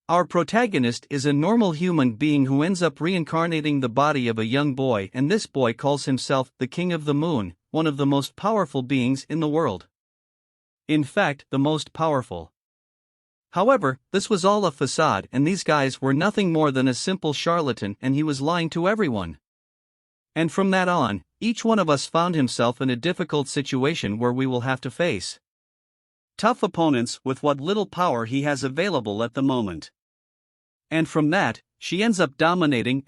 Our protagonist is a normal human being who ends up reincarnating the body of a young boy, and this boy calls himself the King of the Moon, one of the most powerful beings in the world. In fact, the most powerful. However, this was all a facade, and these guys were nothing more than a simple charlatan, and he was lying to everyone. And from that on, each one of us found himself in a difficult situation where we will have to face tough opponents with what little power he has available at the moment. And from that, she ends up dominating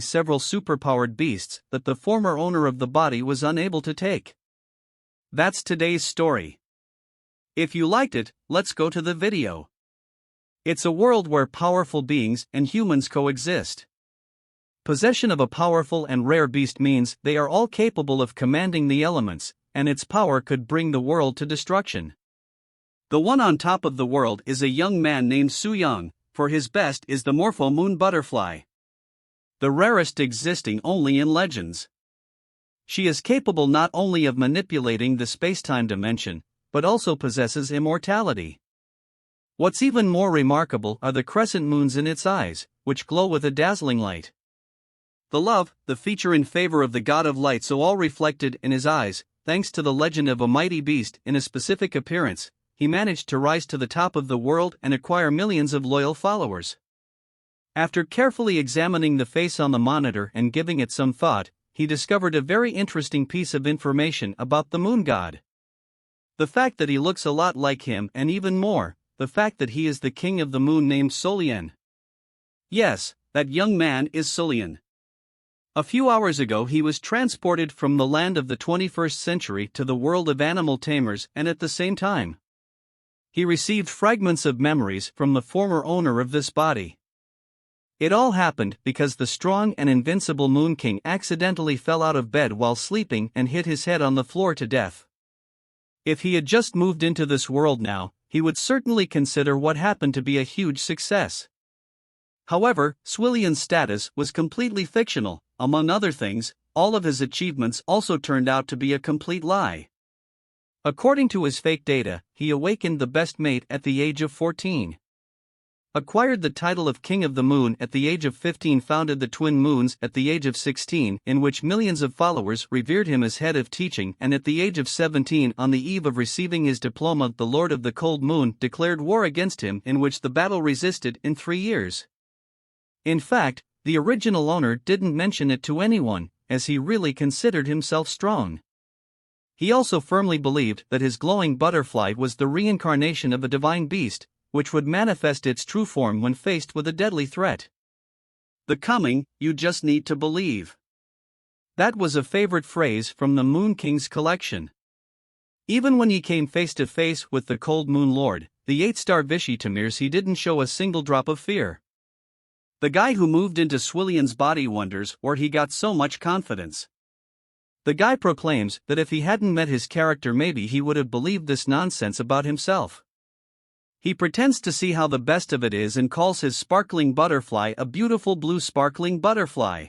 several superpowered beasts that the former owner of the body was unable to take. That's today's story. If you liked it, let's go to the video. It's a world where powerful beings and humans coexist. Possession of a powerful and rare beast means they are all capable of commanding the elements, and its power could bring the world to destruction. The one on top of the world is a young man named Suyang, for his best is the Morpho Moon Butterfly, the rarest existing only in legends. She is capable not only of manipulating the space-time dimension, but also possesses immortality. What's even more remarkable are the crescent moons in its eyes, which glow with a dazzling light. The feature in favor of the god of light, so all reflected in his eyes, thanks to the legend of a mighty beast in a specific appearance, he managed to rise to the top of the world and acquire millions of loyal followers. After carefully examining the face on the monitor and giving it some thought, he discovered a very interesting piece of information about the moon god. The fact that he looks a lot like him, and even more, the fact that he is the king of the moon named Solian. Yes, that young man is Solian. A few hours ago he was transported from the land of the 21st century to the world of animal tamers, and at the same time, he received fragments of memories from the former owner of this body. It all happened because the strong and invincible Moon King accidentally fell out of bed while sleeping and hit his head on the floor to death. If he had just moved into this world now, he would certainly consider what happened to be a huge success. However, Swillian's status was completely fictional. Among other things, all of his achievements also turned out to be a complete lie. According to his fake data, he awakened the best mate at the age of 14. Acquired the title of King of the Moon at the age of 15, founded the Twin Moons at the age of 16, in which millions of followers revered him as head of teaching, and at the age of 17, on the eve of receiving his diploma, the Lord of the Cold Moon declared war against him, in which the battle resisted in 3 years. In fact, the original owner didn't mention it to anyone, as he really considered himself strong. He also firmly believed that his glowing butterfly was the reincarnation of a divine beast, which would manifest its true form when faced with a deadly threat. The coming, you just need to believe. That was a favorite phrase from the Moon King's collection. Even when he came face to face with the Cold Moon Lord, the 8-star Vichy Tamirs, he didn't show a single drop of fear. The guy who moved into Swillian's body wonders where he got so much confidence. The guy proclaims that if he hadn't met his character, maybe he would have believed this nonsense about himself. He pretends to see how the best of it is and calls his sparkling butterfly a beautiful blue sparkling butterfly.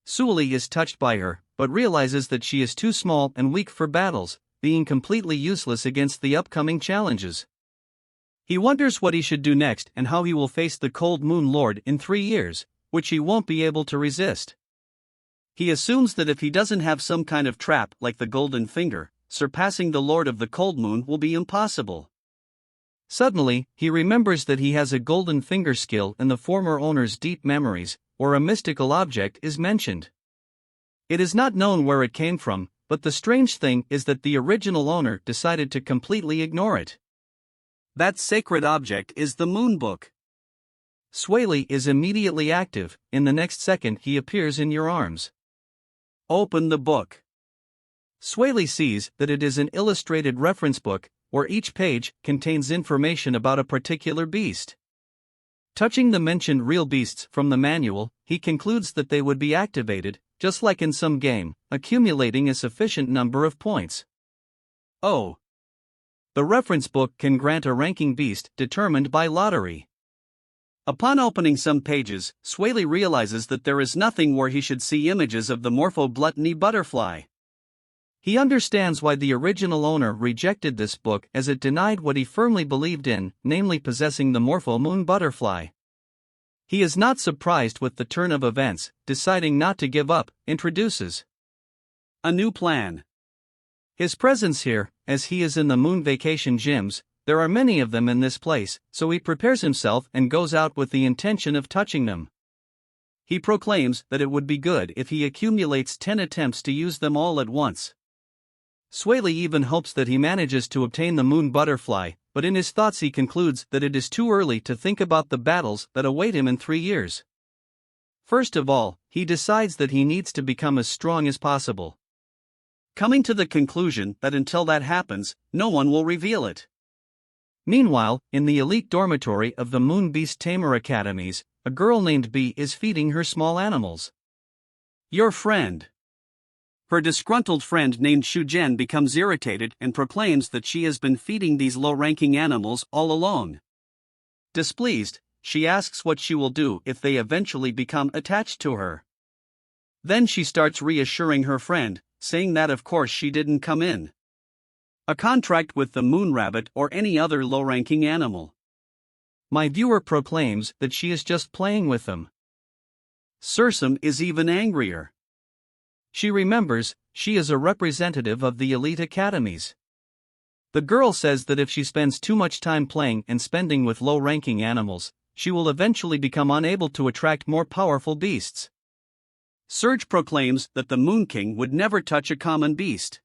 Suoli is touched by her, but realizes that she is too small and weak for battles, being completely useless against the upcoming challenges. He wonders what he should do next and how he will face the Cold Moon Lord in 3 years, which he won't be able to resist. He assumes that if he doesn't have some kind of trap like the Golden Finger, surpassing the Lord of the Cold Moon will be impossible. Suddenly, he remembers that he has a Golden Finger skill in the former owner's deep memories, where a mystical object is mentioned. It is not known where it came from, but the strange thing is that the original owner decided to completely ignore it. That sacred object is the Moon Book. Swaley is immediately active. In the next second he appears in your arms. Open the book. Swaley sees that it is an illustrated reference book, where each page contains information about a particular beast. Touching the mentioned real beasts from the manual, he concludes that they would be activated, just like in some game, accumulating a sufficient number of points. Oh! The reference book can grant a ranking beast determined by lottery. Upon opening some pages, Swaley realizes that there is nothing where he should see images of the Morpho Gluttony butterfly. He understands why the original owner rejected this book, as it denied what he firmly believed in, namely possessing the Morpho Moon butterfly. He is not surprised with the turn of events, deciding not to give up, introduces a new plan. His presence here, as he is in the moon vacation gyms, there are many of them in this place, so he prepares himself and goes out with the intention of touching them. He proclaims that it would be good if he accumulates 10 attempts to use them all at once. Sueli even hopes that he manages to obtain the moon butterfly, but in his thoughts he concludes that it is too early to think about the battles that await him in 3 years. First of all, he decides that he needs to become as strong as possible, coming to the conclusion that until that happens, no one will reveal it. Meanwhile, in the elite dormitory of the Moon Beast Tamer Academies, a girl named B is feeding her small animals. Your friend. Her disgruntled friend named Shujen becomes irritated and proclaims that she has been feeding these low-ranking animals all alone. Displeased, she asks what she will do if they eventually become attached to her. Then she starts reassuring her friend, saying that of course she didn't come in a contract with the moon rabbit or any other low-ranking animal. My viewer proclaims that she is just playing with them. Sursum is even angrier. She remembers, she is a representative of the elite academies. The girl says that if she spends too much time playing and spending with low-ranking animals, she will eventually become unable to attract more powerful beasts. Surge proclaims that the Moon King would never touch a common beast.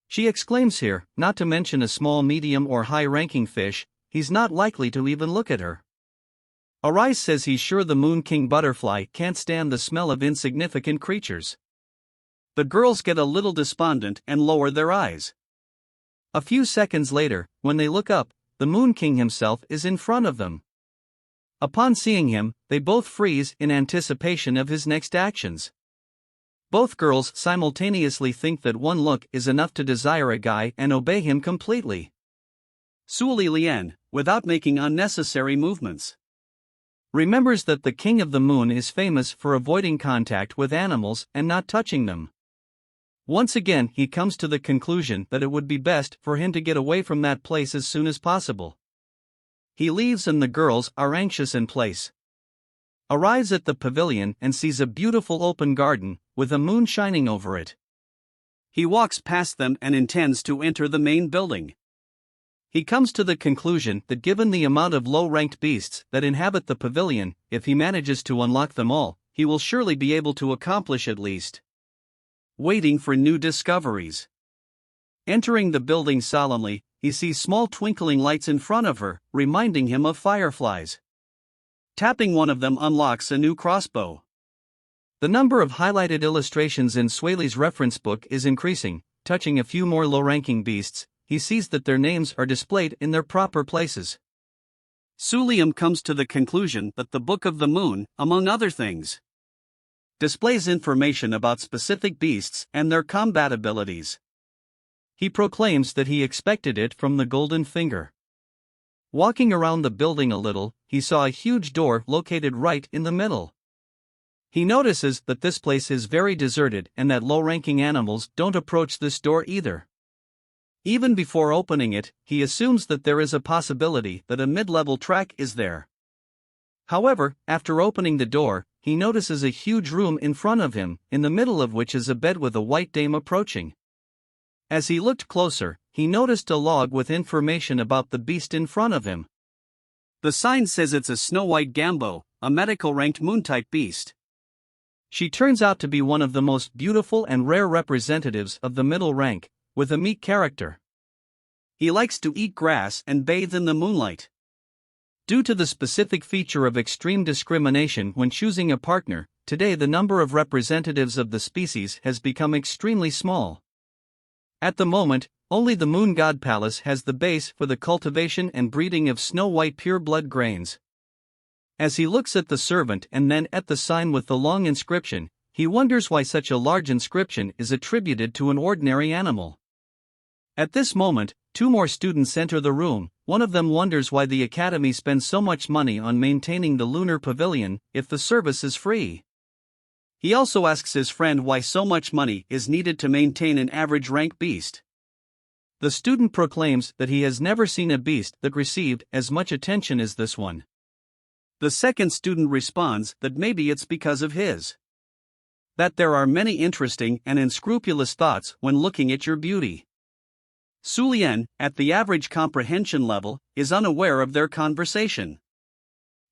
She exclaims here, not to mention a small, medium or high-ranking fish, he's not likely to even look at her. Arise says he's sure the Moon King butterfly can't stand the smell of insignificant creatures. The girls get a little despondent and lower their eyes. A few seconds later, when they look up, the Moon King himself is in front of them. Upon seeing him, they both freeze in anticipation of his next actions. Both girls simultaneously think that one look is enough to desire a guy and obey him completely. Sueli Lian, without making unnecessary movements, remembers that the King of the Moon is famous for avoiding contact with animals and not touching them. Once again, he comes to the conclusion that it would be best for him to get away from that place as soon as possible. He leaves and the girls are anxious in place. Arrives at the pavilion and sees a beautiful open garden, with a moon shining over it. He walks past them and intends to enter the main building. He comes to the conclusion that given the amount of low-ranked beasts that inhabit the pavilion, if he manages to unlock them all, he will surely be able to accomplish at least. Waiting for new discoveries. Entering the building solemnly, he sees small twinkling lights in front of her, reminding him of fireflies. Tapping one of them unlocks a new crossbow. The number of highlighted illustrations in Sueli's reference book is increasing. Touching a few more low-ranking beasts, he sees that their names are displayed in their proper places. Sulium comes to the conclusion that the Book of the Moon, among other things, displays information about specific beasts and their combat abilities. He proclaims that he expected it from the Golden Finger. Walking around the building a little, he saw a huge door located right in the middle. He notices that this place is very deserted and that low-ranking animals don't approach this door either. Even before opening it, he assumes that there is a possibility that a mid-level track is there. However, after opening the door, he notices a huge room in front of him, in the middle of which is a bed with a white dame approaching. As he looked closer, he noticed a log with information about the beast in front of him. The sign says it's a snow-white gambo, a medical-ranked moon-type beast. She turns out to be one of the most beautiful and rare representatives of the middle rank, with a meek character. He likes to eat grass and bathe in the moonlight. Due to the specific feature of extreme discrimination when choosing a partner, today the number of representatives of the species has become extremely small. At the moment, only the Moon God Palace has the base for the cultivation and breeding of snow-white pure-blood grains. As he looks at the servant and then at the sign with the long inscription, he wonders why such a large inscription is attributed to an ordinary animal. At this moment, 2 more students enter the room. One of them wonders why the academy spends so much money on maintaining the lunar pavilion if the service is free. He also asks his friend why so much money is needed to maintain an average rank beast. The student proclaims that he has never seen a beast that received as much attention as this one. The second student responds that maybe it's because of that there are many interesting and unscrupulous thoughts when looking at your beauty. Sulian, at the average comprehension level, is unaware of their conversation.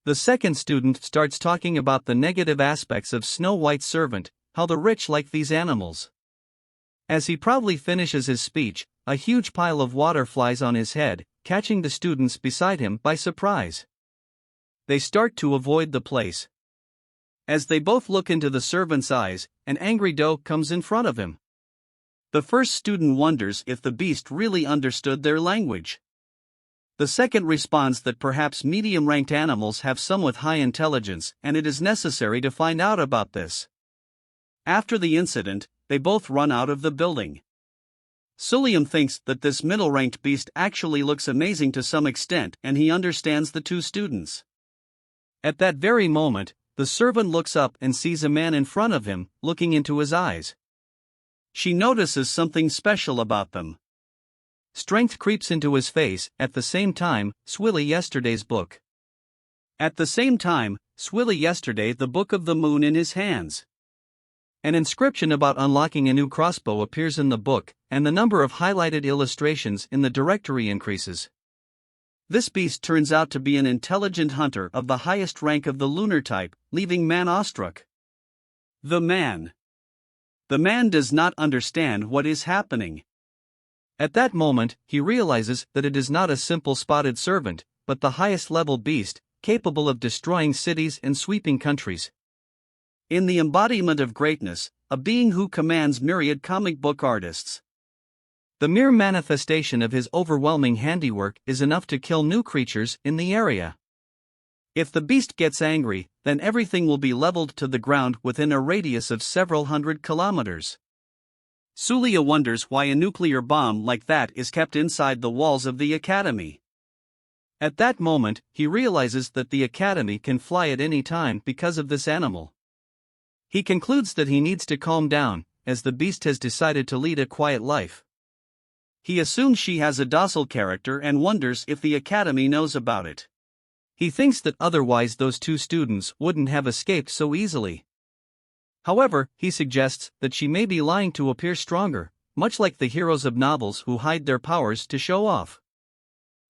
The second student starts talking about the negative aspects of Snow White's servant, how the rich like these animals. As he proudly finishes his speech, a huge pile of water flies on his head, catching the students beside him by surprise. They start to avoid the place. As they both look into the servant's eyes, an angry doe comes in front of him. The first student wonders if the beast really understood their language. The second responds that perhaps medium-ranked animals have somewhat high intelligence and it is necessary to find out about this. After the incident, they both run out of the building. Suliam thinks that this middle-ranked beast actually looks amazing to some extent and he understands the two students. At that very moment, the servant looks up and sees a man in front of him, looking into his eyes. She notices something special about them. Strength creeps into his face, at the same time, Swilly yesterday's book. At the same time, Swilly yesterday the Book of the Moon in his hands. An inscription about unlocking a new crossbow appears in the book, and the number of highlighted illustrations in the directory increases. This beast turns out to be an intelligent hunter of the highest rank of the lunar type, leaving Man awestruck. The man does not understand what is happening. At that moment, he realizes that it is not a simple spotted servant, but the highest level beast, capable of destroying cities and sweeping countries. In the embodiment of greatness, a being who commands myriad comic book artists. The mere manifestation of his overwhelming handiwork is enough to kill new creatures in the area. If the beast gets angry, then everything will be leveled to the ground within a radius of several hundred kilometers. Sulia wonders why a nuclear bomb like that is kept inside the walls of the academy. At that moment, he realizes that the academy can fly at any time because of this animal. He concludes that he needs to calm down, as the beast has decided to lead a quiet life. He assumes she has a docile character and wonders if the academy knows about it. He thinks that otherwise those two students wouldn't have escaped so easily. However, he suggests that she may be lying to appear stronger, much like the heroes of novels who hide their powers to show off.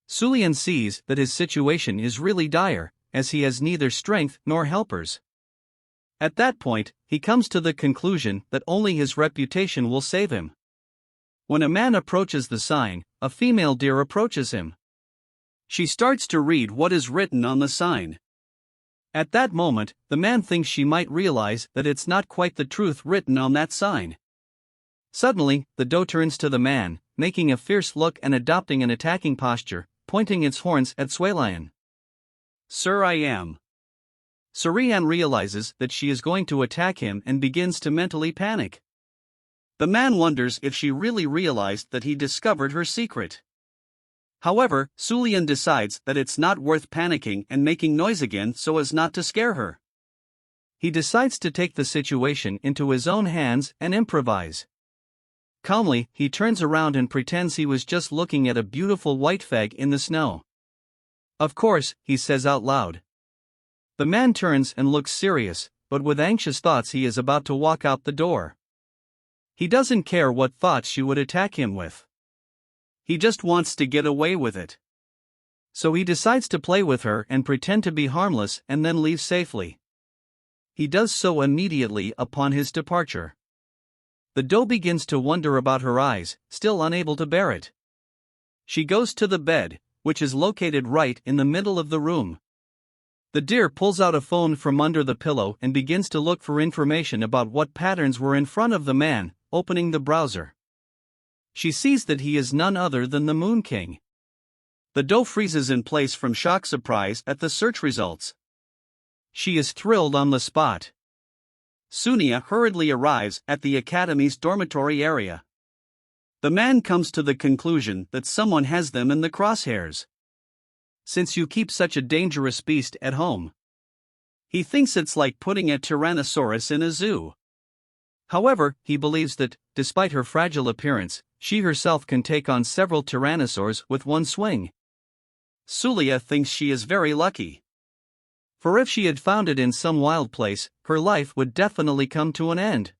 Sulian sees that his situation is really dire, as he has neither strength nor helpers. At that point, he comes to the conclusion that only his reputation will save him. When a man approaches the sign, a female deer approaches him. She starts to read what is written on the sign. At that moment, the man thinks she might realize that it's not quite the truth written on that sign. Suddenly, the doe turns to the man, making a fierce look and adopting an attacking posture, pointing its horns at Sulian. "Sir, I am." Sulian realizes that she is going to attack him and begins to mentally panic. The man wonders if she really realized that he discovered her secret. However, Sulian decides that it's not worth panicking and making noise again so as not to scare her. He decides to take the situation into his own hands and improvise. Calmly, he turns around and pretends he was just looking at a beautiful white fag in the snow. "Of course," he says out loud. The man turns and looks serious, but with anxious thoughts he is about to walk out the door. He doesn't care what thoughts she would attack him with. He just wants to get away with it. So he decides to play with her and pretend to be harmless and then leave safely. He does so immediately upon his departure. The doe begins to wonder about her eyes, still unable to bear it. She goes to the bed, which is located right in the middle of the room. The deer pulls out a phone from under the pillow and begins to look for information about what patterns were in front of the man, opening the browser. She sees that he is none other than the Moon King. The doe freezes in place from shock surprise at the search results. She is thrilled on the spot. Sunia hurriedly arrives at the academy's dormitory area. The man comes to the conclusion that someone has them in the crosshairs. "Since you keep such a dangerous beast at home," He thinks it's like putting a Tyrannosaurus in a zoo. However, he believes that, despite her fragile appearance, she herself can take on several tyrannosaurs with one swing. Sulia thinks she is very lucky. For if she had found it in some wild place, her life would definitely come to an end.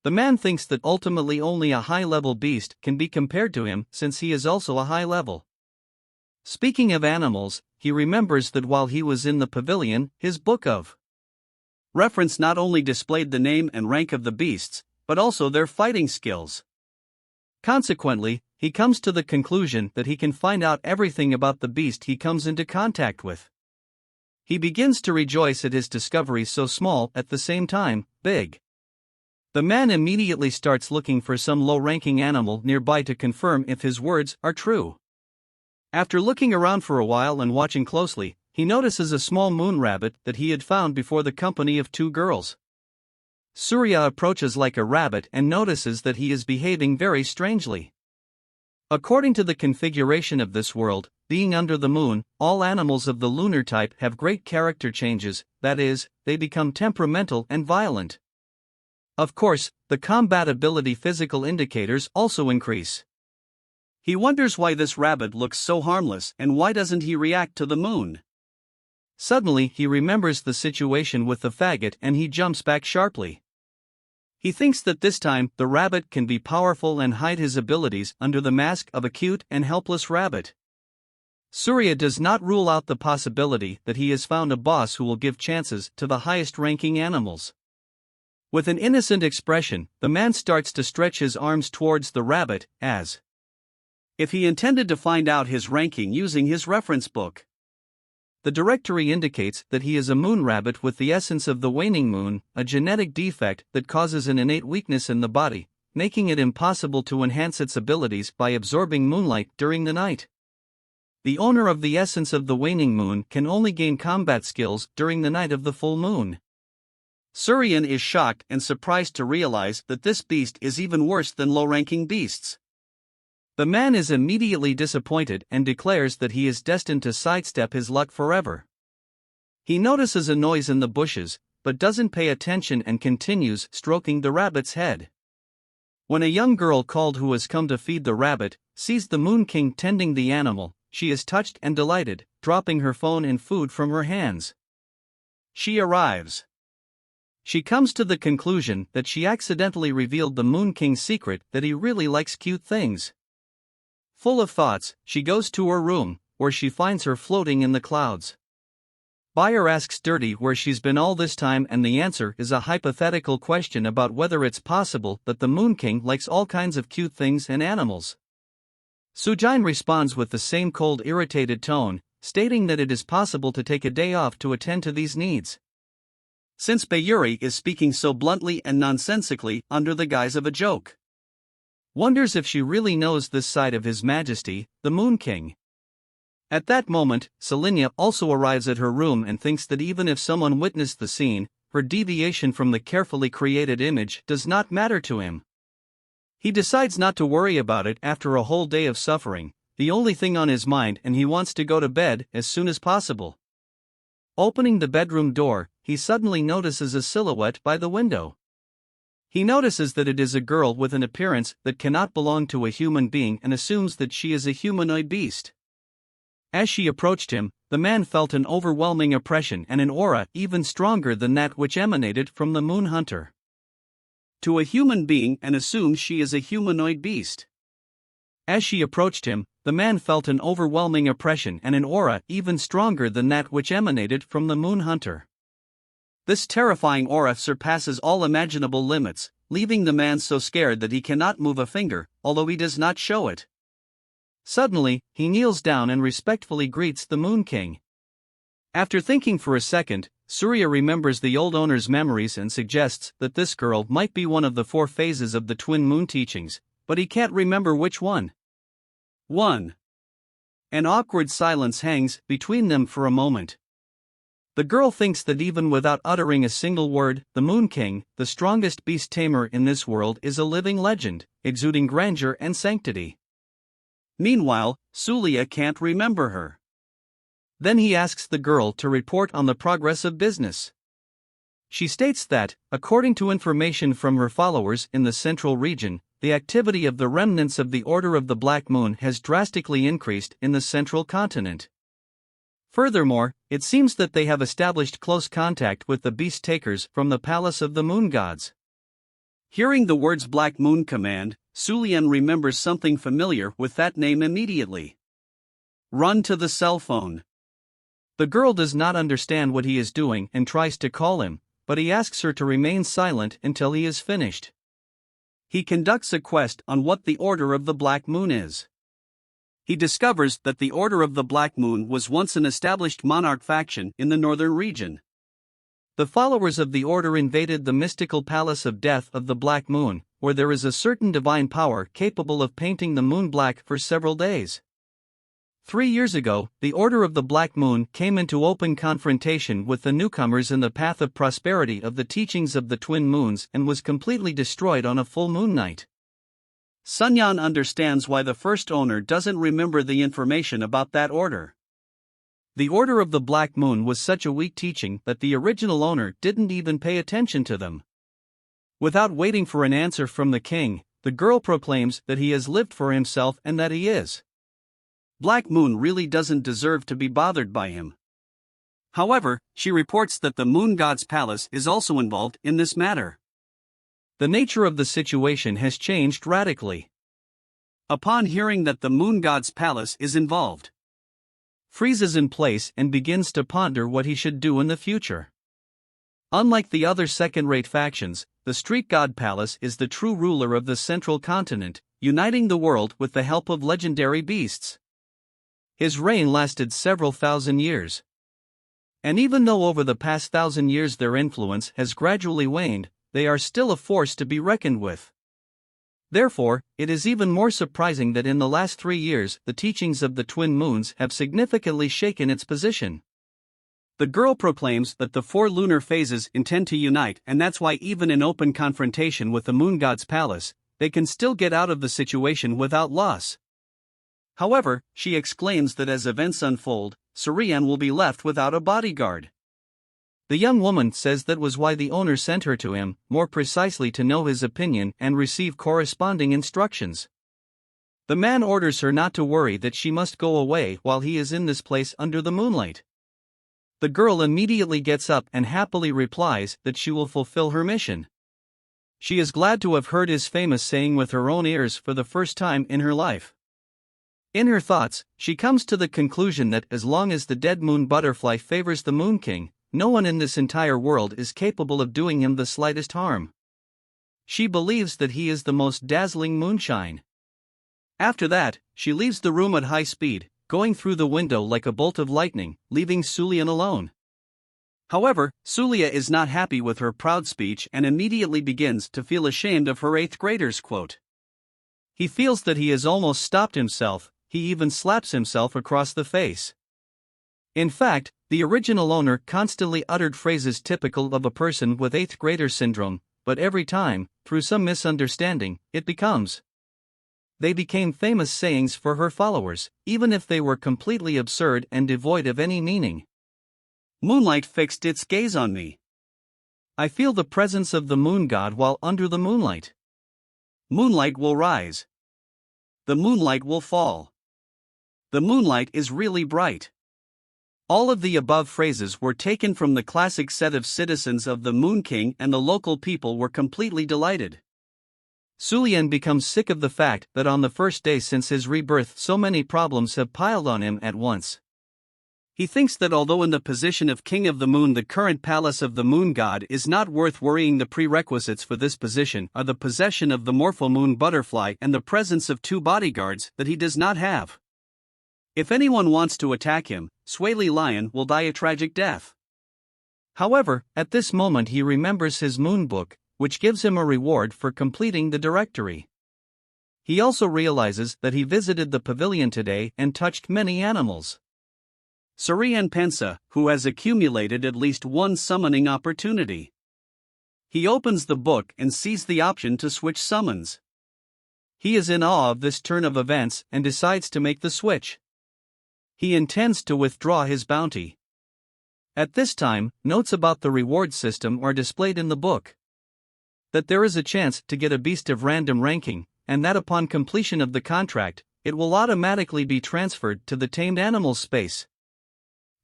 The man thinks that ultimately only a high-level beast can be compared to him since he is also a high level. Speaking of animals, he remembers that while he was in the pavilion, his book of reference not only displayed the name and rank of the beasts, but also their fighting skills. Consequently, he comes to the conclusion that he can find out everything about the beast he comes into contact with. He begins to rejoice at his discovery, so small, at the same time, big. The man immediately starts looking for some low-ranking animal nearby to confirm if his words are true. After looking around for a while and watching closely, he notices a small moon rabbit that he had found before the company of two girls. Surya approaches like a rabbit and notices that he is behaving very strangely. According to the configuration of this world, being under the moon, all animals of the lunar type have great character changes, that is, they become temperamental and violent. Of course, the combat ability physical indicators also increase. He wonders why this rabbit looks so harmless and why doesn't he react to the moon. Suddenly he remembers the situation with the faggot and he jumps back sharply. He thinks that this time the rabbit can be powerful and hide his abilities under the mask of a cute and helpless rabbit. Surya does not rule out the possibility that he has found a boss who will give chances to the highest ranking animals. With an innocent expression, the man starts to stretch his arms towards the rabbit, as if he intended to find out his ranking using his reference book. The directory indicates that he is a moon rabbit with the essence of the waning moon, a genetic defect that causes an innate weakness in the body, making it impossible to enhance its abilities by absorbing moonlight during the night. The owner of the essence of the waning moon can only gain combat skills during the night of the full moon. Suryan is shocked and surprised to realize that this beast is even worse than low-ranking beasts. The man is immediately disappointed and declares that he is destined to sidestep his luck forever. He notices a noise in the bushes, but doesn't pay attention and continues stroking the rabbit's head. When a young girl called who has come to feed the rabbit sees the Moon King tending the animal, she is touched and delighted, dropping her phone and food from her hands. She arrives. She comes to the conclusion that she accidentally revealed the Moon King's secret that he really likes cute things. Full of thoughts, she goes to her room, where she finds her floating in the clouds. Buyer asks Dirty where she's been all this time, and the answer is a hypothetical question about whether it's possible that the Moon King likes all kinds of cute things and animals. Sujin responds with the same cold, irritated tone, stating that it is possible to take a day off to attend to these needs. Since Bayuri is speaking so bluntly and nonsensically under the guise of a joke. Wonders if she really knows this side of His Majesty, the Moon King. At that moment, Selenia also arrives at her room and thinks that even if someone witnessed the scene, her deviation from the carefully created image does not matter to him. He decides not to worry about it after a whole day of suffering, the only thing on his mind, and he wants to go to bed as soon as possible. Opening the bedroom door, he suddenly notices a silhouette by the window. He notices that it is a girl with an appearance that cannot belong to a human being and assumes that she is a humanoid beast. As she approached him, the man felt an overwhelming oppression and an aura even stronger than that which emanated from the Moon Hunter. To a human being and assumes she is a humanoid beast. As she approached him, the man felt an overwhelming oppression and an aura even stronger than that which emanated from the Moon Hunter. This terrifying aura surpasses all imaginable limits, leaving the man so scared that he cannot move a finger, although he does not show it. Suddenly, he kneels down and respectfully greets the Moon King. After thinking for a second, Surya remembers the old owner's memories and suggests that this girl might be one of the 4 phases of the Twin Moon teachings, but he can't remember which one. 1. An awkward silence hangs between them for a moment. The girl thinks that even without uttering a single word, the Moon King, the strongest beast tamer in this world, is a living legend, exuding grandeur and sanctity. Meanwhile, Sulia can't remember her. Then he asks the girl to report on the progress of business. She states that, according to information from her followers in the central region, the activity of the remnants of the Order of the Black Moon has drastically increased in the central continent. Furthermore, it seems that they have established close contact with the beast takers from the palace of the moon gods. Hearing the words Black Moon Command, Sulian remembers something familiar with that name immediately. Run to the cell phone. The girl does not understand what he is doing and tries to call him, but he asks her to remain silent until he is finished. He conducts a quest on what the Order of the Black Moon is. He discovers that the Order of the Black Moon was once an established monarch faction in the northern region. The followers of the Order invaded the mystical palace of death of the Black Moon, where there is a certain divine power capable of painting the moon black for several days. 3 years ago, the Order of the Black Moon came into open confrontation with the newcomers in the path of prosperity of the teachings of the twin moons and was completely destroyed on a full moon night. Sunyan understands why the first owner doesn't remember the information about that order. The Order of the Black Moon was such a weak teaching that the original owner didn't even pay attention to them. Without waiting for an answer from the king, the girl proclaims that he has lived for himself and that he is. Black Moon really doesn't deserve to be bothered by him. However, she reports that the moon god's palace is also involved in this matter. The nature of the situation has changed radically. Upon hearing that the moon god's palace is involved, freezes in place and begins to ponder what he should do in the future. Unlike the other second-rate factions, the Street God Palace is the true ruler of the central continent, uniting the world with the help of legendary beasts. His reign lasted several thousand years. And even though over the past 1,000 years their influence has gradually waned, they are still a force to be reckoned with. Therefore, it is even more surprising that in the last 3 years the teachings of the twin moons have significantly shaken its position. The girl proclaims that the 4 lunar phases intend to unite, and that's why even in open confrontation with the moon god's palace, they can still get out of the situation without loss. However, she exclaims that as events unfold, Surian will be left without a bodyguard. The young woman says that was why the owner sent her to him, more precisely to know his opinion and receive corresponding instructions. The man orders her not to worry, that she must go away while he is in this place under the moonlight. The girl immediately gets up and happily replies that she will fulfill her mission. She is glad to have heard his famous saying with her own ears for the first time in her life. In her thoughts, she comes to the conclusion that as long as the dead moon butterfly favors the Moon King, no one in this entire world is capable of doing him the slightest harm. She believes that he is the most dazzling moonshine. After that, she leaves the room at high speed, going through the window like a bolt of lightning, leaving Sulian alone. However, Sulia is not happy with her proud speech and immediately begins to feel ashamed of her 8th grader's quote. He feels that he has almost stopped himself. He even slaps himself across the face. In fact, the original owner constantly uttered phrases typical of a person with 8th grader syndrome, but every time, through some misunderstanding, it becomes. They became famous sayings for her followers, even if they were completely absurd and devoid of any meaning. Moonlight fixed its gaze on me. I feel the presence of the moon god while under the moonlight. Moonlight will rise. The moonlight will fall. The moonlight is really bright. All of the above phrases were taken from the classic set of citizens of the Moon King, and the local people were completely delighted. Sulian becomes sick of the fact that on the first day since his rebirth so many problems have piled on him at once. He thinks that although in the position of King of the Moon, the current palace of the Moon God is not worth worrying, the prerequisites for this position are the possession of the morpho-moon butterfly and the presence of 2 bodyguards that he does not have. If anyone wants to attack him, Swaley Lion will die a tragic death. However, at this moment he remembers his moon book, which gives him a reward for completing the directory. He also realizes that he visited the pavilion today and touched many animals. Surian Pensa, who has accumulated at least 1 summoning opportunity. He opens the book and sees the option to switch summons. He is in awe of this turn of events and decides to make the switch. He intends to withdraw his bounty. At this time, notes about the reward system are displayed in the book. That there is a chance to get a beast of random ranking, and that upon completion of the contract, it will automatically be transferred to the tamed animals space.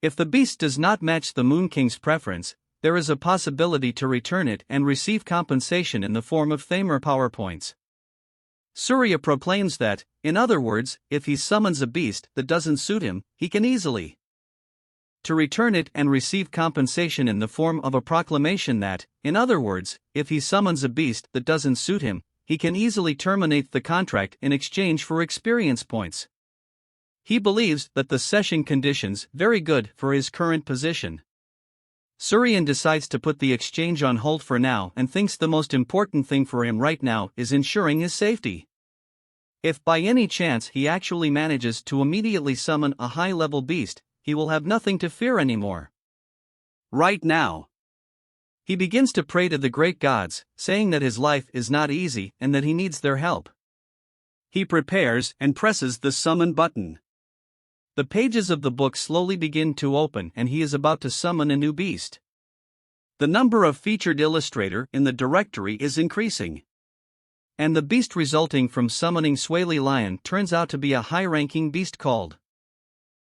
If the beast does not match the Moon King's preference, there is a possibility to return it and receive compensation in the form of Thamer power points. Surya proclaims that, in other words, if he summons a beast that doesn't suit him, he can easily to return it and receive compensation in the form of a proclamation that, in other words, if he summons a beast that doesn't suit him, he can easily terminate the contract in exchange for experience points. He believes that the session conditions very good for his current position. Suryan decides to put the exchange on hold for now and thinks the most important thing for him right now is ensuring his safety. If by any chance he actually manages to immediately summon a high-level beast, he will have nothing to fear anymore. Right now, he begins to pray to the great gods, saying that his life is not easy and that he needs their help. He prepares and presses the summon button. The pages of the book slowly begin to open and he is about to summon a new beast. The number of featured illustrator in the directory is increasing. And the beast resulting from summoning Swaley Lion turns out to be a high-ranking beast called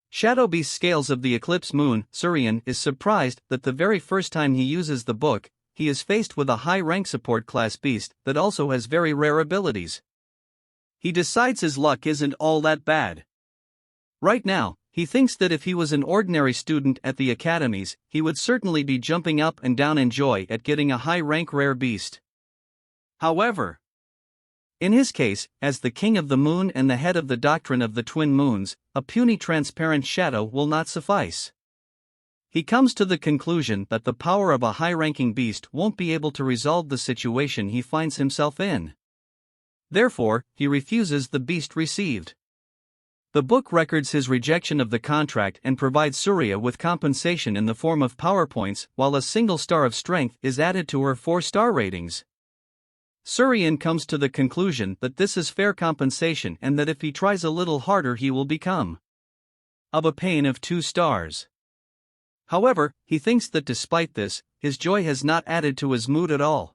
Shadow Beast. Scales of the Eclipse Moon. Suryan is surprised that the very first time he uses the book, he is faced with a high-rank support class beast that also has very rare abilities. He decides his luck isn't all that bad. Right now, he thinks that if he was an ordinary student at the academies, he would certainly be jumping up and down in joy at getting a high-rank rare beast. However, in his case, as the king of the moon and the head of the doctrine of the twin moons, a puny transparent shadow will not suffice. He comes to the conclusion that the power of a high-ranking beast won't be able to resolve the situation he finds himself in. Therefore, he refuses the beast received. The book records his rejection of the contract and provides Surya with compensation in the form of power points, while a single star of strength is added to her 4-star ratings. Suryan comes to the conclusion that this is fair compensation and that if he tries a little harder he will become of a pain of 2 stars. However, he thinks that despite this, his joy has not added to his mood at all.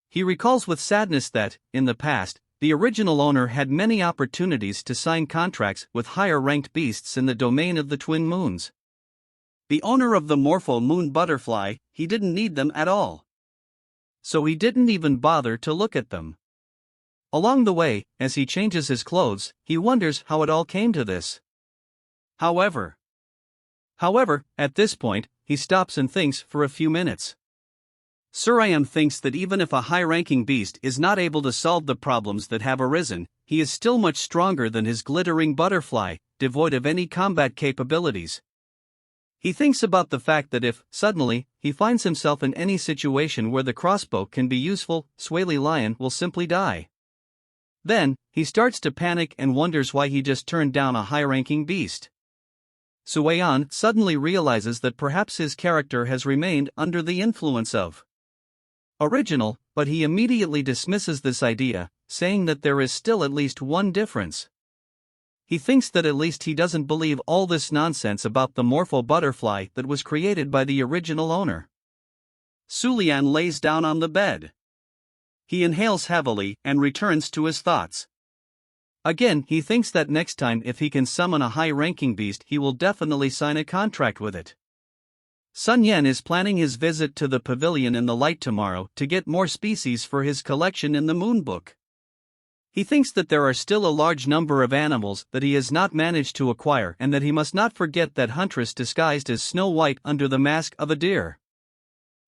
He recalls with sadness that, in the past, the original owner had many opportunities to sign contracts with higher-ranked beasts in the domain of the twin moons. The owner of the Morpho Moon Butterfly, he didn't need them at all. So he didn't even bother to look at them. Along the way, as he changes his clothes, he wonders how it all came to this. However, at this point, he stops and thinks for a few minutes. Suryan thinks that even if a high-ranking beast is not able to solve the problems that have arisen, he is still much stronger than his glittering butterfly, devoid of any combat capabilities. He thinks about the fact that if, suddenly, he finds himself in any situation where the crossbow can be useful, Swaley Lion will simply die. Then, he starts to panic and wonders why he just turned down a high-ranking beast. Suayan suddenly realizes that perhaps his character has remained under the influence of original, but he immediately dismisses this idea, saying that there is still at least one difference. He thinks that at least he doesn't believe all this nonsense about the Morpho butterfly that was created by the original owner. Sulian lays down on the bed. He inhales heavily and returns to his thoughts. Again, he thinks that next time if he can summon a high-ranking beast he will definitely sign a contract with it. Sun Yen is planning his visit to the pavilion in the light tomorrow to get more species for his collection in the Moon Book. He thinks that there are still a large number of animals that he has not managed to acquire and that he must not forget that huntress disguised as Snow White under the mask of a deer.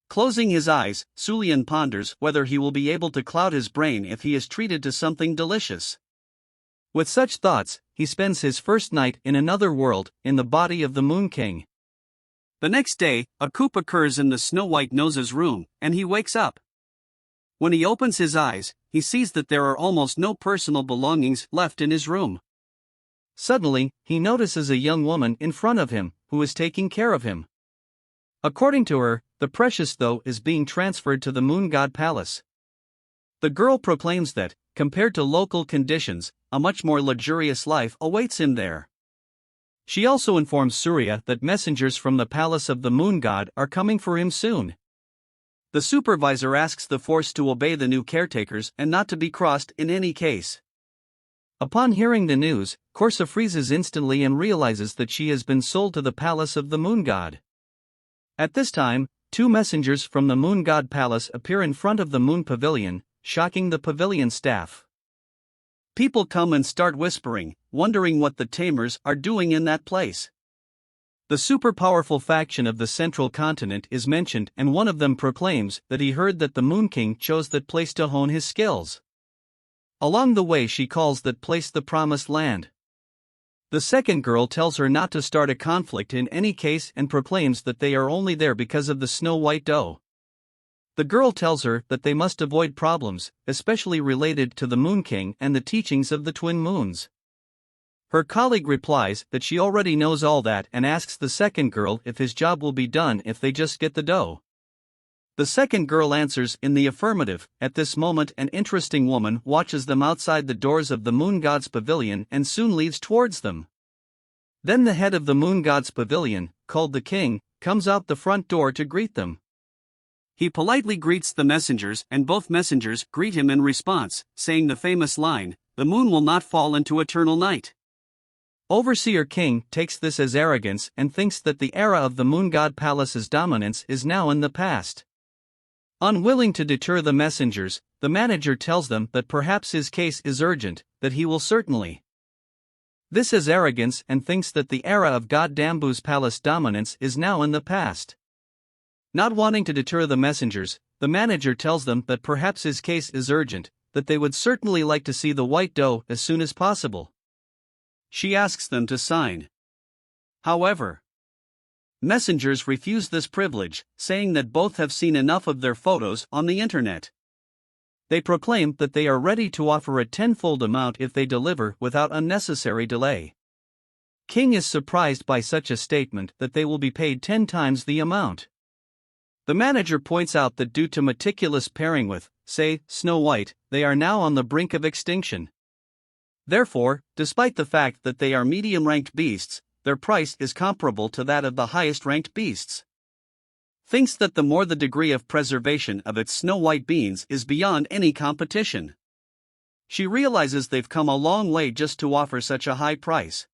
Closing his eyes, Sulian ponders whether he will be able to cloud his brain if he is treated to something delicious. With such thoughts, he spends his first night in another world, in the body of the Moon King. The next day, a coup occurs in the Snow White Nose's room, and he wakes up. When he opens his eyes, he sees that there are almost no personal belongings left in his room. Suddenly, he notices a young woman in front of him, who is taking care of him. According to her, the precious though is being transferred to the Moon God Palace. The girl proclaims that, compared to local conditions, a much more luxurious life awaits him there. She also informs Surya that messengers from the palace of the moon god are coming for him soon. The supervisor asks the force to obey the new caretakers and not to be crossed in any case. Upon hearing the news, Korsa freezes instantly and realizes that she has been sold to the palace of the moon god. At this time, two messengers from the moon god palace appear in front of the moon pavilion, shocking the pavilion staff. People come and start whispering, wondering what the tamers are doing in that place. The super-powerful faction of the central continent is mentioned, and one of them proclaims that he heard that the Moon King chose that place to hone his skills. Along the way she calls that place the Promised Land. The second girl tells her not to start a conflict in any case and proclaims that they are only there because of the snow-white doe. The girl tells her that they must avoid problems, especially related to the Moon King and the teachings of the twin moons. Her colleague replies that she already knows all that and asks the second girl if his job will be done if they just get the dough. The second girl answers in the affirmative. At this moment an interesting woman watches them outside the doors of the moon god's pavilion and soon leads towards them. Then the head of the moon god's pavilion, called the king, comes out the front door to greet them. He politely greets the messengers and both messengers greet him in response, saying the famous line, "The moon will not fall into eternal night." Overseer King takes this as arrogance and thinks that the era of the moon god palace's dominance is now in the past. Unwilling to deter the messengers, the manager tells them that perhaps his case is urgent, that he will certainly. This is arrogance and thinks that the era of God Dambu's palace dominance is now in the past. Not wanting to deter the messengers, the manager tells them that perhaps his case is urgent, that they would certainly like to see the white doe as soon as possible. She asks them to sign. However, messengers refuse this privilege, saying that both have seen enough of their photos on the internet. They proclaim that they are ready to offer a tenfold amount if they deliver without unnecessary delay. King is surprised by such a statement that they will be paid 10 times the amount. The manager points out that due to meticulous pairing with, say, Snow White, they are now on the brink of extinction. Therefore, despite the fact that they are medium-ranked beasts, their price is comparable to that of the highest-ranked beasts. Thinks that the more the degree of preservation of its snow-white beings is beyond any competition. She realizes they've come a long way just to offer such a high price.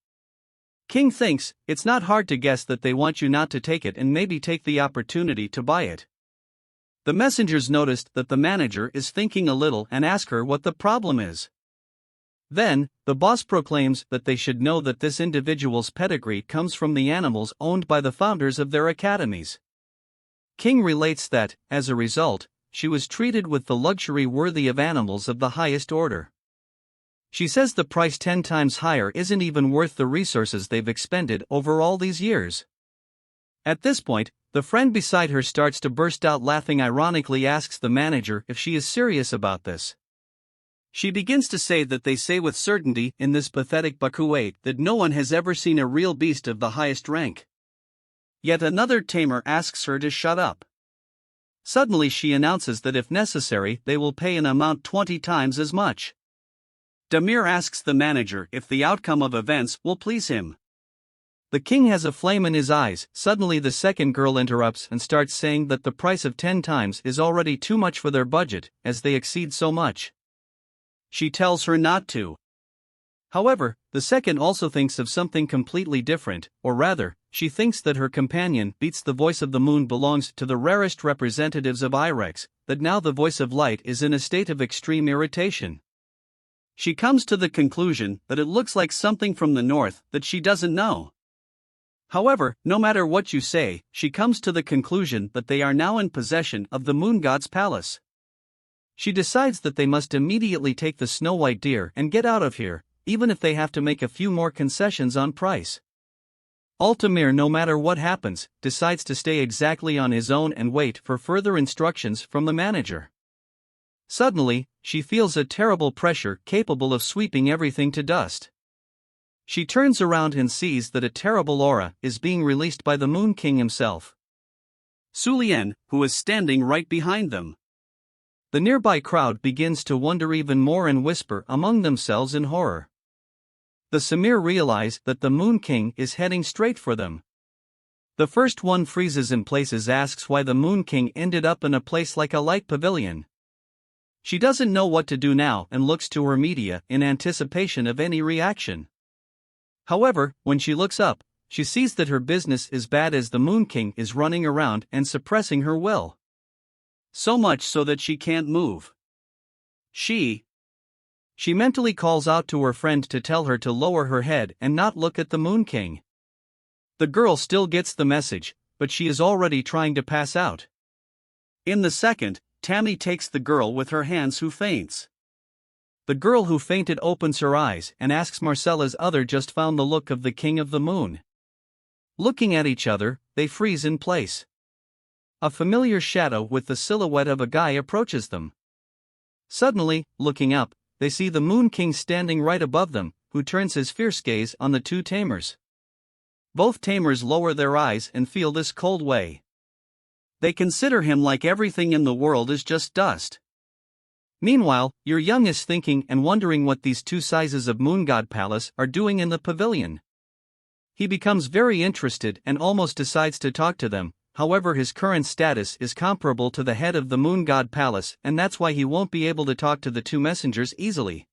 King thinks it's not hard to guess that they want you not to take it and maybe take the opportunity to buy it. The messengers noticed that the manager is thinking a little and ask her what the problem is. Then, the boss proclaims that they should know that this individual's pedigree comes from the animals owned by the founders of their academies. King relates that, as a result, she was treated with the luxury worthy of animals of the highest order. She says the price 10 times higher isn't even worth the resources they've expended over all these years. At this point, the friend beside her starts to burst out laughing, ironically asks the manager if she is serious about this. She begins to say that they say with certainty in this pathetic bakuate that no one has ever seen a real beast of the highest rank. Yet another tamer asks her to shut up. Suddenly she announces that if necessary they will pay an amount 20 times as much. Damir asks the manager if the outcome of events will please him. The king has a flame in his eyes. Suddenly the second girl interrupts and starts saying that the price of 10 times is already too much for their budget, as they exceed so much. She tells her not to. However, the second also thinks of something completely different, or rather, she thinks that her companion beats the voice of the moon belongs to the rarest representatives of Irex, that now the voice of light is in a state of extreme irritation. She comes to the conclusion that it looks like something from the north that she doesn't know. However, no matter what you say, she comes to the conclusion that they are now in possession of the moon god's palace. She decides that they must immediately take the snow white deer and get out of here, even if they have to make a few more concessions on price. Altamir, no matter what happens, decides to stay exactly on his own and wait for further instructions from the manager. Suddenly, she feels a terrible pressure capable of sweeping everything to dust. She turns around and sees that a terrible aura is being released by the Moon King himself. Sulien, who is standing right behind them. The nearby crowd begins to wonder even more and whisper among themselves in horror. The Samir realize that the Moon King is heading straight for them. The first one freezes in places, asks why the Moon King ended up in a place like a light pavilion. She doesn't know what to do now and looks to her media in anticipation of any reaction. However, when she looks up, she sees that her business is bad as the Moon King is running around and suppressing her will. So much so that she can't move. She mentally calls out to her friend to tell her to lower her head and not look at the Moon King. The girl still gets the message, but she is already trying to pass out. In the second, Tammy takes the girl with her hands who faints. The girl who fainted opens her eyes and asks Marcella's other just found the look of the King of the Moon. Looking at each other, they freeze in place. A familiar shadow with the silhouette of a guy approaches them. Suddenly, looking up, they see the Moon King standing right above them, who turns his fierce gaze on the two tamers. Both tamers lower their eyes and feel this cold way. They consider him like everything in the world is just dust. Meanwhile, your young is thinking and wondering what these two sizes of Moon God Palace are doing in the pavilion. He becomes very interested and almost decides to talk to them. However, his current status is comparable to the head of the Moon God Palace, and that's why he won't be able to talk to the two messengers easily.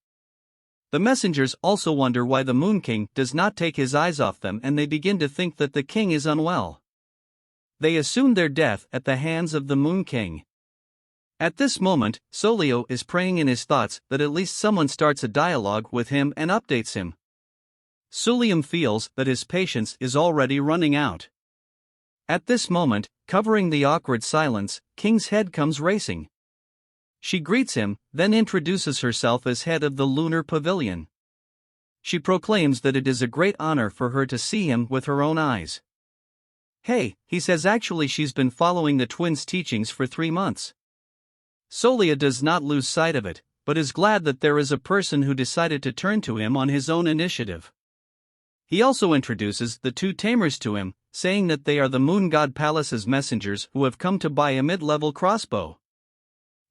The messengers also wonder why the Moon King does not take his eyes off them, and they begin to think that the king is unwell. They assume their death at the hands of the Moon King. At this moment, Solio is praying in his thoughts that at least someone starts a dialogue with him and updates him. Sulium feels that his patience is already running out. At this moment, covering the awkward silence, King's head comes racing. She greets him, then introduces herself as head of the Lunar Pavilion. She proclaims that it is a great honor for her to see him with her own eyes. Hey, he says actually she's been following the twins' teachings for 3 months. Solia does not lose sight of it, but is glad that there is a person who decided to turn to him on his own initiative. He also introduces the two tamers to him, saying that they are the Moon God Palace's messengers who have come to buy a mid-level crossbow.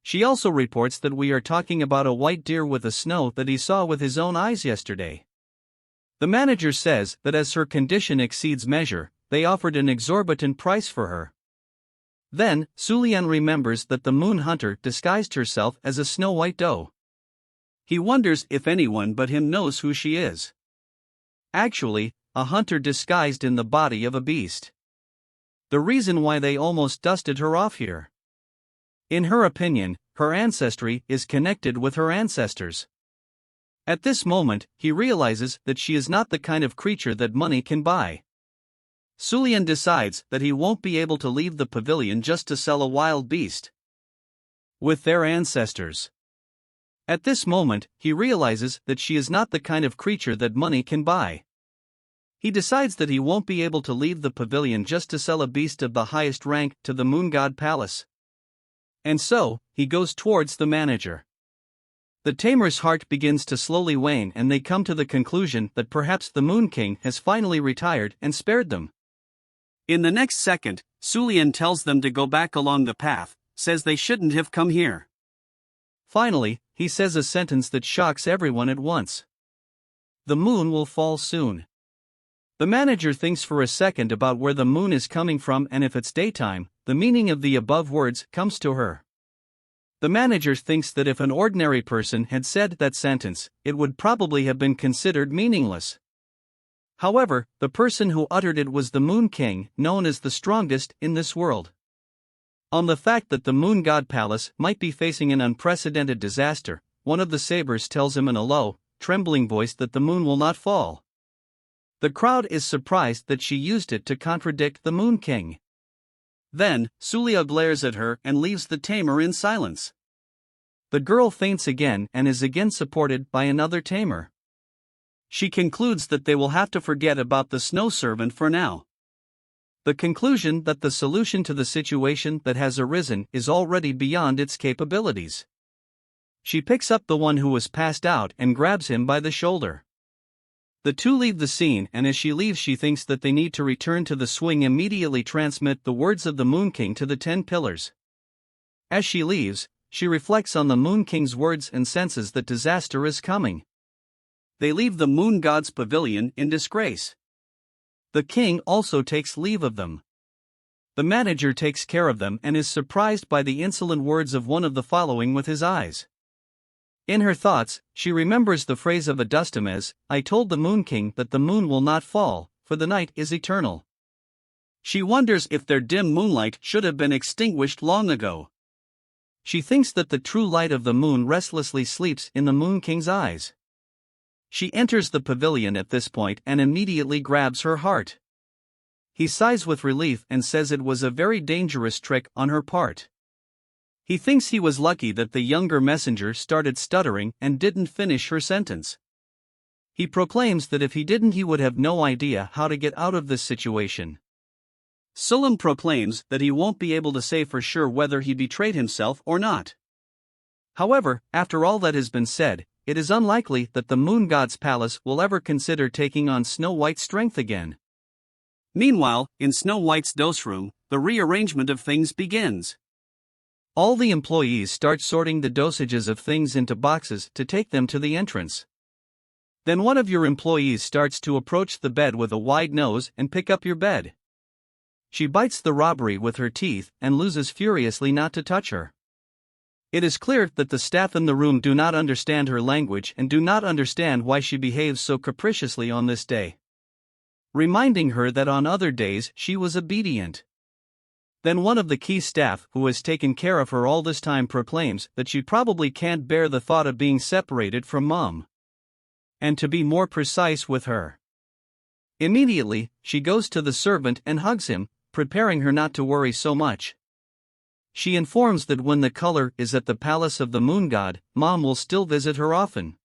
She also reports that we are talking about a white deer with a snow that he saw with his own eyes yesterday. The manager says that as her condition exceeds measure, they offered an exorbitant price for her. Then, Sulian remembers that the moon hunter disguised herself as a snow-white doe. He wonders if anyone but him knows who she is. Actually, a hunter disguised in the body of a beast. The reason why they almost dusted her off here. In her opinion, her ancestry is connected with her ancestors. At this moment, he realizes that she is not the kind of creature that money can buy. Sulian decides that he won't be able to leave the pavilion just to sell a wild beast with their ancestors. At this moment, he realizes that she is not the kind of creature that money can buy. He decides that he won't be able to leave the pavilion just to sell a beast of the highest rank to the Moon God Palace. And so, he goes towards the manager. The tamer's heart begins to slowly wane, and they come to the conclusion that perhaps the Moon King has finally retired and spared them. In the next second, Sulian tells them to go back along the path, says they shouldn't have come here. Finally, he says a sentence that shocks everyone at once. The moon will fall soon. The manager thinks for a second about where the moon is coming from and if it's daytime. The meaning of the above words comes to her. The manager thinks that if an ordinary person had said that sentence, it would probably have been considered meaningless. However, the person who uttered it was the Moon King, known as the strongest in this world. On the fact that the Moon God Palace might be facing an unprecedented disaster, one of the sabers tells him in a low, trembling voice that the moon will not fall. The crowd is surprised that she used it to contradict the Moon King. Then, Sulia glares at her and leaves the tamer in silence. The girl faints again and is again supported by another tamer. She concludes that they will have to forget about the snow servant for now. The conclusion that the solution to the situation that has arisen is already beyond its capabilities. She picks up the one who was passed out and grabs him by the shoulder. The two leave the scene, and as she leaves she thinks that they need to return to the swing and immediately transmit the words of the Moon King to the 10 pillars. As she leaves, she reflects on the Moon King's words and senses that disaster is coming. They leave the moon god's pavilion in disgrace. The king also takes leave of them. The manager takes care of them and is surprised by the insolent words of one of the following with his eyes. In her thoughts, she remembers the phrase of Adustam "I told the Moon King that the moon will not fall, for the night is eternal." She wonders if their dim moonlight should have been extinguished long ago. She thinks that the true light of the moon restlessly sleeps in the Moon King's eyes. She enters the pavilion at this point and immediately grabs her heart. He sighs with relief and says it was a very dangerous trick on her part. He thinks he was lucky that the younger messenger started stuttering and didn't finish her sentence. He proclaims that if he didn't, he would have no idea how to get out of this situation. Sulam proclaims that he won't be able to say for sure whether he betrayed himself or not. However, after all that has been said, it is unlikely that the moon god's palace will ever consider taking on Snow White's strength again. Meanwhile, in Snow White's dose room, the rearrangement of things begins. All the employees start sorting the dosages of things into boxes to take them to the entrance. Then one of your employees starts to approach the bed with a wide nose and pick up your bed. She bites the robbery with her teeth and loses furiously not to touch her. It is clear that the staff in the room do not understand her language and do not understand why she behaves so capriciously on this day, reminding her that on other days she was obedient. Then one of the key staff who has taken care of her all this time proclaims that she probably can't bear the thought of being separated from Mom. And to be more precise with her. Immediately, she goes to the servant and hugs him, preparing her not to worry so much. She informs that when the color is at the palace of the moon god, Mom will still visit her often.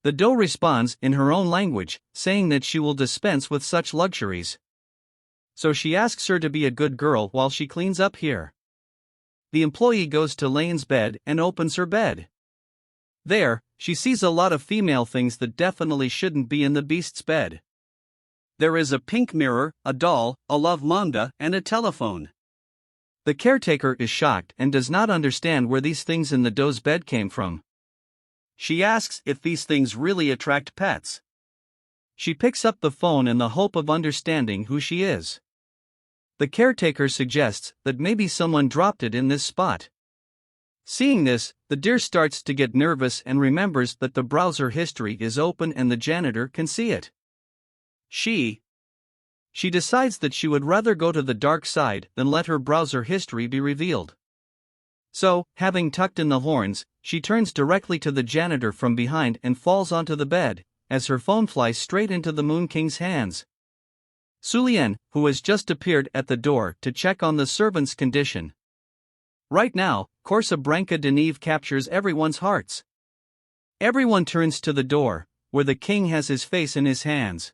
The doe responds in her own language, saying that she will dispense with such luxuries. So she asks her to be a good girl while she cleans up here. The employee goes to Lane's bed and opens her bed. There, she sees a lot of female things that definitely shouldn't be in the beast's bed. There is a pink mirror, a doll, a love manga, and a telephone. The caretaker is shocked and does not understand where these things in the doe's bed came from. She asks if these things really attract pets. She picks up the phone in the hope of understanding who she is. The caretaker suggests that maybe someone dropped it in this spot. Seeing this, the deer starts to get nervous and remembers that the browser history is open and the janitor can see it. She decides that she would rather go to the dark side than let her browser history be revealed. So, having tucked in the horns, she turns directly to the janitor from behind and falls onto the bed, as her phone flies straight into the Moon King's hands. Sulien, who has just appeared at the door to check on the servant's condition. Right now, Corsa Branca de Neve captures everyone's hearts. Everyone turns to the door, where the king has his face in his hands.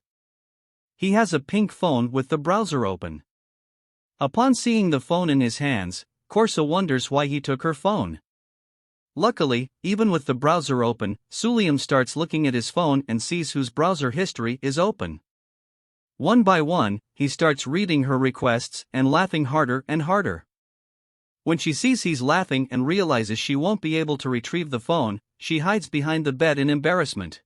He has a pink phone with the browser open. Upon seeing the phone in his hands, Corsa wonders why he took her phone. Luckily, even with the browser open, Suliam starts looking at his phone and sees whose browser history is open. One by one, he starts reading her requests and laughing harder and harder. When she sees he's laughing and realizes she won't be able to retrieve the phone, she hides behind the bed in embarrassment.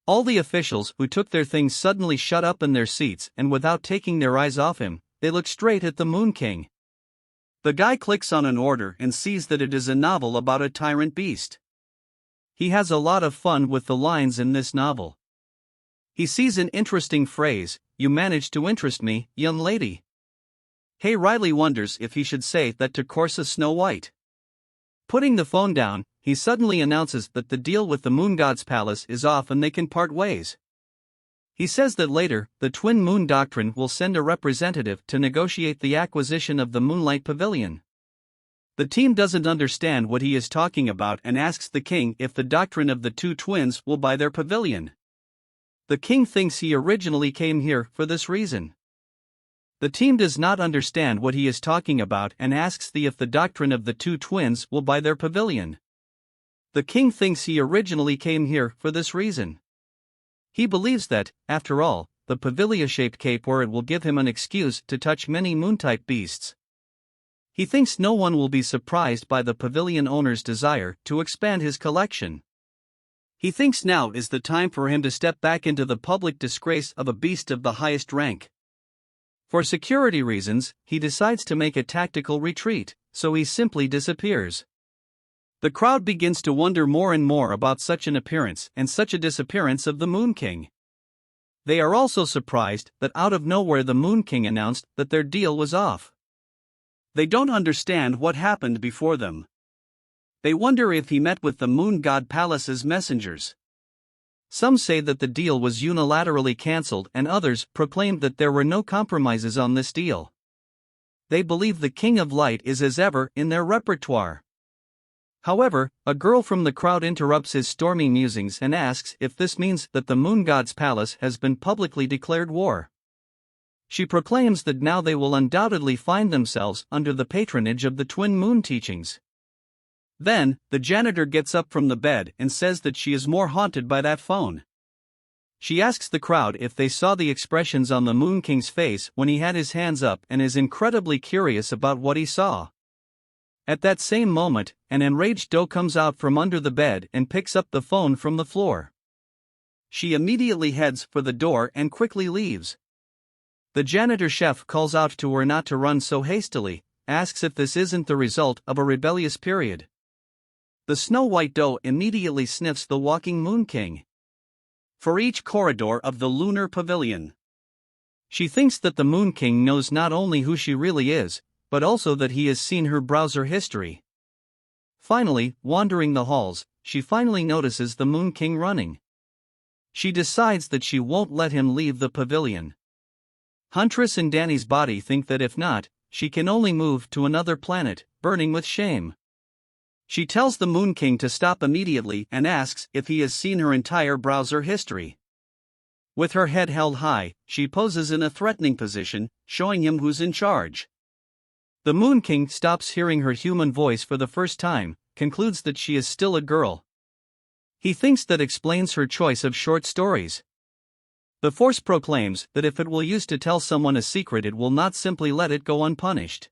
All the officials who took their things suddenly shut up in their seats and without taking their eyes off him, they look straight at the Moon King. The guy clicks on an order and sees that it is a novel about a tyrant beast. He has a lot of fun with the lines in this novel. He sees an interesting phrase, "You managed to interest me, young lady." Hey, Riley wonders if he should say that to Corsa Snow White. Putting the phone down, he suddenly announces that the deal with the moon god's palace is off and they can part ways. He says that later, the Twin Moon Doctrine will send a representative to negotiate the acquisition of the Moonlight Pavilion. The team doesn't understand what he is talking about and asks the king if the doctrine of the two twins will buy their pavilion. The king thinks he originally came here for this reason. The team does not understand what he is talking about and asks if the doctrine of the two twins will buy their pavilion. The king thinks he originally came here for this reason. He believes that, after all, the pavilion-shaped cape where it will give him an excuse to touch many moon-type beasts. He thinks no one will be surprised by the pavilion owner's desire to expand his collection. He thinks now is the time for him to step back into the public disgrace of a beast of the highest rank. For security reasons, he decides to make a tactical retreat, so he simply disappears. The crowd begins to wonder more and more about such an appearance and such a disappearance of the Moon King. They are also surprised that out of nowhere the Moon King announced that their deal was off. They don't understand what happened before them. They wonder if he met with the Moon God Palace's messengers. Some say that the deal was unilaterally cancelled, and others proclaimed that there were no compromises on this deal. They believe the King of Light is as ever in their repertoire. However, a girl from the crowd interrupts his stormy musings and asks if this means that the Moon God's palace has been publicly declared war. She proclaims that now they will undoubtedly find themselves under the patronage of the Twin Moon teachings. Then, the janitor gets up from the bed and says that she is more haunted by that phone. She asks the crowd if they saw the expressions on the Moon King's face when he had his hands up and is incredibly curious about what he saw. At that same moment, an enraged Do comes out from under the bed and picks up the phone from the floor. She immediately heads for the door and quickly leaves. The janitor chef calls out to her not to run so hastily, asks if this isn't the result of a rebellious period. The Snow-White Doe immediately sniffs the walking Moon King. For each corridor of the lunar pavilion. She thinks that the Moon King knows not only who she really is, but also that he has seen her browser history. Finally, wandering the halls, she finally notices the Moon King running. She decides that she won't let him leave the pavilion. Huntress and Danny's body think that if not, she can only move to another planet, burning with shame. She tells the Moon King to stop immediately and asks if he has seen her entire browser history. With her head held high, she poses in a threatening position, showing him who's in charge. The Moon King stops hearing her human voice for the first time, concludes that she is still a girl. He thinks that explains her choice of short stories. The Force proclaims that if it will use to tell someone a secret, it will not simply let it go unpunished.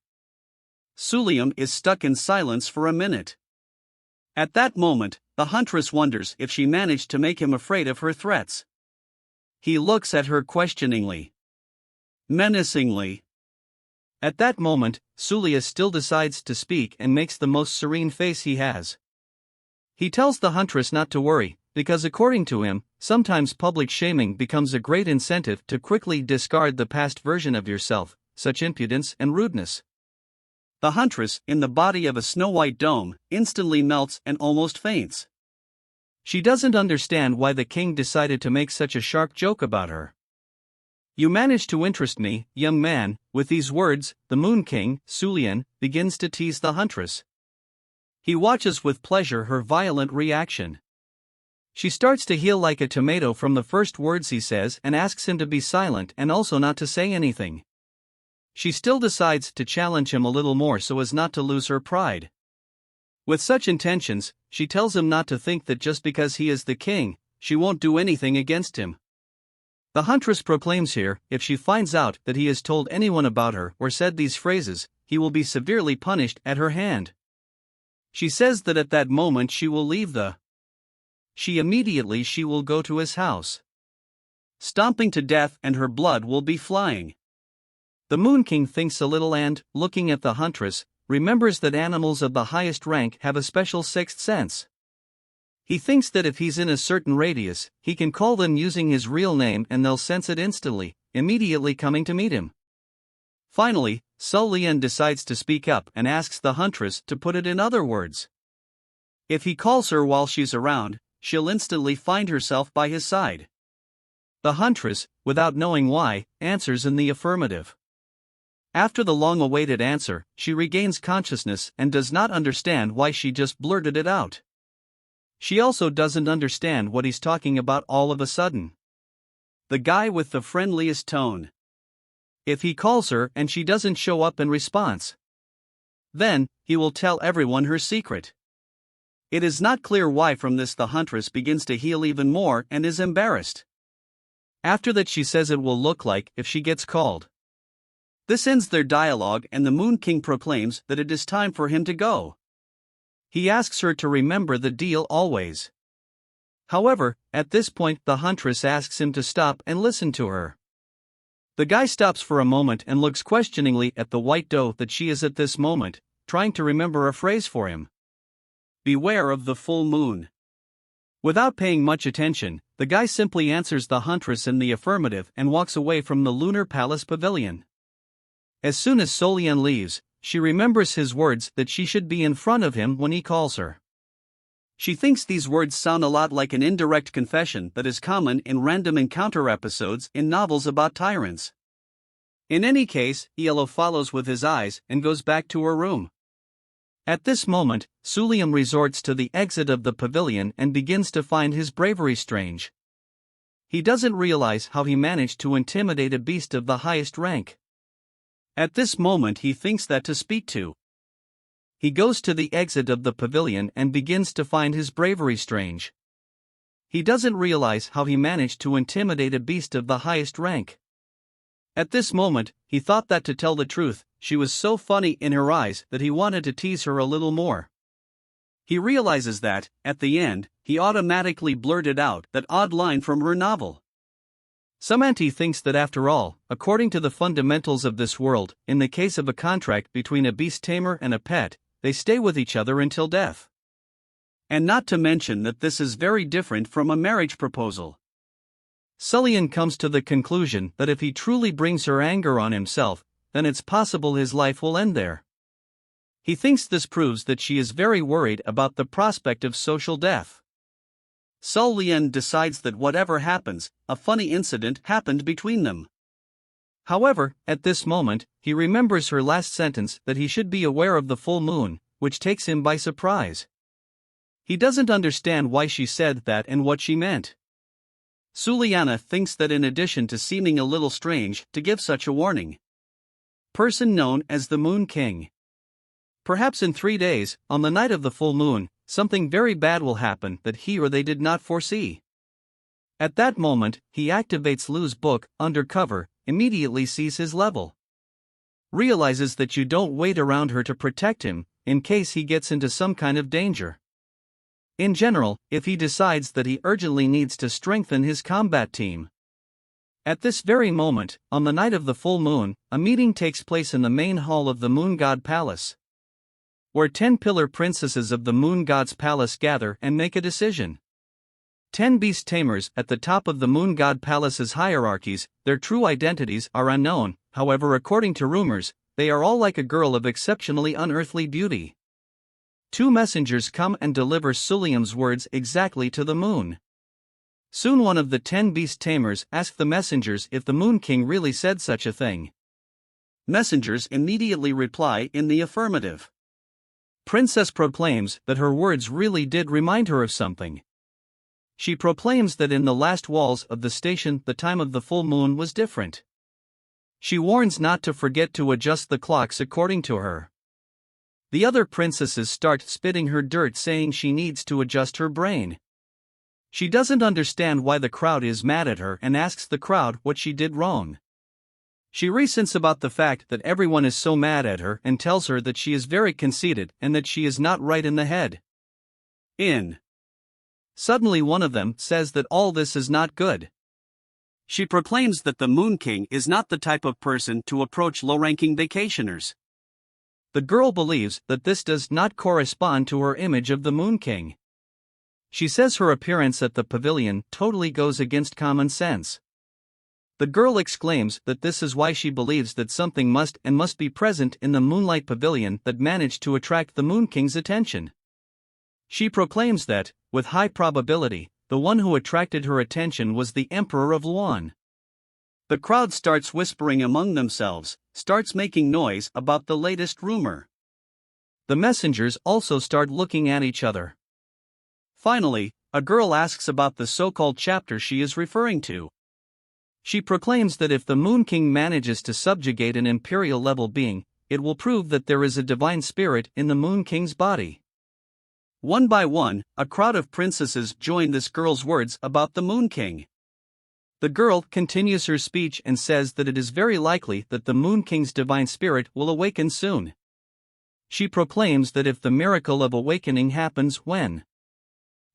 Suliam is stuck in silence for a minute. At that moment, the Huntress wonders if she managed to make him afraid of her threats. He looks at her questioningly. Menacingly. At that moment, Sulia still decides to speak and makes the most serene face he has. He tells the Huntress not to worry, because according to him, sometimes public shaming becomes a great incentive to quickly discard the past version of yourself, such impudence and rudeness. The Huntress, in the body of a snow-white dome, instantly melts and almost faints. She doesn't understand why the king decided to make such a sharp joke about her. "You manage to interest me, young man." With these words, the Moon King, Sulian, begins to tease the Huntress. He watches with pleasure her violent reaction. She starts to heal like a tomato from the first words he says and asks him to be silent and also not to say anything. She still decides to challenge him a little more so as not to lose her pride. With such intentions, she tells him not to think that just because he is the king, she won't do anything against him. The Huntress proclaims here, if she finds out that he has told anyone about her or said these phrases, he will be severely punished at her hand. She says that at that moment she will leave she will go to his house, stomping to death, and her blood will be flying. The Moon King thinks a little and, looking at the Huntress, remembers that animals of the highest rank have a special sixth sense. He thinks that if he's in a certain radius, he can call them using his real name and they'll sense it instantly, immediately coming to meet him. Finally, Sulian decides to speak up and asks the Huntress to put it in other words. If he calls her while she's around, she'll instantly find herself by his side. The Huntress, without knowing why, answers in the affirmative. After the long-awaited answer, she regains consciousness and does not understand why she just blurted it out. She also doesn't understand what he's talking about all of a sudden. The guy with the friendliest tone. If he calls her and she doesn't show up in response, then he will tell everyone her secret. It is not clear why. From this the Huntress begins to heal even more and is embarrassed. After that she says it will look like if she gets called. This ends their dialogue and the Moon King proclaims that it is time for him to go. He asks her to remember the deal always. However, at this point the huntress asks him to stop and listen to her. The guy stops for a moment and looks questioningly at the white doe that she is at this moment, trying to remember a phrase for him. Beware of the full moon. Without paying much attention, the guy simply answers the huntress in the affirmative and walks away from the lunar palace pavilion. As soon as Solian leaves, she remembers his words that she should be in front of him when he calls her. She thinks these words sound a lot like an indirect confession that is common in random encounter episodes in novels about tyrants. In any case, Yellow follows with his eyes and goes back to her room. At this moment, Suliam resorts to the exit of the pavilion and begins to find his bravery strange. He doesn't realize how he managed to intimidate a beast of the highest rank. At this moment he thinks that to speak to. He goes to the exit of the pavilion and begins to find his bravery strange. He doesn't realize how he managed to intimidate a beast of the highest rank. At this moment, he thought that to tell the truth, she was so funny in her eyes that he wanted to tease her a little more. He realizes that, at the end, he automatically blurted out that odd line from her novel. Samanti thinks that after all, according to the fundamentals of this world, in the case of a contract between a beast tamer and a pet, they stay with each other until death. And not to mention that this is very different from a marriage proposal. Sulian comes to the conclusion that if he truly brings her anger on himself, then it's possible his life will end there. He thinks this proves that she is very worried about the prospect of social death. Sulian decides that whatever happens, a funny incident happened between them. However, at this moment, he remembers her last sentence that he should be aware of the full moon, which takes him by surprise. He doesn't understand why she said that and what she meant. Suliana thinks that in addition to seeming a little strange to give such a warning. Person known as the Moon King. Perhaps in 3 days, on the night of the full moon, something very bad will happen that he or they did not foresee. At that moment, he activates Lu's book, Undercover, immediately sees his level. Realizes that you don't wait around her to protect him, in case he gets into some kind of danger. In general, if he decides that he urgently needs to strengthen his combat team. At this very moment, on the night of the full moon, a meeting takes place in the main hall of the Moon God Palace, where 10 pillar princesses of the Moon God's palace gather and make a decision. 10 beast tamers at the top of the Moon God Palace's hierarchies, their true identities are unknown, however according to rumors, they are all like a girl of exceptionally unearthly beauty. 2 messengers come and deliver Suliam's words exactly to the moon. Soon one of the 10 beast tamers ask the messengers if the Moon King really said such a thing. Messengers immediately reply in the affirmative. Princess proclaims that her words really did remind her of something. She proclaims that in the last walls of the station the time of the full moon was different. She warns not to forget to adjust the clocks according to her. The other princesses start spitting her dirt saying she needs to adjust her brain. She doesn't understand why the crowd is mad at her and asks the crowd what she did wrong. She resents about the fact that everyone is so mad at her and tells her that she is very conceited and that she is not right in the head. Suddenly one of them says that all this is not good. She proclaims that the Moon King is not the type of person to approach low-ranking vacationers. The girl believes that this does not correspond to her image of the Moon King. She says her appearance at the pavilion totally goes against common sense. The girl exclaims that this is why she believes that something must be present in the Moonlight Pavilion that managed to attract the Moon King's attention. She proclaims that, with high probability, the one who attracted her attention was the Emperor of Luan. The crowd starts whispering among themselves, starts making noise about the latest rumor. The messengers also start looking at each other. Finally, a girl asks about the so-called chapter she is referring to. She proclaims that if the Moon King manages to subjugate an imperial-level being, it will prove that there is a divine spirit in the Moon King's body. One by one, a crowd of princesses join this girl's words about the Moon King. The girl continues her speech and says that it is very likely that the Moon King's divine spirit will awaken soon. She proclaims that if the miracle of awakening happens when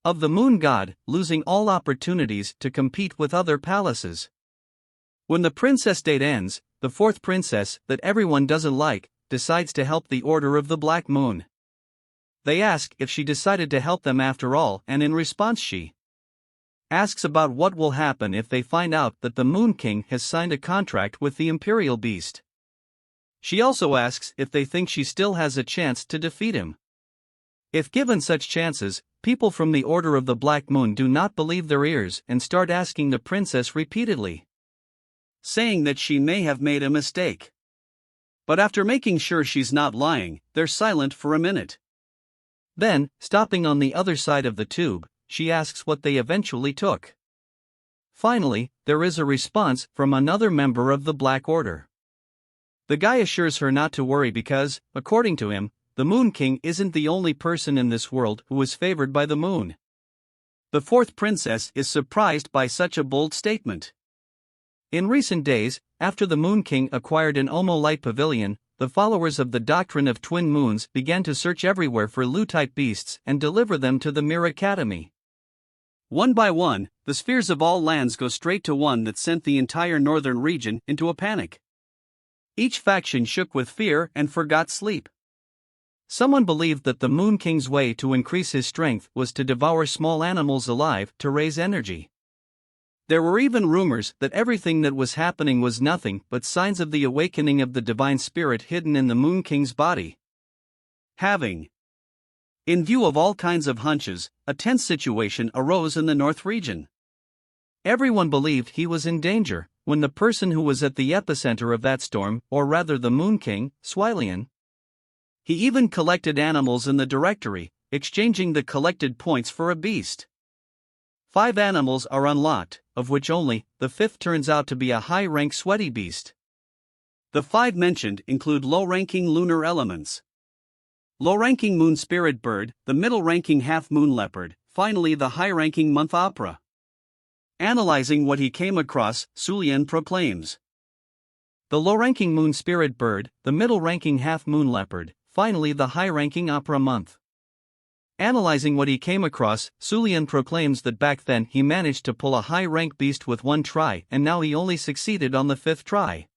of the moon god, losing all opportunities to compete with other palaces. When the princess date ends, the fourth princess, that everyone doesn't like, decides to help the Order of the Black Moon. They ask if she decided to help them after all, and in response she asks about what will happen if they find out that the Moon King has signed a contract with the Imperial Beast. She also asks if they think she still has a chance to defeat him. If given such chances, people from the Order of the Black Moon do not believe their ears and start asking the princess repeatedly, saying that she may have made a mistake. But after making sure she's not lying, they're silent for a minute. Then, stopping on the other side of the tube, she asks what they eventually took. Finally, there is a response from another member of the Black Order. The guy assures her not to worry because, according to him, the Moon King isn't the only person in this world who is favored by the moon. The fourth princess is surprised by such a bold statement. In recent days, after the Moon King acquired an Omo Light Pavilion, the followers of the doctrine of twin moons began to search everywhere for Lu-type beasts and deliver them to the Mir Academy. One by one, the spheres of all lands go straight to one that sent the entire northern region into a panic. Each faction shook with fear and forgot sleep. Someone believed that the Moon King's way to increase his strength was to devour small animals alive to raise energy. There were even rumors that everything that was happening was nothing but signs of the awakening of the divine spirit hidden in the Moon King's body. In view of all kinds of hunches, a tense situation arose in the North region. Everyone believed he was in danger, when the person who was at the epicenter of that storm, or rather the Moon King, Swilian. He even collected animals in the directory, exchanging the collected points for a beast. 5 animals are unlocked, of which only the 5th turns out to be a high-rank sweaty beast. The 5 mentioned include low-ranking lunar elements, low-ranking moon spirit bird, the middle-ranking half-moon leopard, finally the high-ranking month opera. Analyzing what he came across, Sulian proclaims. The low-ranking moon spirit bird, the middle-ranking half-moon leopard, finally the high-ranking opera month. Analyzing what he came across, Sulian proclaims that back then he managed to pull a high-rank beast with 1 try and now he only succeeded on the 5th try.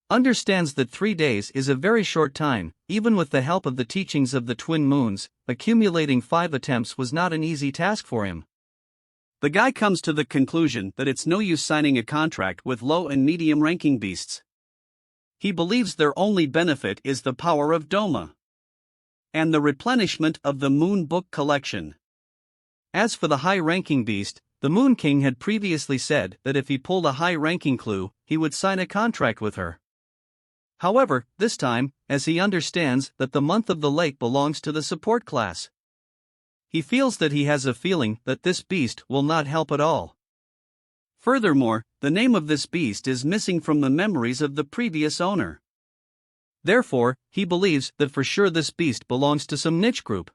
Understands that 3 days is a very short time, even with the help of the teachings of the twin moons, accumulating 5 attempts was not an easy task for him. The guy comes to the conclusion that it's no use signing a contract with low and medium ranking beasts. He believes their only benefit is the power of Doma and the replenishment of the Moon Book collection. As for the high-ranking beast, the Moon King had previously said that if he pulled a high-ranking clue, he would sign a contract with her. However, this time, as he understands that the month of the lake belongs to the support class, he feels that he has a feeling that this beast will not help at all. Furthermore, the name of this beast is missing from the memories of the previous owner. Therefore, he believes that for sure this beast belongs to some niche group.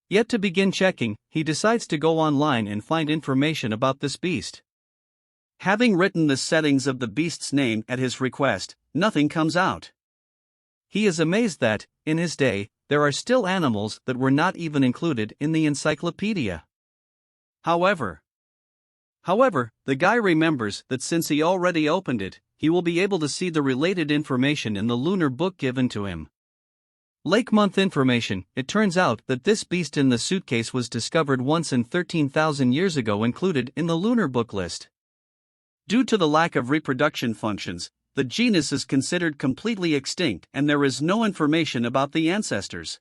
Yet to begin checking, he decides to go online and find information about this beast. Having written the settings of the beast's name at his request, nothing comes out. He is amazed that, in his day, there are still animals that were not even included in the encyclopedia. However, the guy remembers that since he already opened it, he will be able to see the related information in the lunar book given to him. Lake month information. It turns out that this beast in the suitcase was discovered once in 13,000 years ago, included in the lunar book list. Due to the lack of reproduction functions, the genus is considered completely extinct and there is no information about the ancestors.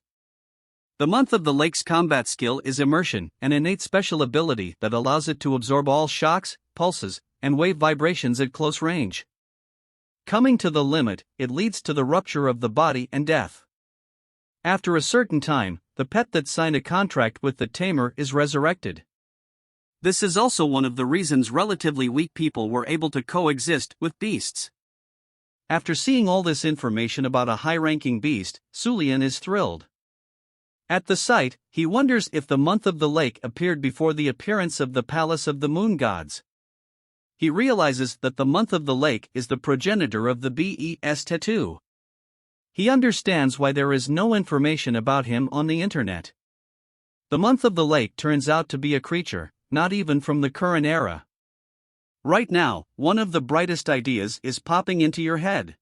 The month of the lake's combat skill is immersion, an innate special ability that allows it to absorb all shocks, pulses, and wave vibrations at close range. Coming to the limit, it leads to the rupture of the body and death. After a certain time, the pet that signed a contract with the tamer is resurrected. This is also one of the reasons relatively weak people were able to coexist with beasts. After seeing all this information about a high-ranking beast, Sulian is thrilled. At the sight, he wonders if the month of the lake appeared before the appearance of the palace of the moon gods. He realizes that the month of the lake is the progenitor of the BES tattoo. He understands why there is no information about him on the internet. The month of the lake turns out to be a creature, not even from the current era. Right now, one of the brightest ideas is popping into your head.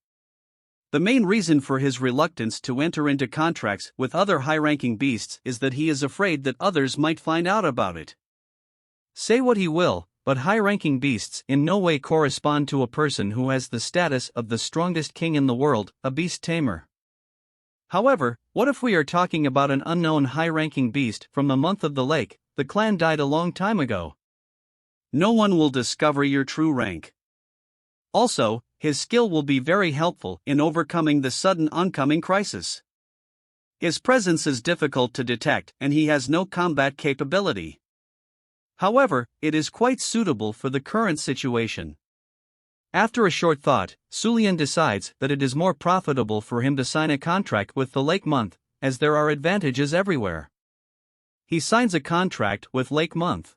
The main reason for his reluctance to enter into contracts with other high-ranking beasts is that he is afraid that others might find out about it. Say what he will, but high-ranking beasts in no way correspond to a person who has the status of the strongest king in the world, a beast tamer. However, what if we are talking about an unknown high-ranking beast from the month of the lake? The clan died a long time ago. No one will discover your true rank. Also, his skill will be very helpful in overcoming the sudden oncoming crisis. His presence is difficult to detect and he has no combat capability. However, it is quite suitable for the current situation. After a short thought, Sulian decides that it is more profitable for him to sign a contract with the Lake Month, as there are advantages everywhere. He signs a contract with Lake Month.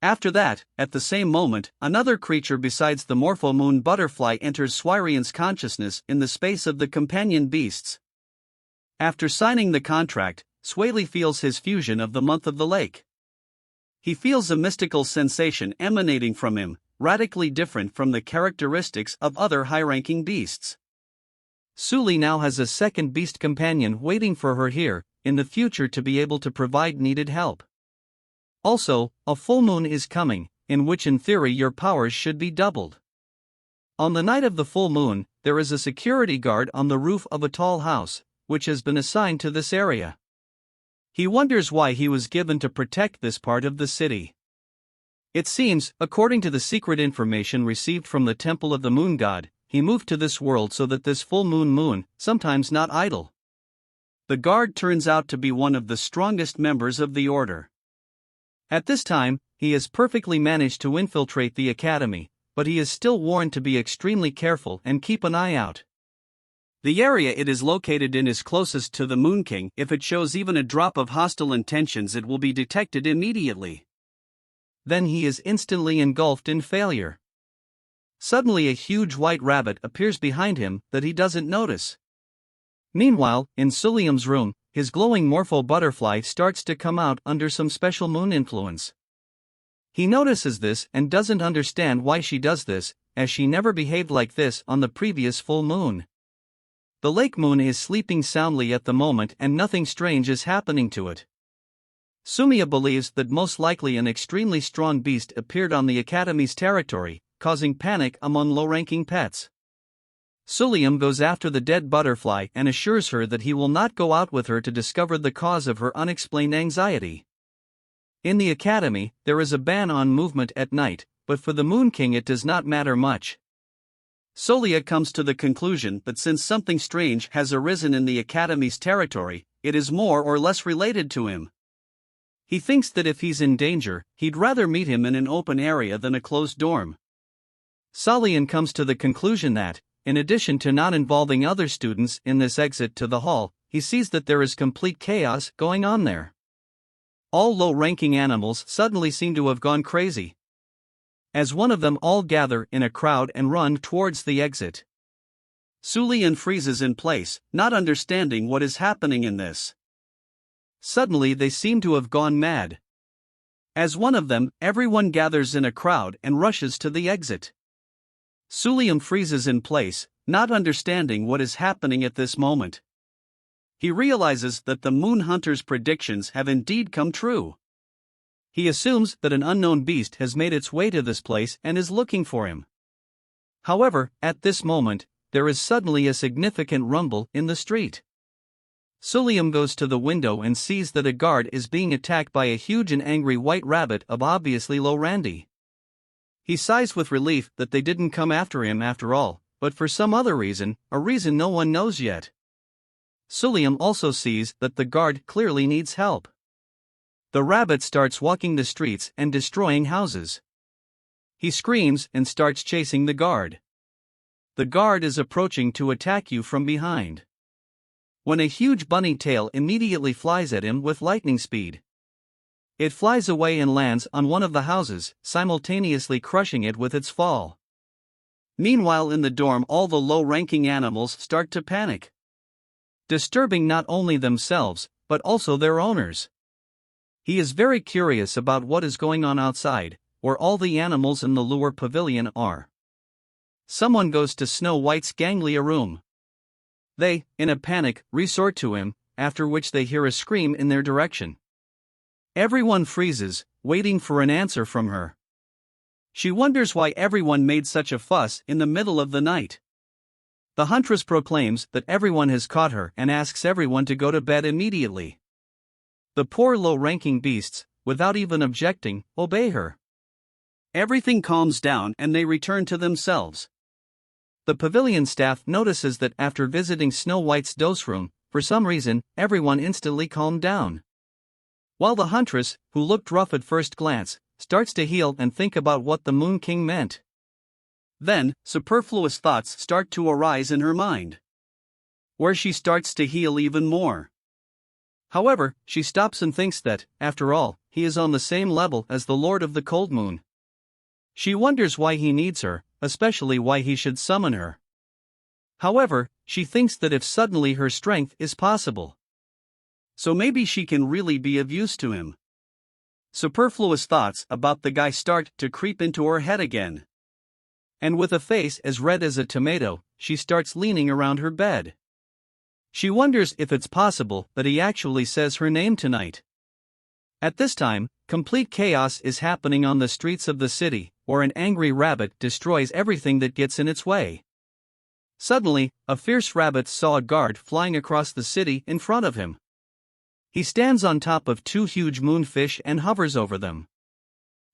After that, at the same moment, another creature besides the Morpho-Moon butterfly enters Swirian's consciousness in the space of the companion beasts. After signing the contract, Swaley feels his fusion of the month of the lake. He feels a mystical sensation emanating from him, radically different from the characteristics of other high-ranking beasts. Suli now has a second beast companion waiting for her here, in the future, to be able to provide needed help. Also, a full moon is coming, in which in theory your powers should be doubled. On the night of the full moon, there is a security guard on the roof of a tall house, which has been assigned to this area. He wonders why he was given to protect this part of the city. It seems, according to the secret information received from the temple of the moon god, he moved to this world so that this full moon, sometimes not idle. The guard turns out to be one of the strongest members of the order. At this time, he has perfectly managed to infiltrate the academy, but he is still warned to be extremely careful and keep an eye out. The area it is located in is closest to the Moon King. If it shows even a drop of hostile intentions, it will be detected immediately. Then he is instantly engulfed in failure. Suddenly a huge white rabbit appears behind him that he doesn't notice. Meanwhile, in Suliam's room, his glowing morpho butterfly starts to come out under some special moon influence. He notices this and doesn't understand why she does this, as she never behaved like this on the previous full moon. The lake moon is sleeping soundly at the moment and nothing strange is happening to it. Sumia believes that most likely an extremely strong beast appeared on the academy's territory, causing panic among low-ranking pets. Suliam goes after the dead butterfly and assures her that he will not go out with her to discover the cause of her unexplained anxiety. In the academy, there is a ban on movement at night, but for the Moon King it does not matter much. Solia comes to the conclusion that since something strange has arisen in the academy's territory, it is more or less related to him. He thinks that if he's in danger, he'd rather meet him in an open area than a closed dorm. Sulian comes to the conclusion that, in addition to not involving other students in this exit to the hall, he sees that there is complete chaos going on there. All low-ranking animals suddenly seem to have gone crazy. As one of them all gather in a crowd and run towards the exit. Sulian freezes in place, not understanding what is happening in this. Suddenly they seem to have gone mad. As one of them, everyone gathers in a crowd and rushes to the exit. Sulian freezes in place, not understanding what is happening at this moment. He realizes that the Moon Hunter's predictions have indeed come true. He assumes that an unknown beast has made its way to this place and is looking for him. However, at this moment, there is suddenly a significant rumble in the street. Suliam goes to the window and sees that a guard is being attacked by a huge and angry white rabbit of obviously low randy. He sighs with relief that they didn't come after him after all, but for some other reason, a reason no one knows yet. Suliam also sees that the guard clearly needs help. The rabbit starts walking the streets and destroying houses. He screams and starts chasing the guard. The guard is approaching to attack you from behind. When a huge bunny tail immediately flies at him with lightning speed. It flies away and lands on one of the houses, simultaneously crushing it with its fall. Meanwhile in the dorm all the low-ranking animals start to panic. Disturbing not only themselves, but also their owners. He is very curious about what is going on outside, where all the animals in the Lure pavilion are. Someone goes to Snow White's ganglia room. They, in a panic, resort to him, after which they hear a scream in their direction. Everyone freezes, waiting for an answer from her. She wonders why everyone made such a fuss in the middle of the night. The huntress proclaims that everyone has caught her and asks everyone to go to bed immediately. The poor low-ranking beasts, without even objecting, obey her. Everything calms down and they return to themselves. The pavilion staff notices that after visiting Snow White's dose room, for some reason, everyone instantly calmed down. While the huntress, who looked rough at first glance, starts to heal and think about what the Moon King meant. Then, superfluous thoughts start to arise in her mind, where she starts to heal even more. However, she stops and thinks that, after all, he is on the same level as the Lord of the Cold Moon. She wonders why he needs her, especially why he should summon her. However, she thinks that if suddenly her strength is possible, so maybe she can really be of use to him. Superfluous thoughts about the guy start to creep into her head again. And with a face as red as a tomato, she starts leaning around her bed. She wonders if it's possible that he actually says her name tonight. At this time, complete chaos is happening on the streets of the city, where an angry rabbit destroys everything that gets in its way. Suddenly, a fierce rabbit saw a guard flying across the city in front of him. He stands on top of two huge moonfish and hovers over them,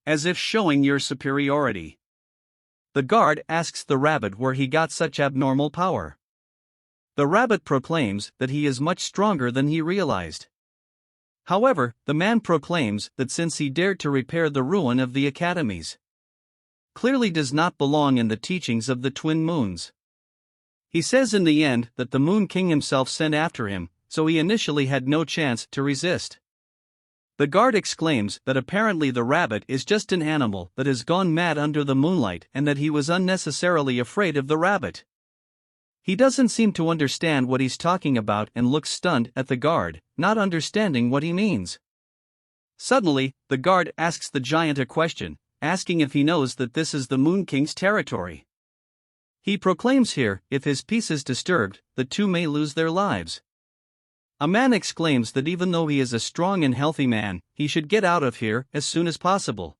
as if showing your superiority. The guard asks the rabbit where he got such abnormal power. The rabbit proclaims that he is much stronger than he realized. However, the man proclaims that since he dared to repair the ruin of the academies, clearly does not belong in the teachings of the twin moons. He says in the end that the Moon King himself sent after him, so he initially had no chance to resist. The guard exclaims that apparently the rabbit is just an animal that has gone mad under the moonlight and that he was unnecessarily afraid of the rabbit. He doesn't seem to understand what he's talking about and looks stunned at the guard, not understanding what he means. Suddenly, the guard asks the giant a question, asking if he knows that this is the Moon King's territory. He proclaims here, if his peace is disturbed, the two may lose their lives. A man exclaims that even though he is a strong and healthy man, he should get out of here as soon as possible.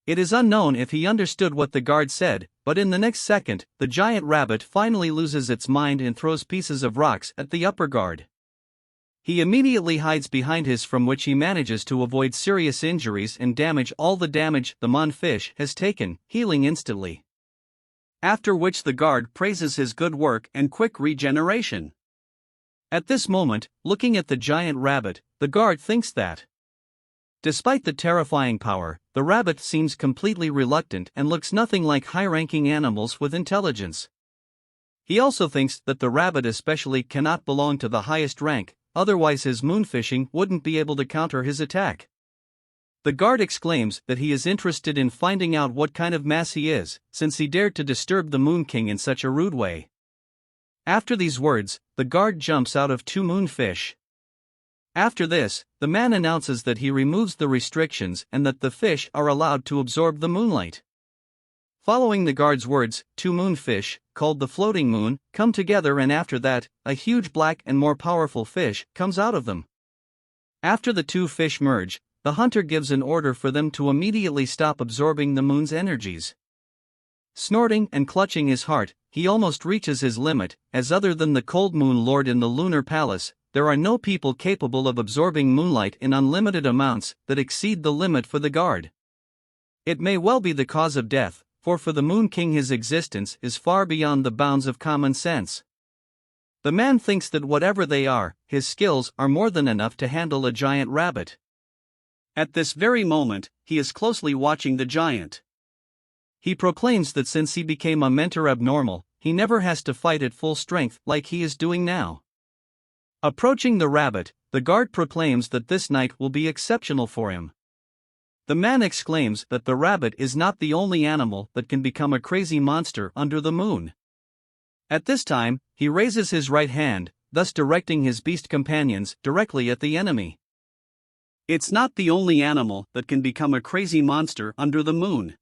It is unknown if he understood what the guard said, but in the next second, the giant rabbit finally loses its mind and throws pieces of rocks at the upper guard. He immediately hides behind his, from which he manages to avoid serious injuries and damage all the damage the moonfish has taken, healing instantly. After which the guard praises his good work and quick regeneration. At this moment, looking at the giant rabbit, the guard thinks that, despite the terrifying power, the rabbit seems completely reluctant and looks nothing like high-ranking animals with intelligence. He also thinks that the rabbit especially cannot belong to the highest rank, otherwise his moonfishing wouldn't be able to counter his attack. The guard exclaims that he is interested in finding out what kind of mass he is, since he dared to disturb the Moon King in such a rude way. After these words, the guard jumps out of two moonfish. After this, the man announces that he removes the restrictions and that the fish are allowed to absorb the moonlight. Following the guard's words, two moonfish, called the floating moon, come together, and after that, a huge black and more powerful fish comes out of them. After the two fish merge, the hunter gives an order for them to immediately stop absorbing the moon's energies. Snorting and clutching his heart, he almost reaches his limit, as other than the Cold Moon Lord in the Lunar Palace, there are no people capable of absorbing moonlight in unlimited amounts that exceed the limit for the guard. It may well be the cause of death, for the Moon King his existence is far beyond the bounds of common sense. The man thinks that whatever they are, his skills are more than enough to handle a giant rabbit. At this very moment, he is closely watching the giant. He proclaims that since he became a mentor abnormal, he never has to fight at full strength like he is doing now. Approaching the rabbit, the guard proclaims that this night will be exceptional for him. The man exclaims that the rabbit is not the only animal that can become a crazy monster under the moon. At this time, he raises his right hand, thus directing his beast companions directly at the enemy. It's not the only animal that can become a crazy monster under the moon.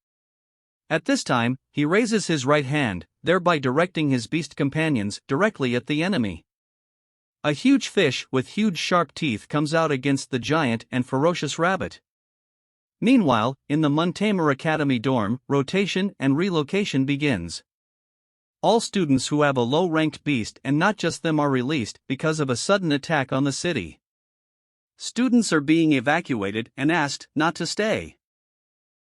At this time, he raises his right hand, thereby directing his beast companions directly at the enemy. A huge fish with huge sharp teeth comes out against the giant and ferocious rabbit. Meanwhile, in the Muntamer Academy dorm, rotation and relocation begins. All students who have a low-ranked beast and not just them are released because of a sudden attack on the city. Students are being evacuated and asked not to stay.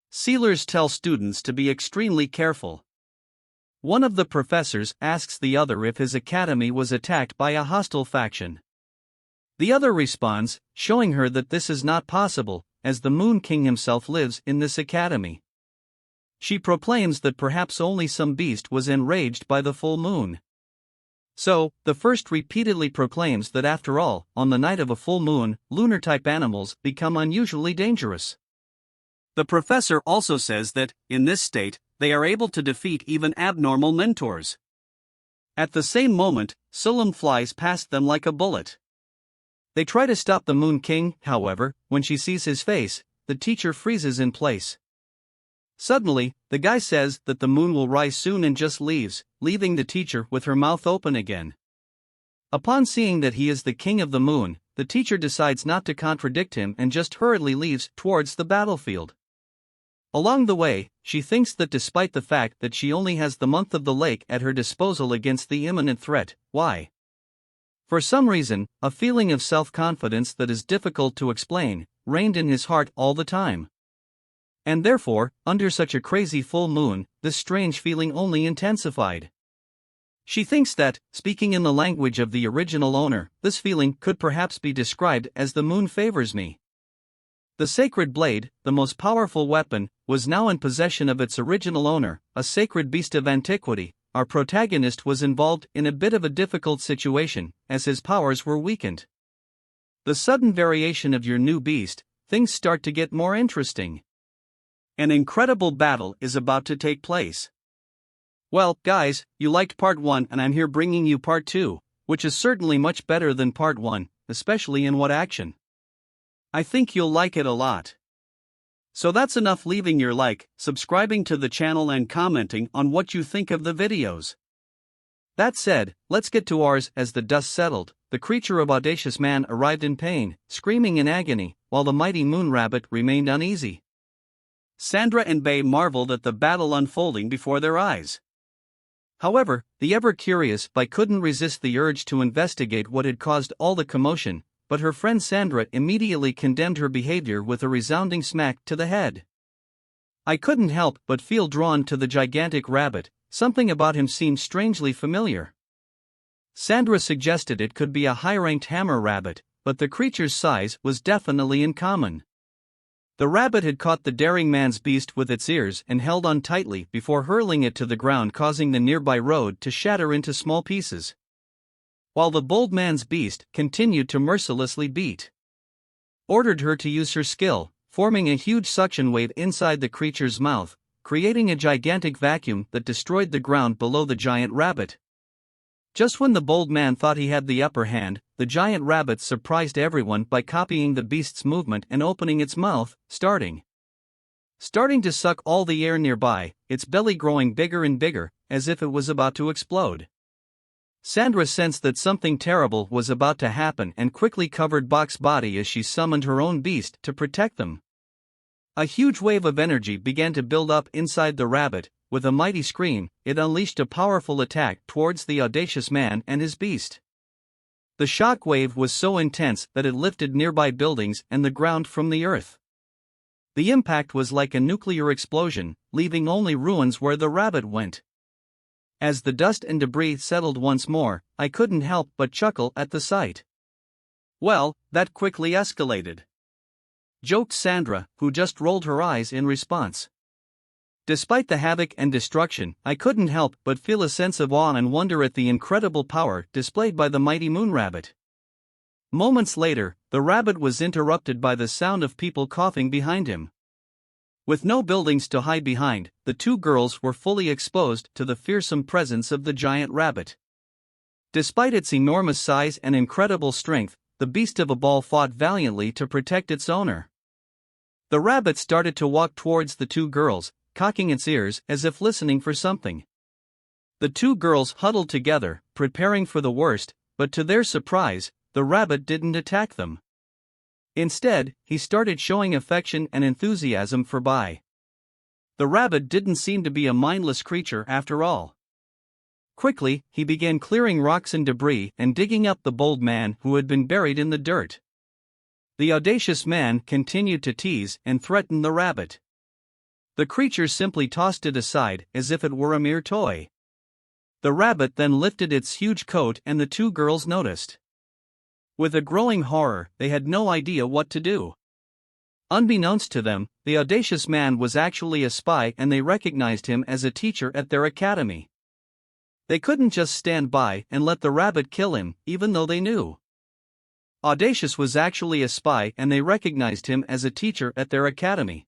Sealers tell students to be extremely careful. One of the professors asks the other if his academy was attacked by a hostile faction. The other responds, showing her that this is not possible, as the Moon King himself lives in this academy. She proclaims that perhaps only some beast was enraged by the full moon. So, the first repeatedly proclaims that after all, on the night of a full moon, lunar-type animals become unusually dangerous. The professor also says that, in this state, they are able to defeat even abnormal mentors. At the same moment, Sulam flies past them like a bullet. They try to stop the Moon King, however, when she sees his face, the teacher freezes in place. Suddenly, the guy says that the moon will rise soon and just leaves, leaving the teacher with her mouth open again. Upon seeing that he is the king of the moon, the teacher decides not to contradict him and just hurriedly leaves towards the battlefield. Along the way, she thinks that despite the fact that she only has the month of the lake at her disposal against the imminent threat, why? For some reason, a feeling of self-confidence that is difficult to explain, reigned in his heart all the time. And therefore, under such a crazy full moon, this strange feeling only intensified. She thinks that, speaking in the language of the original owner, this feeling could perhaps be described as the moon favors me. The sacred blade, the most powerful weapon, was now in possession of its original owner, a sacred beast of antiquity. Our protagonist was involved in a bit of a difficult situation, as his powers were weakened. The sudden variation of your new beast, things start to get more interesting. An incredible battle is about to take place. Well, guys, you liked part 1 and I'm here bringing you part 2, which is certainly much better than part 1, especially in what action. I think you'll like it a lot. So that's enough leaving your like, subscribing to the channel and commenting on what you think of the videos. That said, let's get to ours. As the dust settled, the creature of audacious man arrived in pain, screaming in agony, while the mighty moon rabbit remained uneasy. Sandra and Bay marveled at the battle unfolding before their eyes. However, the ever-curious Bay couldn't resist the urge to investigate what had caused all the commotion, but her friend Sandra immediately condemned her behavior with a resounding smack to the head. I couldn't help but feel drawn to the gigantic rabbit, something about him seemed strangely familiar. Sandra suggested it could be a high-ranked hammer rabbit, but the creature's size was definitely uncommon. The rabbit had caught the daring man's beast with its ears and held on tightly before hurling it to the ground, causing the nearby road to shatter into small pieces. While the bold man's beast continued to mercilessly beat. Ordered her to use her skill, forming a huge suction wave inside the creature's mouth, creating a gigantic vacuum that destroyed the ground below the giant rabbit. Just when the bold man thought he had the upper hand, the giant rabbit surprised everyone by copying the beast's movement and opening its mouth, starting to suck all the air nearby, its belly growing bigger and bigger, as if it was about to explode. Sandra sensed that something terrible was about to happen and quickly covered Bach's body as she summoned her own beast to protect them. A huge wave of energy began to build up inside the rabbit. With a mighty scream, it unleashed a powerful attack towards the audacious man and his beast. The shock wave was so intense that it lifted nearby buildings and the ground from the earth. The impact was like a nuclear explosion, leaving only ruins where the rabbit went. As the dust and debris settled once more, I couldn't help but chuckle at the sight. Well, that quickly escalated, joked Sandra, who just rolled her eyes in response. Despite the havoc and destruction, I couldn't help but feel a sense of awe and wonder at the incredible power displayed by the mighty moon rabbit. Moments later, the rabbit was interrupted by the sound of people coughing behind him. With no buildings to hide behind, the two girls were fully exposed to the fearsome presence of the giant rabbit. Despite its enormous size and incredible strength, the beast of a ball fought valiantly to protect its owner. The rabbit started to walk towards the two girls, cocking its ears as if listening for something. The two girls huddled together, preparing for the worst, but to their surprise, the rabbit didn't attack them. Instead, he started showing affection and enthusiasm for Bai. The rabbit didn't seem to be a mindless creature after all. Quickly, he began clearing rocks and debris and digging up the bold man who had been buried in the dirt. The audacious man continued to tease and threaten the rabbit. The creature simply tossed it aside as if it were a mere toy. The rabbit then lifted its huge coat and the two girls noticed. With a growing horror, they had no idea what to do. Unbeknownst to them, the audacious man was actually a spy and they recognized him as a teacher at their academy. They couldn't just stand by and let the rabbit kill him, even though they knew. Audacious was actually a spy and they recognized him as a teacher at their academy.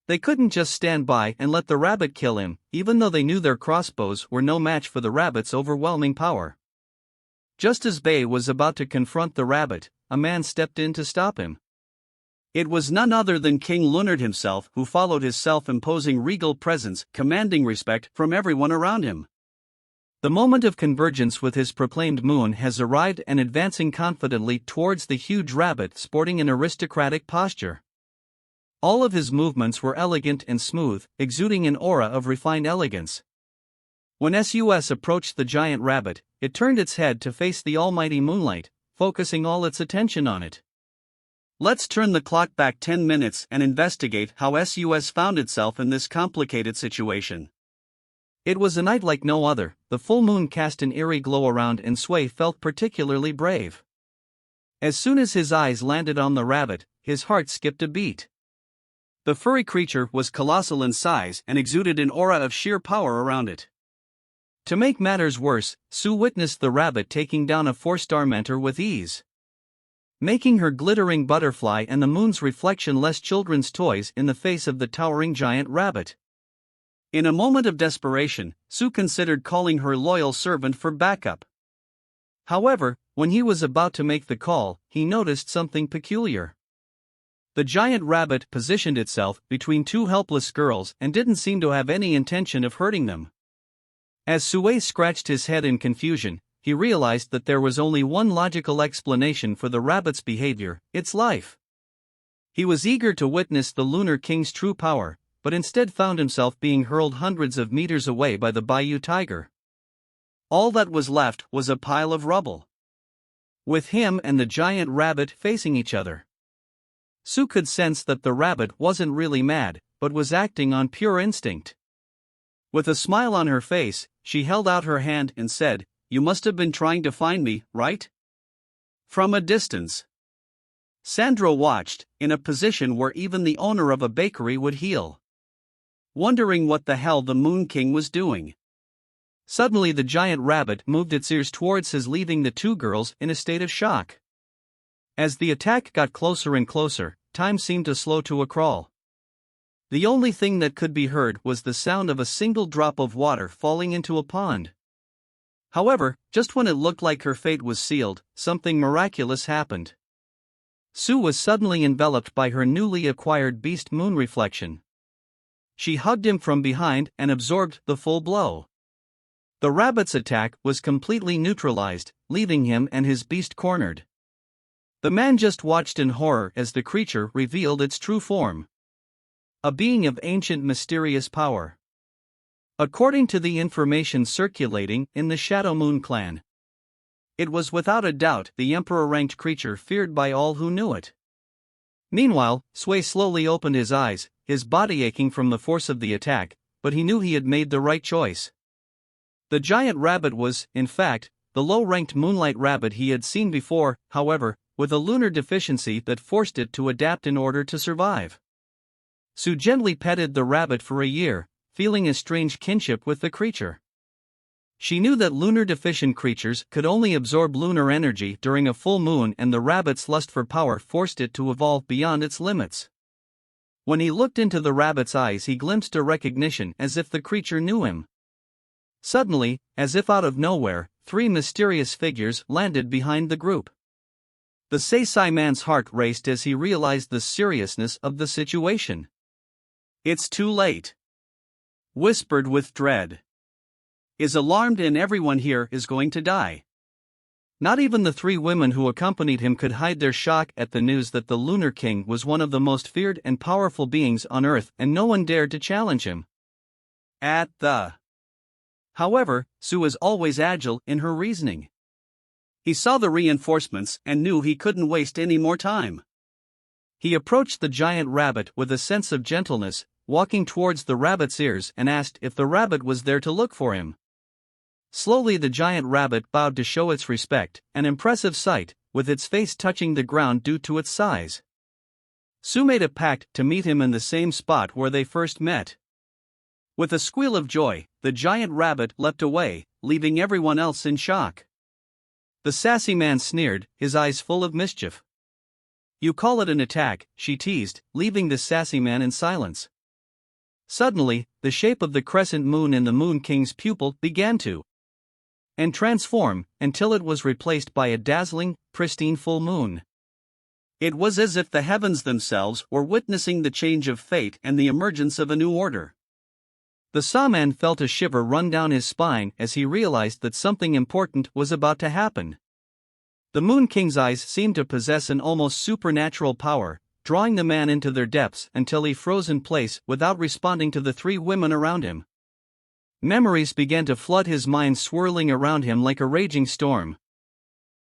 They couldn't just stand by and let the rabbit kill him, even though they knew their crossbows were no match for the rabbit's overwhelming power. Just as Bai was about to confront the rabbit, a man stepped in to stop him. It was none other than King Leonard himself, who followed his self-imposing regal presence, commanding respect from everyone around him. The moment of convergence with his proclaimed moon has arrived and advancing confidently towards the huge rabbit sporting an aristocratic posture. All of his movements were elegant and smooth, exuding an aura of refined elegance. When SUS approached the giant rabbit, it turned its head to face the almighty moonlight, focusing all its attention on it. Let's turn the clock back 10 minutes and investigate how SUS found itself in this complicated situation. It was a night like no other. The full moon cast an eerie glow around and Sui felt particularly brave. As soon as his eyes landed on the rabbit, his heart skipped a beat. The furry creature was colossal in size and exuded an aura of sheer power around it. To make matters worse, Sue witnessed the rabbit taking down a 4-star mentor with ease, making her glittering butterfly and the moon's reflection less children's toys in the face of the towering giant rabbit. In a moment of desperation, Sue considered calling her loyal servant for backup. However, when he was about to make the call, he noticed something peculiar. The giant rabbit positioned itself between two helpless girls and didn't seem to have any intention of hurting them. As Sue scratched his head in confusion, he realized that there was only one logical explanation for the rabbit's behavior: its life. He was eager to witness the Lunar King's true power, but instead found himself being hurled hundreds of meters away by the Bayou Tiger. All that was left was a pile of rubble, with him and the giant rabbit facing each other. Sue could sense that the rabbit wasn't really mad, but was acting on pure instinct. With a smile on her face, she held out her hand and said, "You must have been trying to find me, right?" From a distance, Sandro watched, in a position where even the owner of a bakery would heel, wondering what the hell the Moon King was doing. Suddenly the giant rabbit moved its ears towards his, leaving the two girls in a state of shock. As the attack got closer and closer, time seemed to slow to a crawl. The only thing that could be heard was the sound of a single drop of water falling into a pond. However, just when it looked like her fate was sealed, something miraculous happened. Sue was suddenly enveloped by her newly acquired beast moon reflection. She hugged him from behind and absorbed the full blow. The rabbit's attack was completely neutralized, leaving him and his beast cornered. The man just watched in horror as the creature revealed its true form: a being of ancient mysterious power. According to the information circulating in the Shadow Moon clan, it was without a doubt the emperor-ranked creature feared by all who knew it. Meanwhile, Sui slowly opened his eyes, his body aching from the force of the attack, but he knew he had made the right choice. The giant rabbit was, in fact, the low-ranked moonlight rabbit he had seen before, however, with a lunar deficiency that forced it to adapt in order to survive. Sue gently petted the rabbit for a year, feeling a strange kinship with the creature. She knew that lunar-deficient creatures could only absorb lunar energy during a full moon, and the rabbit's lust for power forced it to evolve beyond its limits. When he looked into the rabbit's eyes, he glimpsed a recognition, as if the creature knew him. Suddenly, as if out of nowhere, 3 mysterious figures landed behind the group. The Seisai man's heart raced as he realized the seriousness of the situation. "It's too late," whispered with dread. "Is alarmed and everyone here is going to die." Not even the three women who accompanied him could hide their shock at the news that the Lunar King was one of the most feared and powerful beings on Earth, and no one dared to challenge him. However, Su is always agile in her reasoning. He saw the reinforcements and knew he couldn't waste any more time. He approached the giant rabbit with a sense of gentleness, walking towards the rabbit's ears, and asked if the rabbit was there to look for him. Slowly the giant rabbit bowed to show its respect, an impressive sight, with its face touching the ground due to its size. Su made a pact to meet him in the same spot where they first met. With a squeal of joy, the giant rabbit leapt away, leaving everyone else in shock. The sassy man sneered, his eyes full of mischief. "You call it an attack," she teased, leaving the sassy man in silence. Suddenly, the shape of the crescent moon in the Moon King's pupil began to transform, until it was replaced by a dazzling, pristine full moon. It was as if the heavens themselves were witnessing the change of fate and the emergence of a new order. The Sawman felt a shiver run down his spine as he realized that something important was about to happen. The Moon King's eyes seemed to possess an almost supernatural power, drawing the man into their depths until he froze in place without responding to the three women around him. Memories began to flood his mind, swirling around him like a raging storm.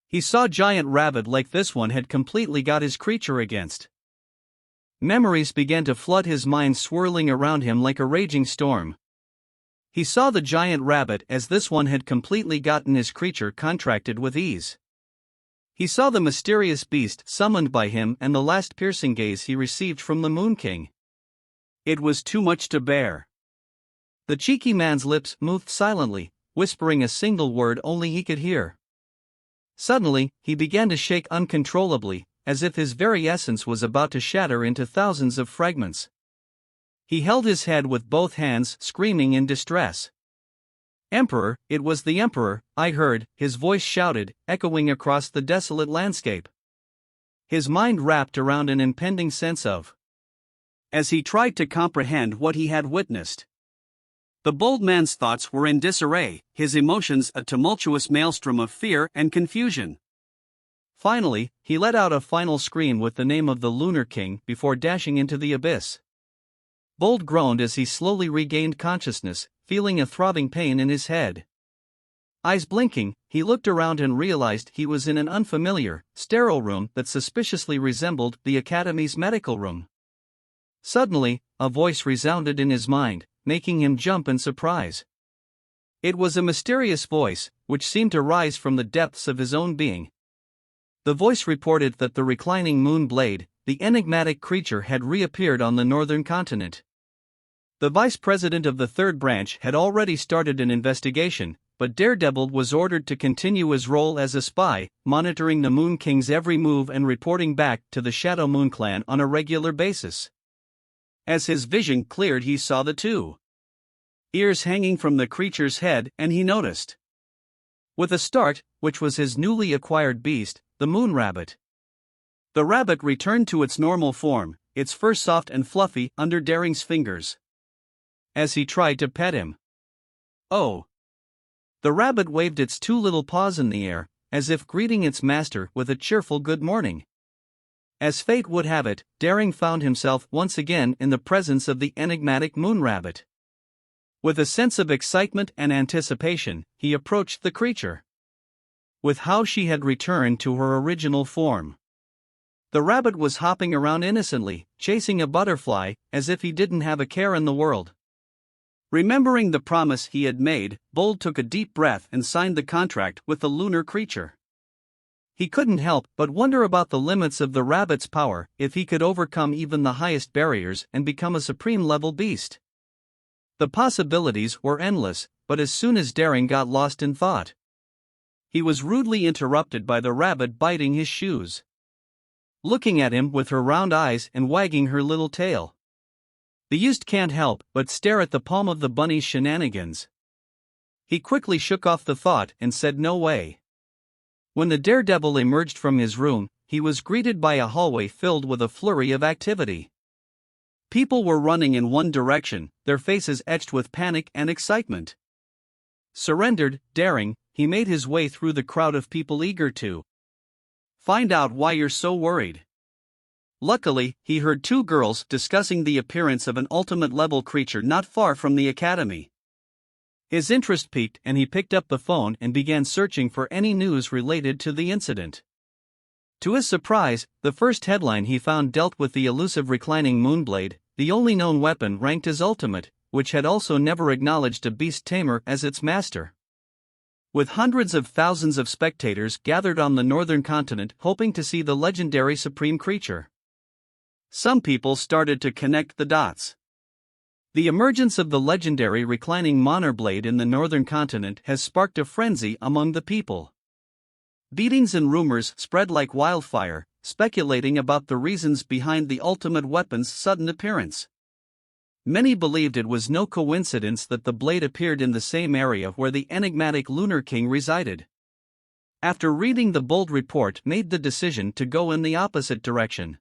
He saw giant rabbit like this one had completely got his creature against. Memories began to flood his mind, swirling around him like a raging storm. He saw the giant rabbit as this one had completely gotten his creature contracted with ease. He saw the mysterious beast summoned by him and the last piercing gaze he received from the Moon King. It was too much to bear. The cheeky man's lips moved silently, whispering a single word only he could hear. Suddenly, he began to shake uncontrollably, as if his very essence was about to shatter into thousands of fragments. He held his head with both hands, screaming in distress. "Emperor, it was the Emperor," I heard, his voice shouted, echoing across the desolate landscape. His mind wrapped around an impending sense of as he tried to comprehend what he had witnessed. The bold man's thoughts were in disarray, his emotions a tumultuous maelstrom of fear and confusion. Finally, he let out a final scream with the name of the Lunar King before dashing into the abyss. Bold groaned as he slowly regained consciousness, feeling a throbbing pain in his head. Eyes blinking, he looked around and realized he was in an unfamiliar, sterile room that suspiciously resembled the Academy's medical room. Suddenly, a voice resounded in his mind, making him jump in surprise. It was a mysterious voice, which seemed to rise from the depths of his own being. The voice reported that the reclining moon blade, the enigmatic creature, had reappeared on the northern continent. The vice president of the third branch had already started an investigation, but Daredevil was ordered to continue his role as a spy, monitoring the Moon King's every move and reporting back to the Shadow Moon clan on a regular basis. As his vision cleared, he saw the two ears hanging from the creature's head, and he noticed, with a start, which was his newly acquired beast, the moon rabbit. The rabbit returned to its normal form, its fur soft and fluffy under Daring's fingers. As he tried to pet him, "Oh!" The rabbit waved its two little paws in the air, as if greeting its master with a cheerful good morning. As fate would have it, Daring found himself once again in the presence of the enigmatic moon rabbit. With a sense of excitement and anticipation, he approached the creature. With how she had returned to her original form, the rabbit was hopping around innocently, chasing a butterfly, as if he didn't have a care in the world. Remembering the promise he had made, Bold took a deep breath and signed the contract with the lunar creature. He couldn't help but wonder about the limits of the rabbit's power if he could overcome even the highest barriers and become a supreme-level beast. The possibilities were endless, but as soon as Daring got lost in thought, he was rudely interrupted by the rabbit biting his shoes, looking at him with her round eyes and wagging her little tail. The youth can't help but stare at the palm of the bunny's shenanigans. He quickly shook off the thought and said no way. When the Daredevil emerged from his room, he was greeted by a hallway filled with a flurry of activity. People were running in one direction, their faces etched with panic and excitement. Surrendered, daring, he made his way through the crowd of people eager to find out why you're so worried. Luckily, he heard two girls discussing the appearance of an ultimate-level creature not far from the academy. His interest piqued and he picked up the phone and began searching for any news related to the incident. To his surprise, the first headline he found dealt with the elusive reclining moonblade, the only known weapon ranked as ultimate, which had also never acknowledged a beast tamer as its master. With hundreds of thousands of spectators gathered on the northern continent hoping to see the legendary supreme creature, some people started to connect the dots. The emergence of the legendary reclining monarch blade in the northern continent has sparked a frenzy among the people. Beatings and rumors spread like wildfire, speculating about the reasons behind the ultimate weapon's sudden appearance. Many believed it was no coincidence that the blade appeared in the same area where the enigmatic Lunar King resided. After reading the bold report, made the decision to go in the opposite direction.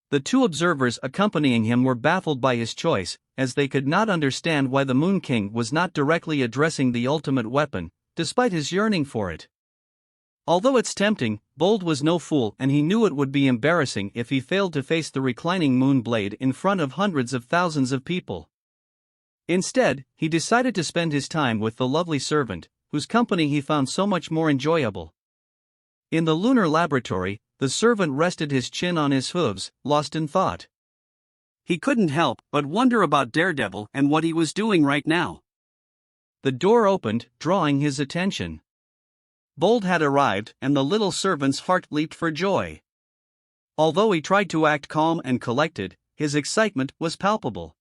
The two observers accompanying him were baffled by his choice, as they could not understand why the Moon King was not directly addressing the ultimate weapon, despite his yearning for it. Although it's tempting, Bold was no fool and he knew it would be embarrassing if he failed to face the reclining moon blade in front of hundreds of thousands of people. Instead, he decided to spend his time with the lovely servant, whose company he found so much more enjoyable. In the lunar laboratory, the servant rested his chin on his hooves, lost in thought. He couldn't help but wonder about Daredevil and what he was doing right now. The door opened, drawing his attention. Bold had arrived, and the little servant's heart leaped for joy. Although he tried to act calm and collected, his excitement was palpable.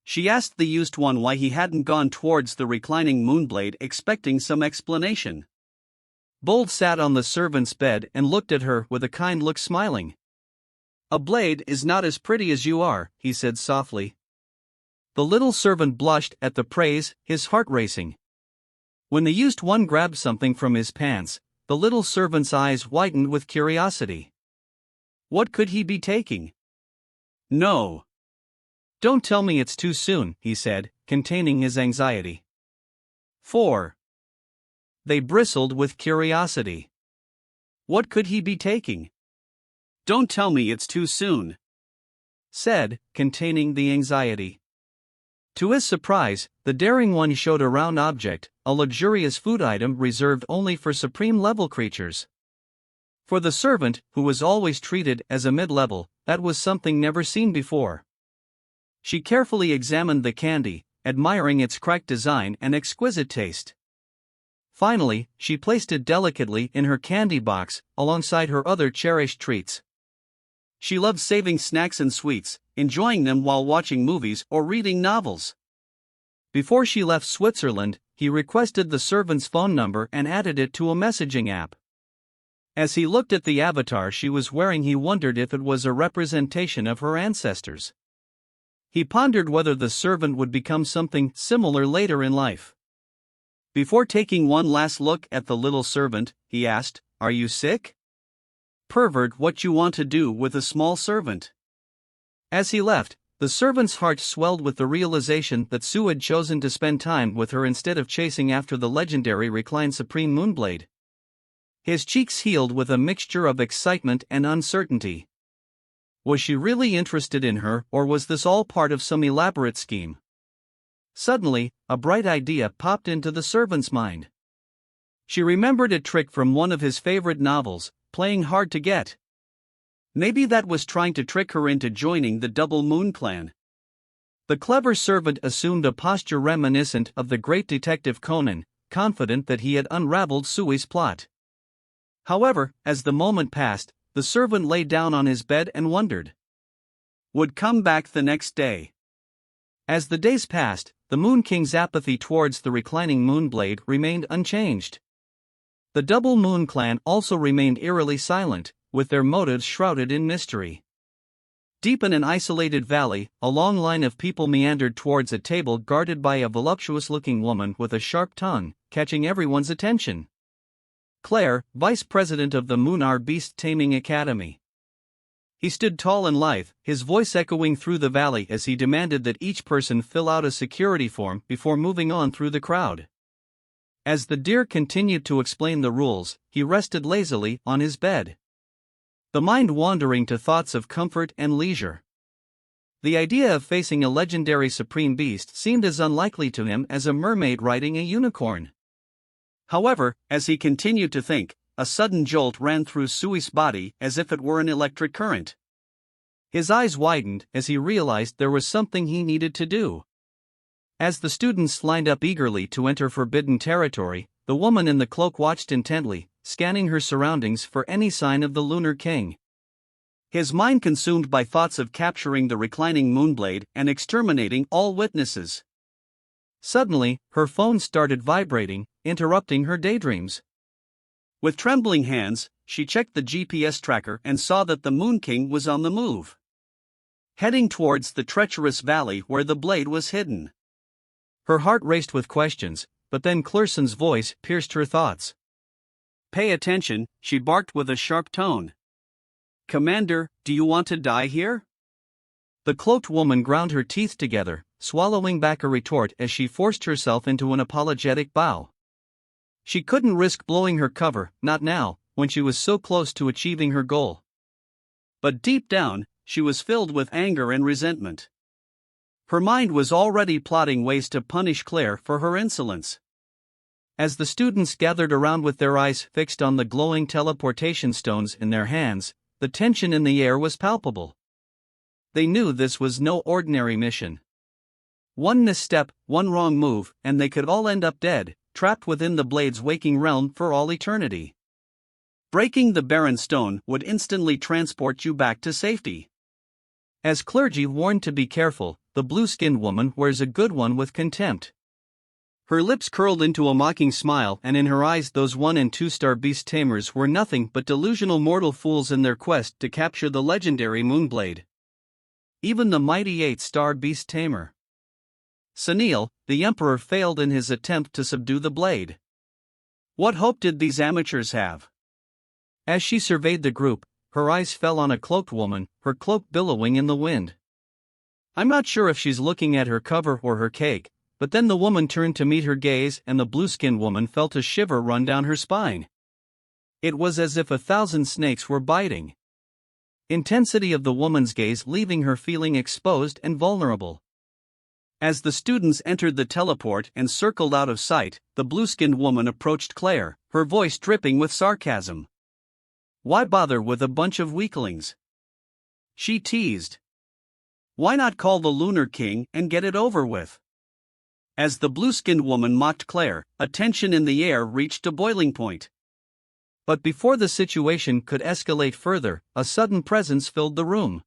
She asked the used one why he hadn't gone towards the reclining moonblade, expecting some explanation. Bold sat on the servant's bed and looked at her with a kind look, smiling. "A blade is not as pretty as you are," he said softly. The little servant blushed at the praise, his heart racing. When the used one grabbed something from his pants, the little servant's eyes widened with curiosity. What could he be taking? "No. Don't tell me it's too soon," he said, containing his anxiety. 4. They bristled with curiosity. What could he be taking? "Don't tell me it's too soon," said, containing the anxiety. To his surprise, the daring one showed a round object, a luxurious food item reserved only for supreme-level creatures. For the servant, who was always treated as a mid-level, that was something never seen before. She carefully examined the candy, admiring its cracked design and exquisite taste. Finally, she placed it delicately in her candy box, alongside her other cherished treats. She loved saving snacks and sweets, enjoying them while watching movies or reading novels. Before she left Switzerland, he requested the servant's phone number and added it to a messaging app. As he looked at the avatar she was wearing, he wondered if it was a representation of her ancestors. He pondered whether the servant would become something similar later in life. Before taking one last look at the little servant, he asked, "Are you sick?" "Pervert, what you want to do with a small servant?" As he left, the servant's heart swelled with the realization that Sue had chosen to spend time with her instead of chasing after the legendary reclined supreme moonblade. His cheeks healed with a mixture of excitement and uncertainty. Was she really interested in her, or was this all part of some elaborate scheme? Suddenly, a bright idea popped into the servant's mind. She remembered a trick from one of his favorite novels, Playing Hard to Get. Maybe that was trying to trick her into joining the Double Moon clan. The clever servant assumed a posture reminiscent of the great detective Conan, confident that he had unraveled Sui's plot. However, as the moment passed, the servant lay down on his bed and wondered. Would come back the next day. As the days passed, the Moon King's apathy towards the reclining moonblade remained unchanged. The Double Moon clan also remained eerily silent, with their motives shrouded in mystery. Deep in an isolated valley, a long line of people meandered towards a table guarded by a voluptuous-looking woman with a sharp tongue, catching everyone's attention. Claire, vice president of the Munar Beast Taming Academy. He stood tall and lithe, his voice echoing through the valley as he demanded that each person fill out a security form before moving on through the crowd. As the deer continued to explain the rules, he rested lazily on his bed, the mind wandering to thoughts of comfort and leisure. The idea of facing a legendary supreme beast seemed as unlikely to him as a mermaid riding a unicorn. However, as he continued to think, a sudden jolt ran through Sui's body as if it were an electric current. His eyes widened as he realized there was something he needed to do. As the students lined up eagerly to enter forbidden territory, the woman in the cloak watched intently, scanning her surroundings for any sign of the Lunar King. His mind consumed by thoughts of capturing the reclining Moonblade and exterminating all witnesses. Suddenly, her phone started vibrating, interrupting her daydreams. With trembling hands, she checked the GPS tracker and saw that the Moon King was on the move, heading towards the treacherous valley where the blade was hidden. Her heart raced with questions, but then Clearson's voice pierced her thoughts. "Pay attention," she barked with a sharp tone. "Commander, do you want to die here?" The cloaked woman ground her teeth together, swallowing back a retort as she forced herself into an apologetic bow. She couldn't risk blowing her cover, not now, when she was so close to achieving her goal. But deep down, she was filled with anger and resentment. Her mind was already plotting ways to punish Claire for her insolence. As the students gathered around with their eyes fixed on the glowing teleportation stones in their hands, the tension in the air was palpable. They knew this was no ordinary mission. One misstep, one wrong move, and they could all end up dead, trapped within the blade's waking realm for all eternity. Breaking the barren stone would instantly transport you back to safety. As clergy warned to be careful, the blue-skinned woman wears a good one with contempt. Her lips curled into a mocking smile, and in her eyes those 1- and 2-star beast tamers were nothing but delusional mortal fools in their quest to capture the legendary Moonblade. Even the mighty 8-star beast tamer Sunil, the emperor, failed in his attempt to subdue the blade. What hope did these amateurs have? As she surveyed the group, her eyes fell on a cloaked woman, her cloak billowing in the wind. "I'm not sure if she's looking at her cover or her cake," but then the woman turned to meet her gaze and the blue-skinned woman felt a shiver run down her spine. It was as if 1,000 snakes were biting. Intensity of the woman's gaze leaving her feeling exposed and vulnerable. As the students entered the teleport and circled out of sight, the blue-skinned woman approached Claire, her voice dripping with sarcasm. "Why bother with a bunch of weaklings?" she teased. "Why not call the Lunar King and get it over with?" As the blue-skinned woman mocked Claire, a tension in the air reached a boiling point. But before the situation could escalate further, a sudden presence filled the room,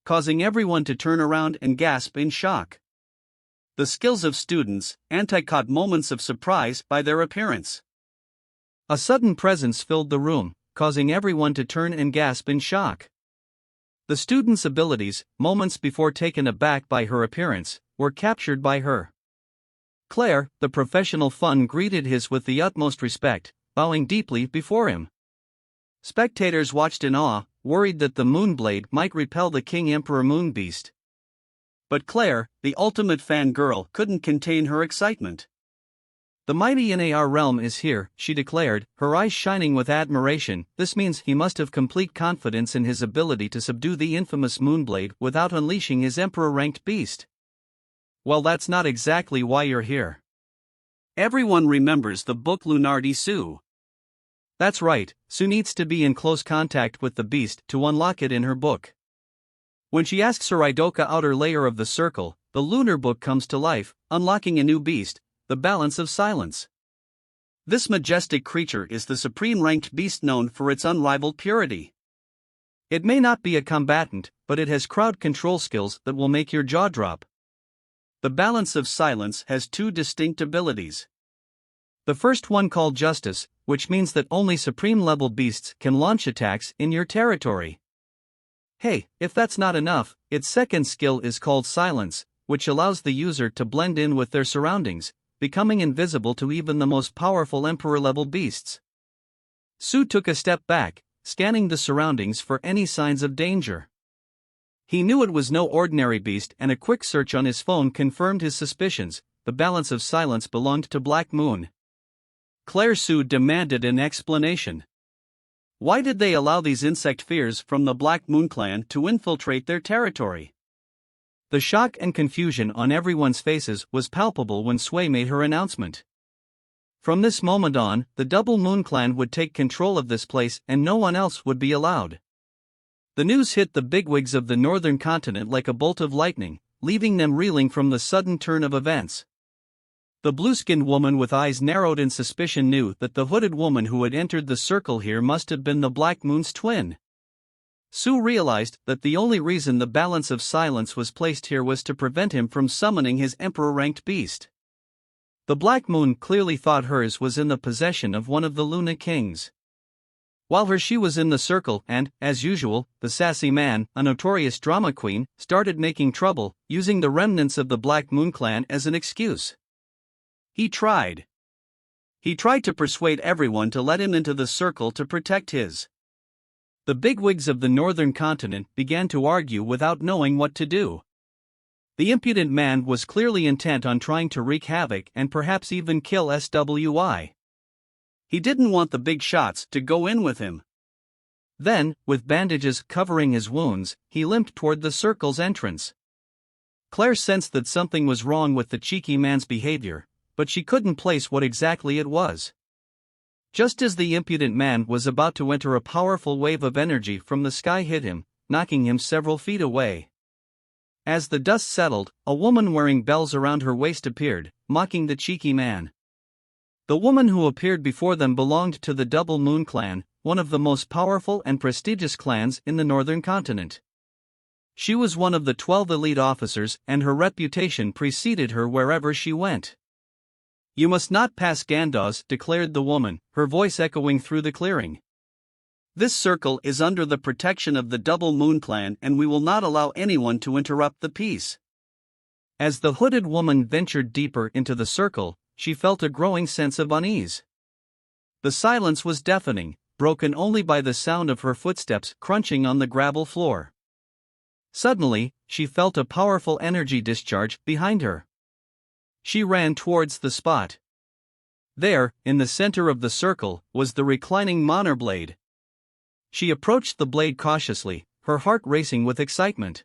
causing everyone to turn around and gasp in shock. The skills of students caught moments of surprise by their appearance. A sudden presence filled the room, causing everyone to turn and gasp in shock. The student's abilities, moments before taken aback by her appearance, were captured by her. Claire, the professional fun, greeted his with the utmost respect, bowing deeply before him. Spectators watched in awe, worried that the Moonblade might repel the King Emperor Moonbeast. But Claire, the ultimate fangirl, couldn't contain her excitement. "The mighty Nar realm is here," she declared, her eyes shining with admiration. "This means he must have complete confidence in his ability to subdue the infamous Moonblade without unleashing his emperor-ranked beast." "Well, that's not exactly why you're here. Everyone remembers the book Lunardi Sue." "That's right, Sue needs to be in close contact with the beast to unlock it in her book. When she asks her Idoka outer layer of the circle, the lunar book comes to life, unlocking a new beast, the balance of silence. This majestic creature is the supreme ranked beast known for its unrivaled purity. It may not be a combatant, but it has crowd control skills that will make your jaw drop. The balance of silence has 2 distinct abilities. The first one called Justice, which means that only supreme-level beasts can launch attacks in your territory. Hey, if that's not enough, its second skill is called Silence, which allows the user to blend in with their surroundings, becoming invisible to even the most powerful Emperor-level beasts. Su took a step back, scanning the surroundings for any signs of danger. He knew it was no ordinary beast, and a quick search on his phone confirmed his suspicions. The balance of silence belonged to Black Moon. Claire Su demanded an explanation. Why did they allow these insect fears from the Black Moon clan to infiltrate their territory? The shock and confusion on everyone's faces was palpable when Sui made her announcement. From this moment on, the Double Moon clan would take control of this place and no one else would be allowed. The news hit the bigwigs of the northern continent like a bolt of lightning, leaving them reeling from the sudden turn of events. The blue-skinned woman with eyes narrowed in suspicion knew that the hooded woman who had entered the circle here must have been the Black Moon's twin. Su realized that the only reason the balance of silence was placed here was to prevent him from summoning his emperor-ranked beast. The Black Moon clearly thought hers was in the possession of one of the Luna Kings. While she was in the circle and, as usual, the sassy man, a notorious drama queen, started making trouble, using the remnants of the Black Moon clan as an excuse. He tried to persuade everyone to let him into the circle to protect his. The bigwigs of the northern continent began to argue without knowing what to do. The impudent man was clearly intent on trying to wreak havoc and perhaps even kill Swi. He didn't want the big shots to go in with him. Then, with bandages covering his wounds, he limped toward the circle's entrance. Claire sensed that something was wrong with the cheeky man's behavior, but she couldn't place what exactly it was. Just as the impudent man was about to enter, a powerful wave of energy from the sky hit him, knocking him several feet away. As the dust settled, a woman wearing bells around her waist appeared, mocking the cheeky man. The woman who appeared before them belonged to the Double Moon clan, one of the most powerful and prestigious clans in the northern continent. She was one of the 12 elite officers, and her reputation preceded her wherever she went. "You must not pass Gandos," declared the woman, her voice echoing through the clearing. "This circle is under the protection of the Double Moon clan and we will not allow anyone to interrupt the peace." As the hooded woman ventured deeper into the circle, she felt a growing sense of unease. The silence was deafening, broken only by the sound of her footsteps crunching on the gravel floor. Suddenly, she felt a powerful energy discharge behind her. She ran towards the spot. There, in the center of the circle, was the reclining Monner blade. She approached the blade cautiously, her heart racing with excitement.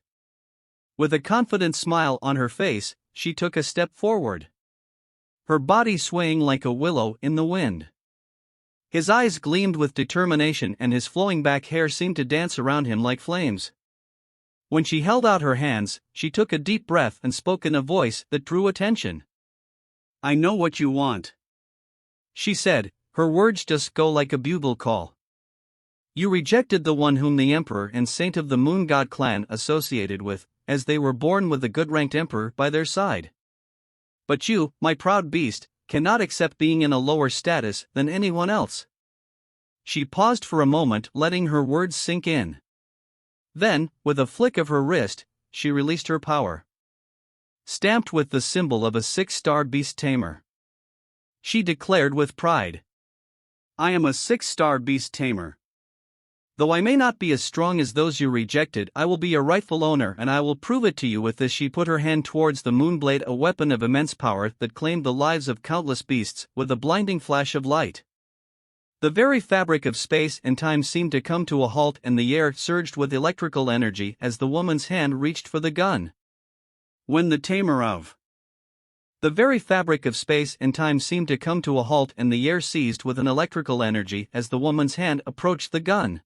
With a confident smile on her face, she took a step forward, her body swaying like a willow in the wind. His eyes gleamed with determination and his flowing back hair seemed to dance around him like flames. When she held out her hands, she took a deep breath and spoke in a voice that drew attention. "I know what you want," she said, her words just go like a bugle call. "You rejected the one whom the Emperor and Saint of the Moon God clan associated with, as they were born with the good-ranked Emperor by their side. But you, my proud beast, cannot accept being in a lower status than anyone else." She paused for a moment, letting her words sink in. Then, with a flick of her wrist, she released her power, stamped with the symbol of a 6-star beast tamer. She declared with pride, "I am a 6-star beast tamer. Though I may not be as strong as those you rejected, I will be your rightful owner and I will prove it to you." With this she put her hand towards the Moonblade, a weapon of immense power that claimed the lives of countless beasts with a blinding flash of light. The very fabric of space and time seemed to come to a halt and the air surged with electrical energy as the woman's hand reached for the gun. When the tamer of the very fabric of space and time seemed to come to a halt and the air seized with an electrical energy as the woman's hand approached the gun.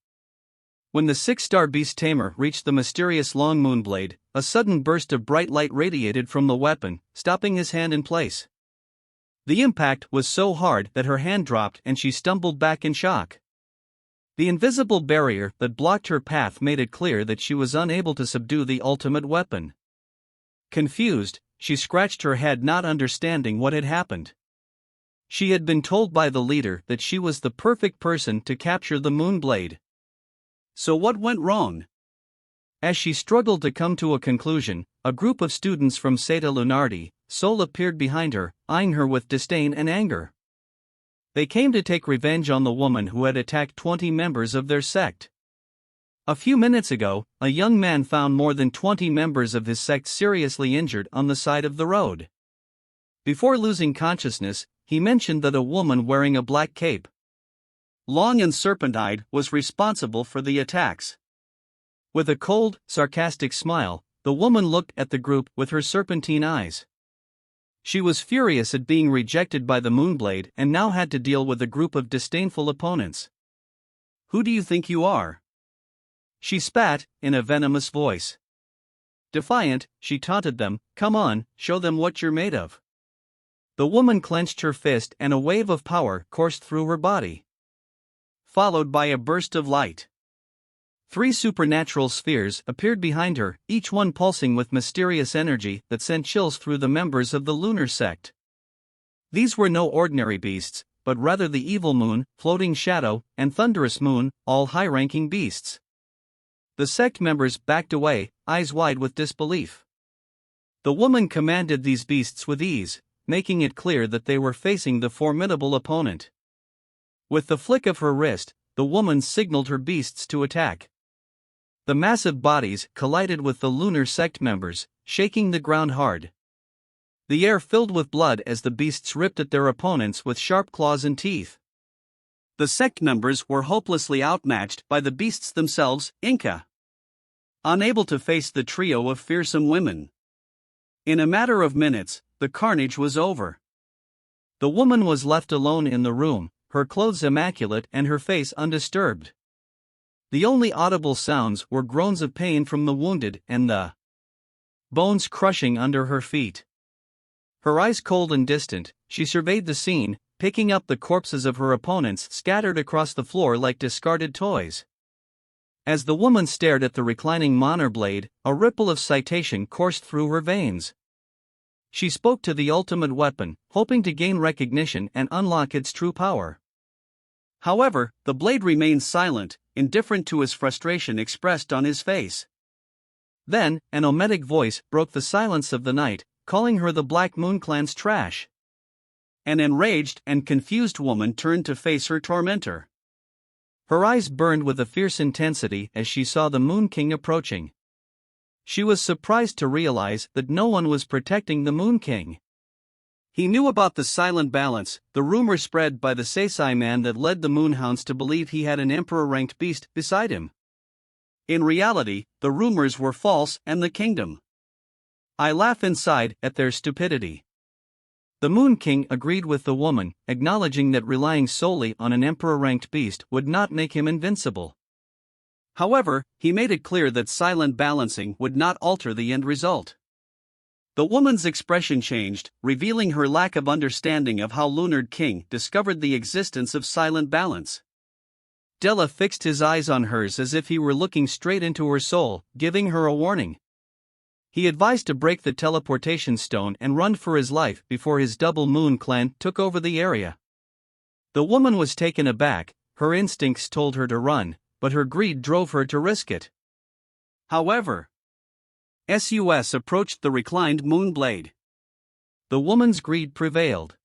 When the 6-star beast tamer reached the mysterious long moonblade, a sudden burst of bright light radiated from the weapon, stopping his hand in place. The impact was so hard that her hand dropped and she stumbled back in shock. The invisible barrier that blocked her path made it clear that she was unable to subdue the ultimate weapon. Confused, she scratched her head, not understanding what had happened. She had been told by the leader that she was the perfect person to capture the Moonblade. So what went wrong? As she struggled to come to a conclusion, a group of students from Zeta Lunardi, Sol appeared behind her, eyeing her with disdain and anger. They came to take revenge on the woman who had attacked 20 members of their sect. A few minutes ago, a young man found more than 20 members of his sect seriously injured on the side of the road. Before losing consciousness, he mentioned that a woman wearing a black cape, long and serpent-eyed, was responsible for the attacks. With a cold, sarcastic smile, the woman looked at the group with her serpentine eyes. She was furious at being rejected by the Moonblade and now had to deal with a group of disdainful opponents. "Who do you think you are?" she spat, in a venomous voice. Defiant, she taunted them, "Come on, show them what you're made of." The woman clenched her fist and a wave of power coursed through her body, followed by a burst of light. 3 supernatural spheres appeared behind her, each one pulsing with mysterious energy that sent chills through the members of the lunar sect. These were no ordinary beasts, but rather the evil moon, floating shadow, and thunderous moon, all high-ranking beasts. The sect members backed away, eyes wide with disbelief. The woman commanded these beasts with ease, making it clear that they were facing the formidable opponent. With the flick of her wrist, the woman signaled her beasts to attack. The massive bodies collided with the lunar sect members, shaking the ground hard. The air filled with blood as the beasts ripped at their opponents with sharp claws and teeth. The sect members were hopelessly outmatched by the beasts themselves, Inca, unable to face the trio of fearsome women. In a matter of minutes, the carnage was over. The woman was left alone in the room, her clothes immaculate and her face undisturbed. The only audible sounds were groans of pain from the wounded and the bones crushing under her feet. Her eyes cold and distant, she surveyed the scene, picking up the corpses of her opponents scattered across the floor like discarded toys. As the woman stared at the reclining Manhwa blade, a ripple of citation coursed through her veins. She spoke to the ultimate weapon, hoping to gain recognition and unlock its true power. However, the blade remained silent, indifferent to his frustration expressed on his face. Then, an ometic voice broke the silence of the night, calling her the Black Moon Clan's trash. An enraged and confused woman turned to face her tormentor. Her eyes burned with a fierce intensity as she saw the Moon King approaching. She was surprised to realize that no one was protecting the Moon King. He knew about the silent balance, the rumor spread by the Seisai man that led the Moonhounds to believe he had an emperor-ranked beast beside him. In reality, the rumors were false and the kingdom. I laugh inside at their stupidity. The Moon King agreed with the woman, acknowledging that relying solely on an emperor-ranked beast would not make him invincible. However, he made it clear that silent balancing would not alter the end result. The woman's expression changed, revealing her lack of understanding of how Lunard King discovered the existence of silent balance. Della fixed his eyes on hers as if he were looking straight into her soul, giving her a warning. He advised to break the teleportation stone and run for his life before his Double Moon clan took over the area. The woman was taken aback, her instincts told her to run, but her greed drove her to risk it. However, Sus approached the reclined Moonblade. The woman's greed prevailed.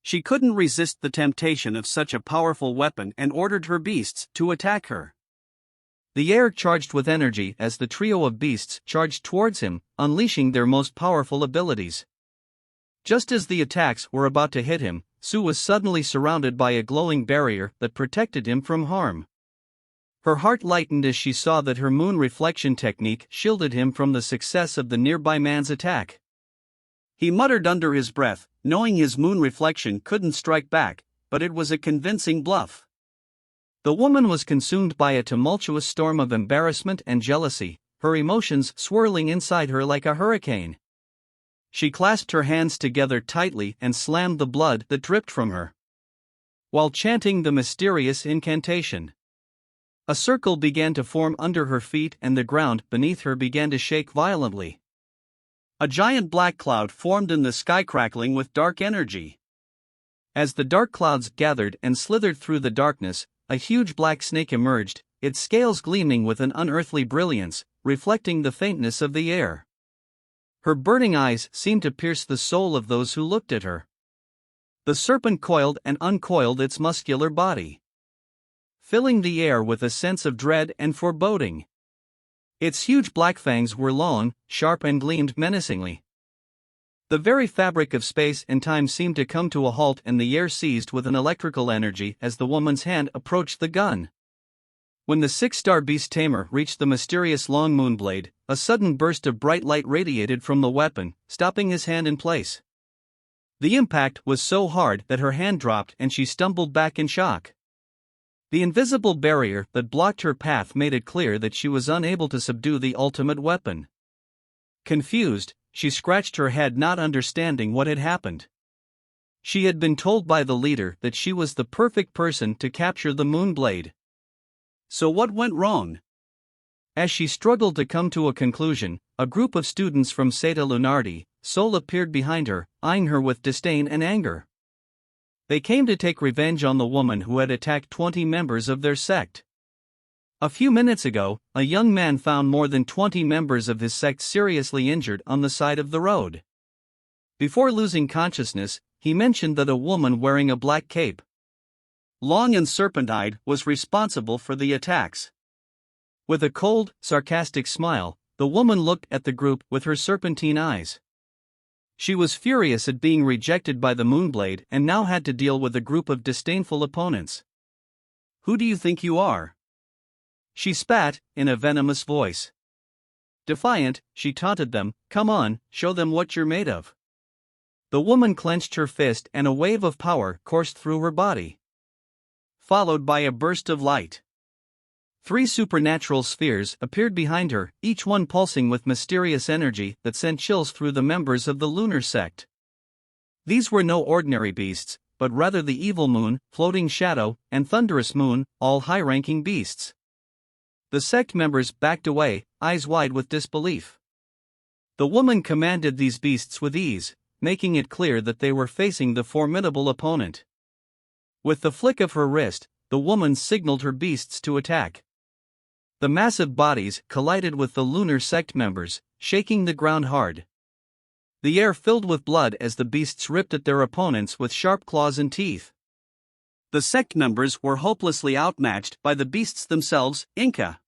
She couldn't resist the temptation of such a powerful weapon and ordered her beasts to attack her. The air charged with energy as the trio of beasts charged towards him, unleashing their most powerful abilities. Just as the attacks were about to hit him, Su was suddenly surrounded by a glowing barrier that protected him from harm. Her heart lightened as she saw that her moon reflection technique shielded him from the success of the nearby man's attack. He muttered under his breath, knowing his moon reflection couldn't strike back, but it was a convincing bluff. The woman was consumed by a tumultuous storm of embarrassment and jealousy, her emotions swirling inside her like a hurricane. She clasped her hands together tightly and slammed the blood that dripped from her, while chanting the mysterious incantation. A circle began to form under her feet and the ground beneath her began to shake violently. A giant black cloud formed in the sky, crackling with dark energy. As the dark clouds gathered and slithered through the darkness, a huge black snake emerged, its scales gleaming with an unearthly brilliance, reflecting the faintness of the air. Her burning eyes seemed to pierce the soul of those who looked at her. The serpent coiled and uncoiled its muscular body, filling the air with a sense of dread and foreboding. Its huge black fangs were long, sharp, and gleamed menacingly. The very fabric of space and time seemed to come to a halt, and the air seized with an electrical energy as the woman's hand approached the gun. When the six-star beast tamer reached the mysterious long moonblade, a sudden burst of bright light radiated from the weapon, stopping his hand in place. The impact was so hard that her hand dropped and she stumbled back in shock. The invisible barrier that blocked her path made it clear that she was unable to subdue the ultimate weapon. Confused, she scratched her head, not understanding what had happened. She had been told by the leader that she was the perfect person to capture the moonblade. So what went wrong? As she struggled to come to a conclusion, a group of students from Seta Lunardi, Seoul appeared behind her, eyeing her with disdain and anger. They came to take revenge on the woman who had attacked 20 members of their sect. A few minutes ago, a young man found more than 20 members of his sect seriously injured on the side of the road. Before losing consciousness, he mentioned that a woman wearing a black cape, long and serpent-eyed, was responsible for the attacks. With a cold, sarcastic smile, the woman looked at the group with her serpentine eyes. She was furious at being rejected by the moonblade and now had to deal with a group of disdainful opponents. "Who do you think you are?" she spat, in a venomous voice. Defiant, she taunted them, "Come on, show them what you're made of." The woman clenched her fist and a wave of power coursed through her body, followed by a burst of light. 3 supernatural spheres appeared behind her, each one pulsing with mysterious energy that sent chills through the members of the lunar sect. These were no ordinary beasts, but rather the evil moon, floating shadow, and thunderous moon, all high-ranking beasts. The sect members backed away, eyes wide with disbelief. The woman commanded these beasts with ease, making it clear that they were facing the formidable opponent. With the flick of her wrist, the woman signaled her beasts to attack. The massive bodies collided with the lunar sect members, shaking the ground hard. The air filled with blood as the beasts ripped at their opponents with sharp claws and teeth. The sect members were hopelessly outmatched by the beasts themselves, Inca,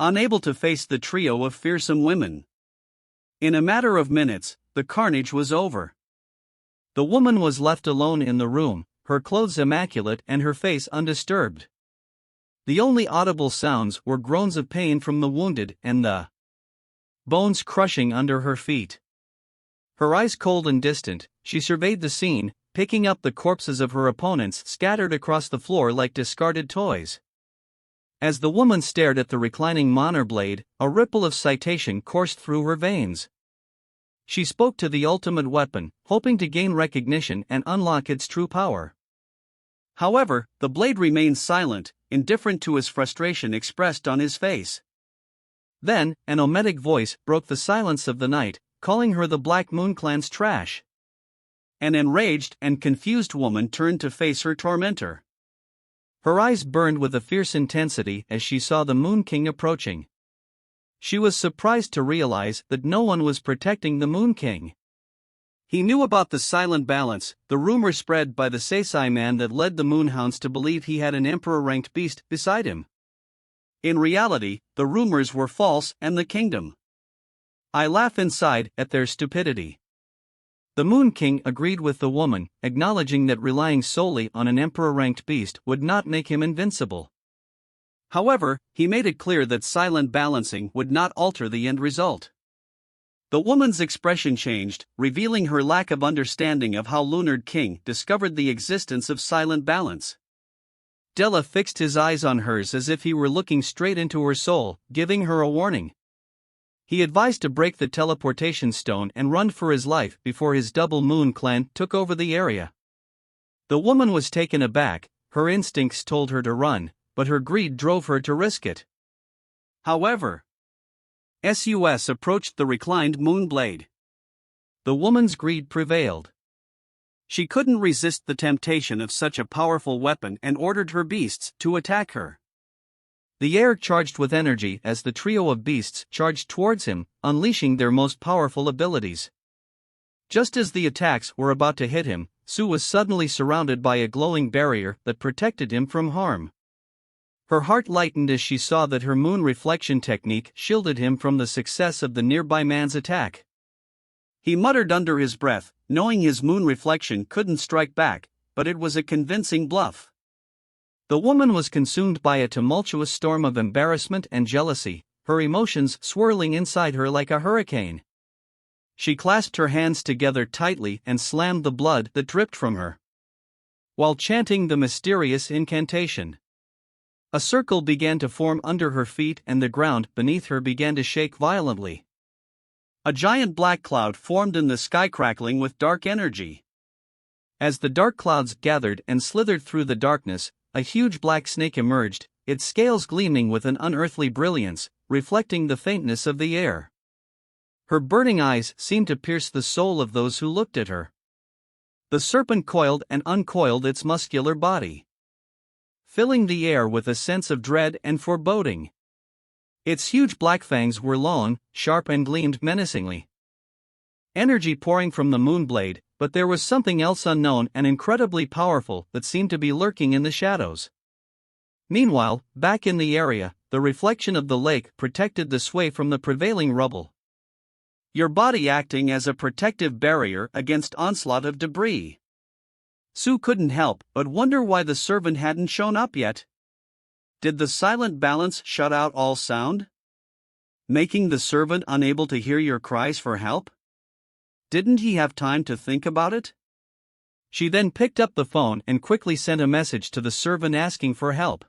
unable to face the trio of fearsome women. In a matter of minutes, the carnage was over. The woman was left alone in the room, her clothes immaculate and her face undisturbed. The only audible sounds were groans of pain from the wounded and the bones crushing under her feet. Her eyes cold and distant, she surveyed the scene, picking up the corpses of her opponents scattered across the floor like discarded toys. As the woman stared at the reclining Manhwa blade, a ripple of citation coursed through her veins. She spoke to the ultimate weapon, hoping to gain recognition and unlock its true power. However, the blade remained silent, indifferent to his frustration expressed on his face. Then, an ometic voice broke the silence of the night, calling her the Black Moon Clan's trash. An enraged and confused woman turned to face her tormentor. Her eyes burned with a fierce intensity as she saw the Moon King approaching. She was surprised to realize that no one was protecting the Moon King. He knew about the silent balance, the rumor spread by the Seisai man that led the Moonhounds to believe he had an emperor-ranked beast beside him. In reality, the rumors were false and the kingdom. I laugh inside at their stupidity. The Moon King agreed with the woman, acknowledging that relying solely on an emperor-ranked beast would not make him invincible. However, he made it clear that silent balancing would not alter the end result. The woman's expression changed, revealing her lack of understanding of how Lunar King discovered the existence of silent balance. Della fixed his eyes on hers as if he were looking straight into her soul, giving her a warning. He advised to break the teleportation stone and run for his life before his Double Moon clan took over the area. The woman was taken aback, her instincts told her to run, but her greed drove her to risk it. However, Sus approached the reclined moonblade. The woman's greed prevailed. She couldn't resist the temptation of such a powerful weapon and ordered her beasts to attack her. The air charged with energy as the trio of beasts charged towards him, unleashing their most powerful abilities. Just as the attacks were about to hit him, Su was suddenly surrounded by a glowing barrier that protected him from harm. Her heart lightened as she saw that her moon reflection technique shielded him from the success of the nearby man's attack. He muttered under his breath, knowing his moon reflection couldn't strike back, but it was a convincing bluff. The woman was consumed by a tumultuous storm of embarrassment and jealousy, her emotions swirling inside her like a hurricane. She clasped her hands together tightly and slammed the blood that dripped from her, while chanting the mysterious incantation. A circle began to form under her feet and the ground beneath her began to shake violently. A giant black cloud formed in the sky, crackling with dark energy. As the dark clouds gathered and slithered through the darkness, a huge black snake emerged, its scales gleaming with an unearthly brilliance, reflecting the faintness of the air. Her burning eyes seemed to pierce the soul of those who looked at her. The serpent coiled and uncoiled its muscular body, filling the air with a sense of dread and foreboding. Its huge black fangs were long, sharp and gleamed menacingly. Energy pouring from the moonblade, but there was something else unknown and incredibly powerful that seemed to be lurking in the shadows. Meanwhile, back in the area, the reflection of the lake protected the sway from the prevailing rubble, your body acting as a protective barrier against onslaught of debris. Su couldn't help but wonder why the servant hadn't shown up yet. Did the silent balance shut out all sound, making the servant unable to hear your cries for help? Didn't he have time to think about it? She then picked up the phone and quickly sent a message to the servant asking for help.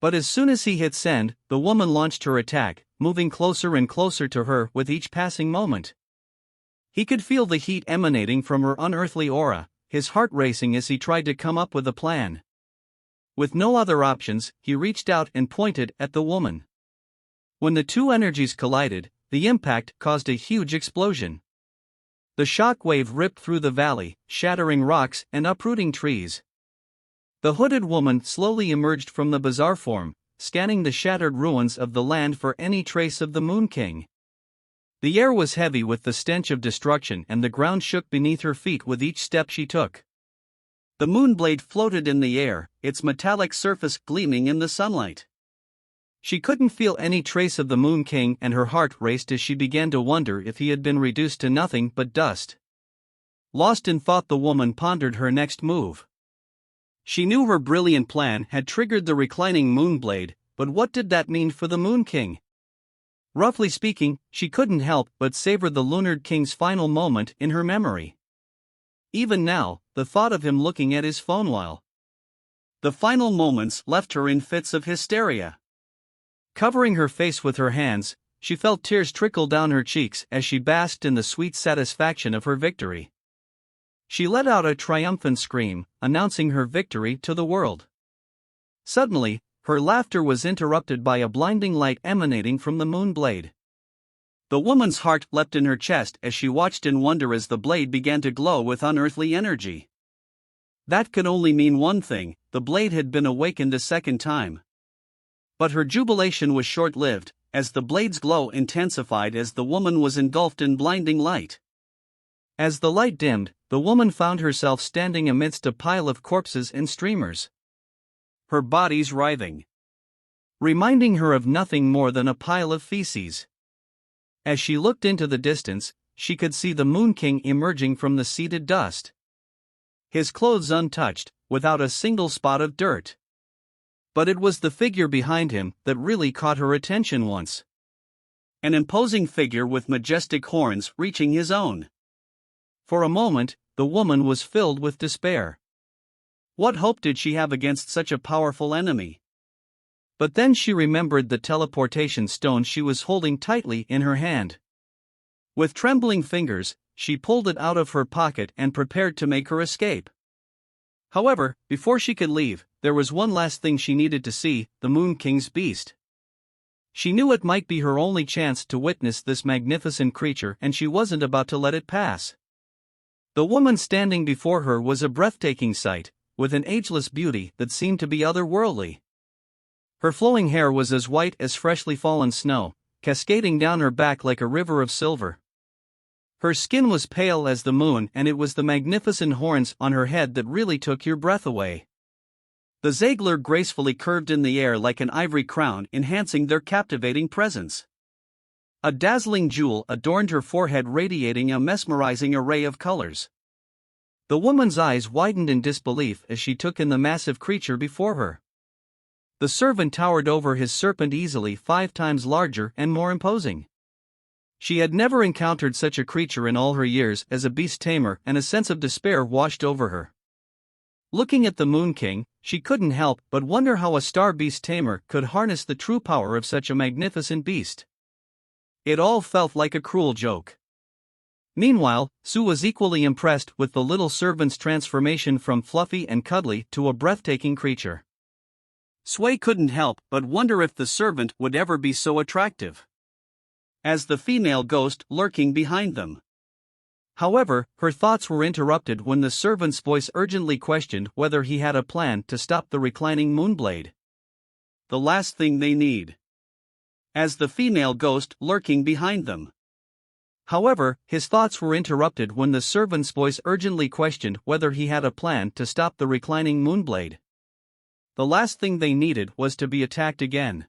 But as soon as he hit send, the woman launched her attack, moving closer and closer to her with each passing moment. He could feel the heat emanating from her unearthly aura, his heart racing as he tried to come up with a plan. With no other options, he reached out and pointed at the woman. When the two energies collided, the impact caused a huge explosion. The shock wave ripped through the valley, shattering rocks and uprooting trees. The hooded woman slowly emerged from the bizarre form, scanning the shattered ruins of the land for any trace of the Moon King. The air was heavy with the stench of destruction and the ground shook beneath her feet with each step she took. The moonblade floated in the air, its metallic surface gleaming in the sunlight. She couldn't feel any trace of the Moon King and her heart raced as she began to wonder if he had been reduced to nothing but dust. Lost in thought, the woman pondered her next move. She knew her brilliant plan had triggered the reclining moonblade, but what did that mean for the Moon King? Roughly speaking, she couldn't help but savor the Lunar King's final moment in her memory. Even now, the thought of him looking at his phone while the final moments left her in fits of hysteria. Covering her face with her hands, she felt tears trickle down her cheeks as she basked in the sweet satisfaction of her victory. She let out a triumphant scream, announcing her victory to the world. Suddenly, her laughter was interrupted by a blinding light emanating from the moon blade. The woman's heart leapt in her chest as she watched in wonder as the blade began to glow with unearthly energy. That could only mean one thing: the blade had been awakened a second time. But her jubilation was short-lived, as the blade's glow intensified as the woman was engulfed in blinding light. As the light dimmed, the woman found herself standing amidst a pile of corpses and streamers, her bodies writhing, reminding her of nothing more than a pile of feces. As she looked into the distance, she could see the Moon King emerging from the seeded dust, his clothes untouched, without a single spot of dirt. But it was the figure behind him that really caught her attention once. An imposing figure with majestic horns reaching his own. For a moment, the woman was filled with despair. What hope did she have against such a powerful enemy? But then she remembered the teleportation stone she was holding tightly in her hand. With trembling fingers, she pulled it out of her pocket and prepared to make her escape. However, before she could leave, there was one last thing she needed to see: the Moon King's beast. She knew it might be her only chance to witness this magnificent creature, and she wasn't about to let it pass. The woman standing before her was a breathtaking sight, with an ageless beauty that seemed to be otherworldly. Her flowing hair was as white as freshly fallen snow, cascading down her back like a river of silver. Her skin was pale as the moon, and it was the magnificent horns on her head that really took your breath away. The Ziegler gracefully curved in the air like an ivory crown, enhancing their captivating presence. A dazzling jewel adorned her forehead, radiating a mesmerizing array of colors. The woman's eyes widened in disbelief as she took in the massive creature before her. The servant towered over his serpent, easily 5 times larger and more imposing. She had never encountered such a creature in all her years as a beast tamer, and a sense of despair washed over her. Looking at the Moon King, she couldn't help but wonder how a star beast tamer could harness the true power of such a magnificent beast. It all felt like a cruel joke. Meanwhile, Su was equally impressed with the little servant's transformation from fluffy and cuddly to a breathtaking creature. Sui couldn't help but wonder if the servant would ever be so attractive as the female ghost lurking behind them. However, her thoughts were interrupted when the servant's voice urgently questioned whether he had a plan to stop the reclining moonblade. The last thing they need. As the female ghost lurking behind them. However, his thoughts were interrupted when the servant's voice urgently questioned whether he had a plan to stop the reclining moonblade. The last thing they needed was to be attacked again.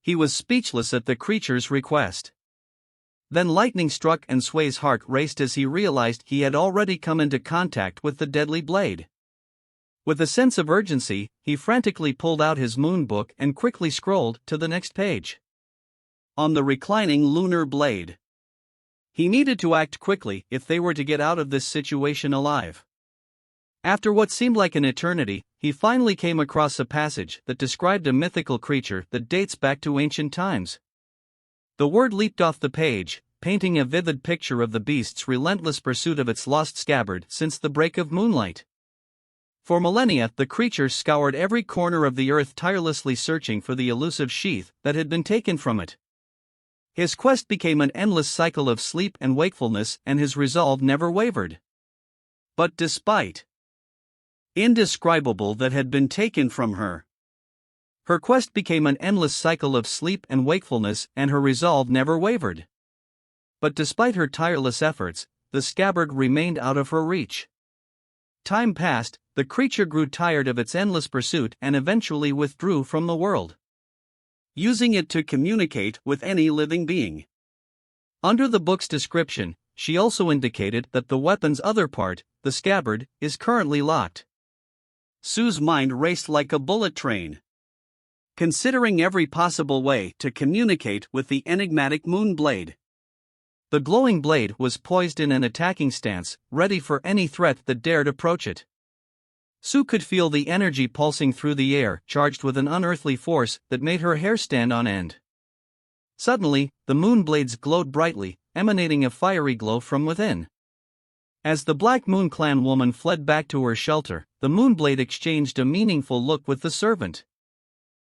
He was speechless at the creature's request. Then lightning struck, and Sui's heart raced as he realized he had already come into contact with the deadly blade. With a sense of urgency, he frantically pulled out his moon book and quickly scrolled to the next page. On the reclining lunar blade. He needed to act quickly if they were to get out of this situation alive. After what seemed like an eternity, he finally came across a passage that described a mythical creature that dates back to ancient times. The word leaped off the page, painting a vivid picture of the beast's relentless pursuit of its lost scabbard since the break of moonlight. For millennia, the creature scoured every corner of the earth, tirelessly searching for the elusive sheath that had been taken from it. His quest became an endless cycle of sleep and wakefulness, and his resolve never wavered. But despite indescribable that had been taken from her, her quest became an endless cycle of sleep and wakefulness, and her resolve never wavered. But despite her tireless efforts, the scabbard remained out of her reach. Time passed, the creature grew tired of its endless pursuit and eventually withdrew from the world, using it to communicate with any living being. Under the book's description, she also indicated that the weapon's other part, the scabbard, is currently locked. Su's mind raced like a bullet train, considering every possible way to communicate with the enigmatic moon blade. The glowing blade was poised in an attacking stance, ready for any threat that dared approach it. Su could feel the energy pulsing through the air, charged with an unearthly force that made her hair stand on end. Suddenly, the moon blades glowed brightly, emanating a fiery glow from within. As the Black Moon Clan woman fled back to her shelter, the moonblade exchanged a meaningful look with the servant,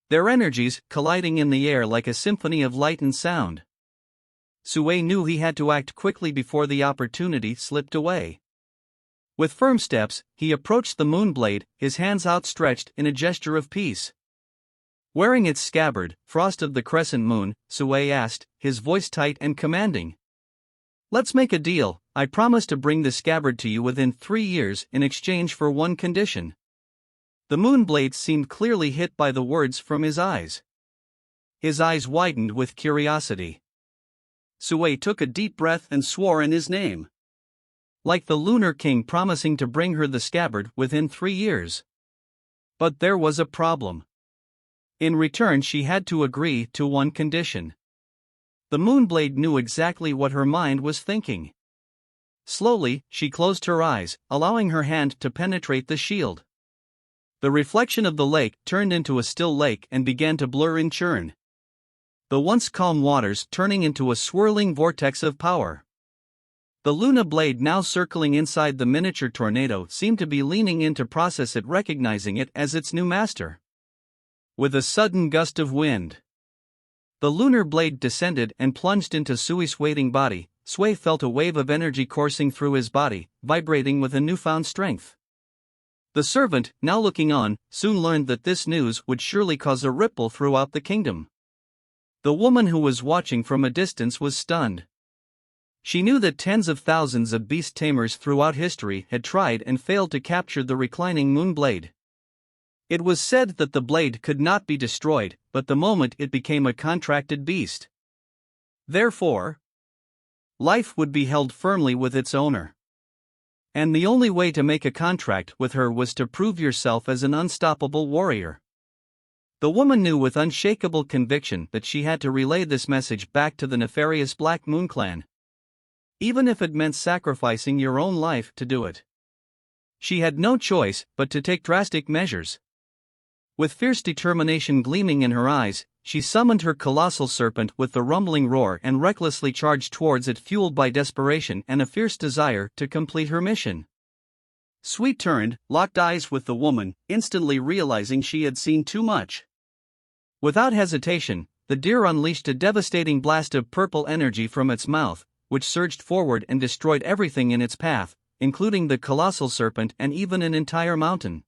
their energies colliding in the air like a symphony of light and sound. Sui knew he had to act quickly before the opportunity slipped away. With firm steps, he approached the moonblade, his hands outstretched in a gesture of peace. Wearing its scabbard, Frost of the Crescent Moon, Sui asked, his voice tight and commanding. "Let's make a deal. I promise to bring the scabbard to you within 3 years in exchange for one condition." The moonblade seemed clearly hit by the words from his eyes. His eyes widened with curiosity. Sui took a deep breath and swore in his name. Like the Lunar King promising to bring her the scabbard within 3 years. But there was a problem. In return, she had to agree to one condition. The moonblade knew exactly what her mind was thinking. Slowly, she closed her eyes, allowing her hand to penetrate the shield. The reflection of the lake turned into a still lake and began to blur and churn, the once calm waters turning into a swirling vortex of power. The Luna blade, now circling inside the miniature tornado, seemed to be leaning in to process it, recognizing it as its new master. With a sudden gust of wind, the lunar blade descended and plunged into Sui's waiting body. Sui felt a wave of energy coursing through his body, vibrating with a newfound strength. The servant, now looking on, soon learned that this news would surely cause a ripple throughout the kingdom. The woman who was watching from a distance was stunned. She knew that tens of thousands of beast tamers throughout history had tried and failed to capture the reclining moon blade. It was said that the blade could not be destroyed, but the moment it became a contracted beast. Therefore, life would be held firmly with its owner. And the only way to make a contract with her was to prove yourself as an unstoppable warrior. The woman knew with unshakable conviction that she had to relay this message back to the nefarious Black Moon clan. Even if it meant sacrificing your own life to do it. She had no choice but to take drastic measures. With fierce determination gleaming in her eyes, she summoned her colossal serpent with the rumbling roar and recklessly charged towards it, fueled by desperation and a fierce desire to complete her mission. Sweet turned, locked eyes with the woman, instantly realizing she had seen too much. Without hesitation, the deer unleashed a devastating blast of purple energy from its mouth, which surged forward and destroyed everything in its path, including the colossal serpent and even an entire mountain.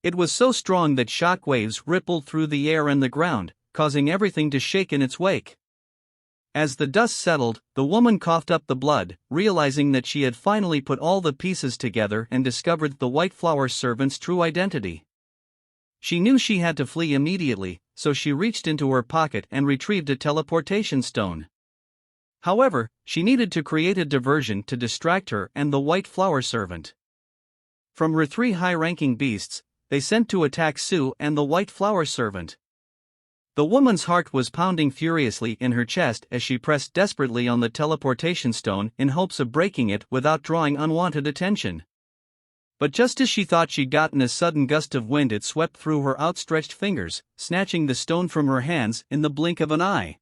It was so strong that shock waves rippled through the air and the ground, causing everything to shake in its wake. As the dust settled, the woman coughed up the blood, realizing that she had finally put all the pieces together and discovered the White Flower servant's true identity. She knew she had to flee immediately, so she reached into her pocket and retrieved a teleportation stone. However, she needed to create a diversion to distract her and the White Flower servant. From her 3 high-ranking beasts, they sent to attack Sue and the White Flower servant. The woman's heart was pounding furiously in her chest as she pressed desperately on the teleportation stone in hopes of breaking it without drawing unwanted attention. But just as she thought she'd gotten a sudden gust of wind, it swept through her outstretched fingers, snatching the stone from her hands in the blink of an eye.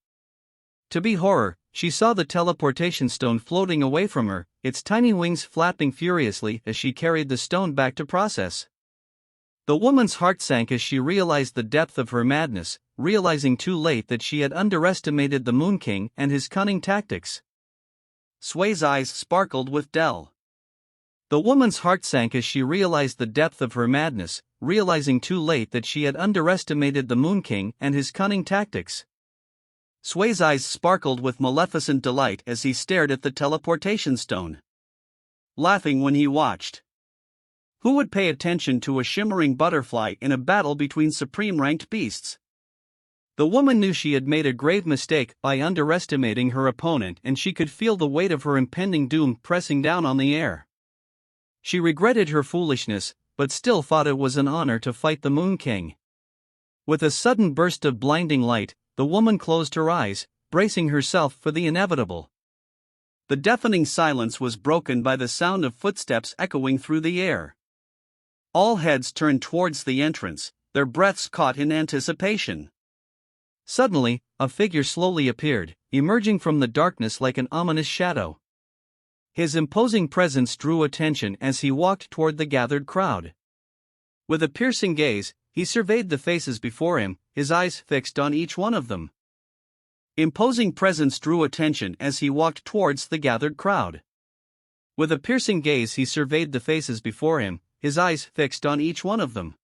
To be horror, she saw the teleportation stone floating away from her, its tiny wings flapping furiously as she carried the stone back to process. The woman's heart sank as she realized the depth of her madness, realizing too late that she had underestimated the Moon King and his cunning tactics. Sway's eyes sparkled with Dell. The woman's heart sank as she realized the depth of her madness, realizing too late that she had underestimated the Moon King and his cunning tactics. Sway's eyes sparkled with maleficent delight as he stared at the teleportation stone, laughing when he watched. Who would pay attention to a shimmering butterfly in a battle between supreme-ranked beasts? The woman knew she had made a grave mistake by underestimating her opponent, and she could feel the weight of her impending doom pressing down on the air. She regretted her foolishness, but still thought it was an honor to fight the Moon King. With a sudden burst of blinding light, the woman closed her eyes, bracing herself for the inevitable. The deafening silence was broken by the sound of footsteps echoing through the air. All heads turned towards the entrance, their breaths caught in anticipation. Suddenly, a figure slowly appeared, emerging from the darkness like an ominous shadow. His imposing presence drew attention as he walked toward the gathered crowd. With a piercing gaze, he surveyed the faces before him, his eyes fixed on each one of them. Imposing presence drew attention as he walked towards the gathered crowd. With a piercing gaze, he surveyed the faces before him, his eyes fixed on each one of them.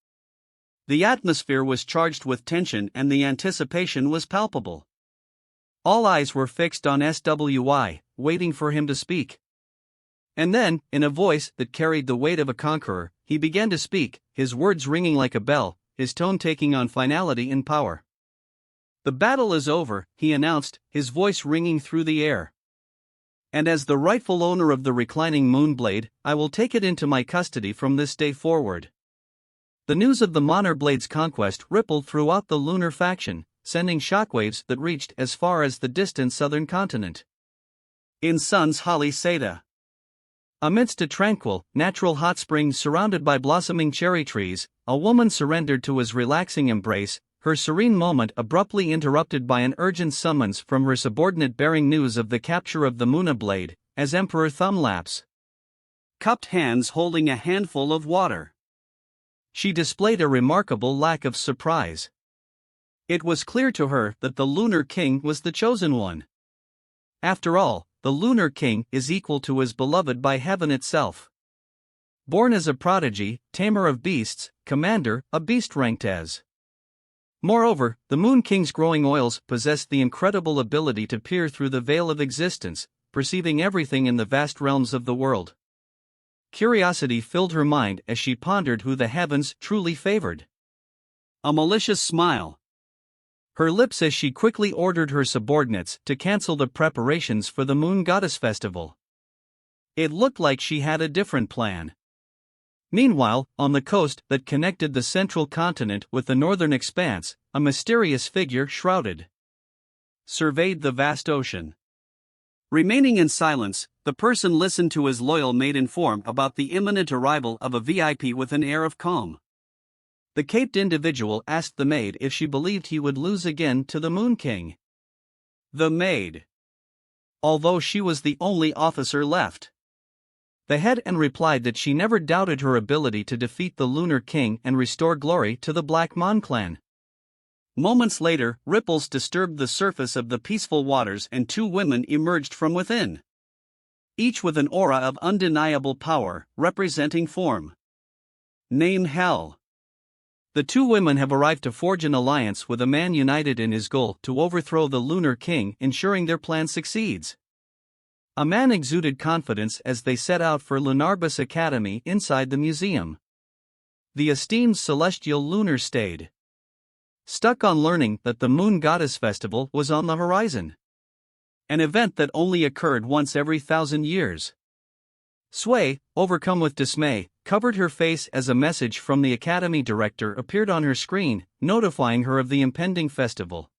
The atmosphere was charged with tension and the anticipation was palpable. All eyes were fixed on SWI, waiting for him to speak. And then, in a voice that carried the weight of a conqueror, he began to speak, his words ringing like a bell, his tone taking on finality and power. "The battle is over," he announced, his voice ringing through the air. "And as the rightful owner of the reclining Moonblade, I will take it into my custody from this day forward." The news of the Monorblade's conquest rippled throughout the lunar faction, sending shockwaves that reached as far as the distant southern continent. In Sun's Holly Seda. Amidst a tranquil, natural hot spring surrounded by blossoming cherry trees, a woman surrendered to his relaxing embrace, her serene moment abruptly interrupted by an urgent summons from her subordinate bearing news of the capture of the Monoblade, as Emperor Thumblaps. Cupped hands holding a handful of water. She displayed a remarkable lack of surprise. It was clear to her that the Lunar King was the chosen one. After all, the Lunar King is equal to his beloved by heaven itself. Born as a prodigy, tamer of beasts, commander, a beast ranked as. Moreover, the Moon King's growing oils possessed the incredible ability to peer through the veil of existence, perceiving everything in the vast realms of the world. Curiosity filled her mind as she pondered who the heavens truly favored. A malicious smile. Her lips as she quickly ordered her subordinates to cancel the preparations for the Moon Goddess Festival. It looked like she had a different plan. Meanwhile, on the coast that connected the central continent with the northern expanse, a mysterious figure shrouded surveyed the vast ocean. Remaining in silence, the person listened to his loyal mate inform about the imminent arrival of a VIP with an air of calm. The caped individual asked the maid if she believed he would lose again to the Moon King. The maid, although she was the only officer left, the head and replied that she never doubted her ability to defeat the Lunar King and restore glory to the Black Mon clan. Moments later, ripples disturbed the surface of the peaceful waters and two women emerged from within, each with an aura of undeniable power, representing form. Name Hell. The two women have arrived to forge an alliance with a man united in his goal to overthrow the Lunar King, ensuring their plan succeeds. A man exuded confidence as they set out for Lunarbus Academy inside the museum. The esteemed celestial Lunar stayed stuck on learning that the Moon Goddess Festival was on the horizon. An event that only occurred once every 1,000 years. Sway, overcome with dismay, covered her face as a message from the Academy director appeared on her screen, notifying her of the impending festival.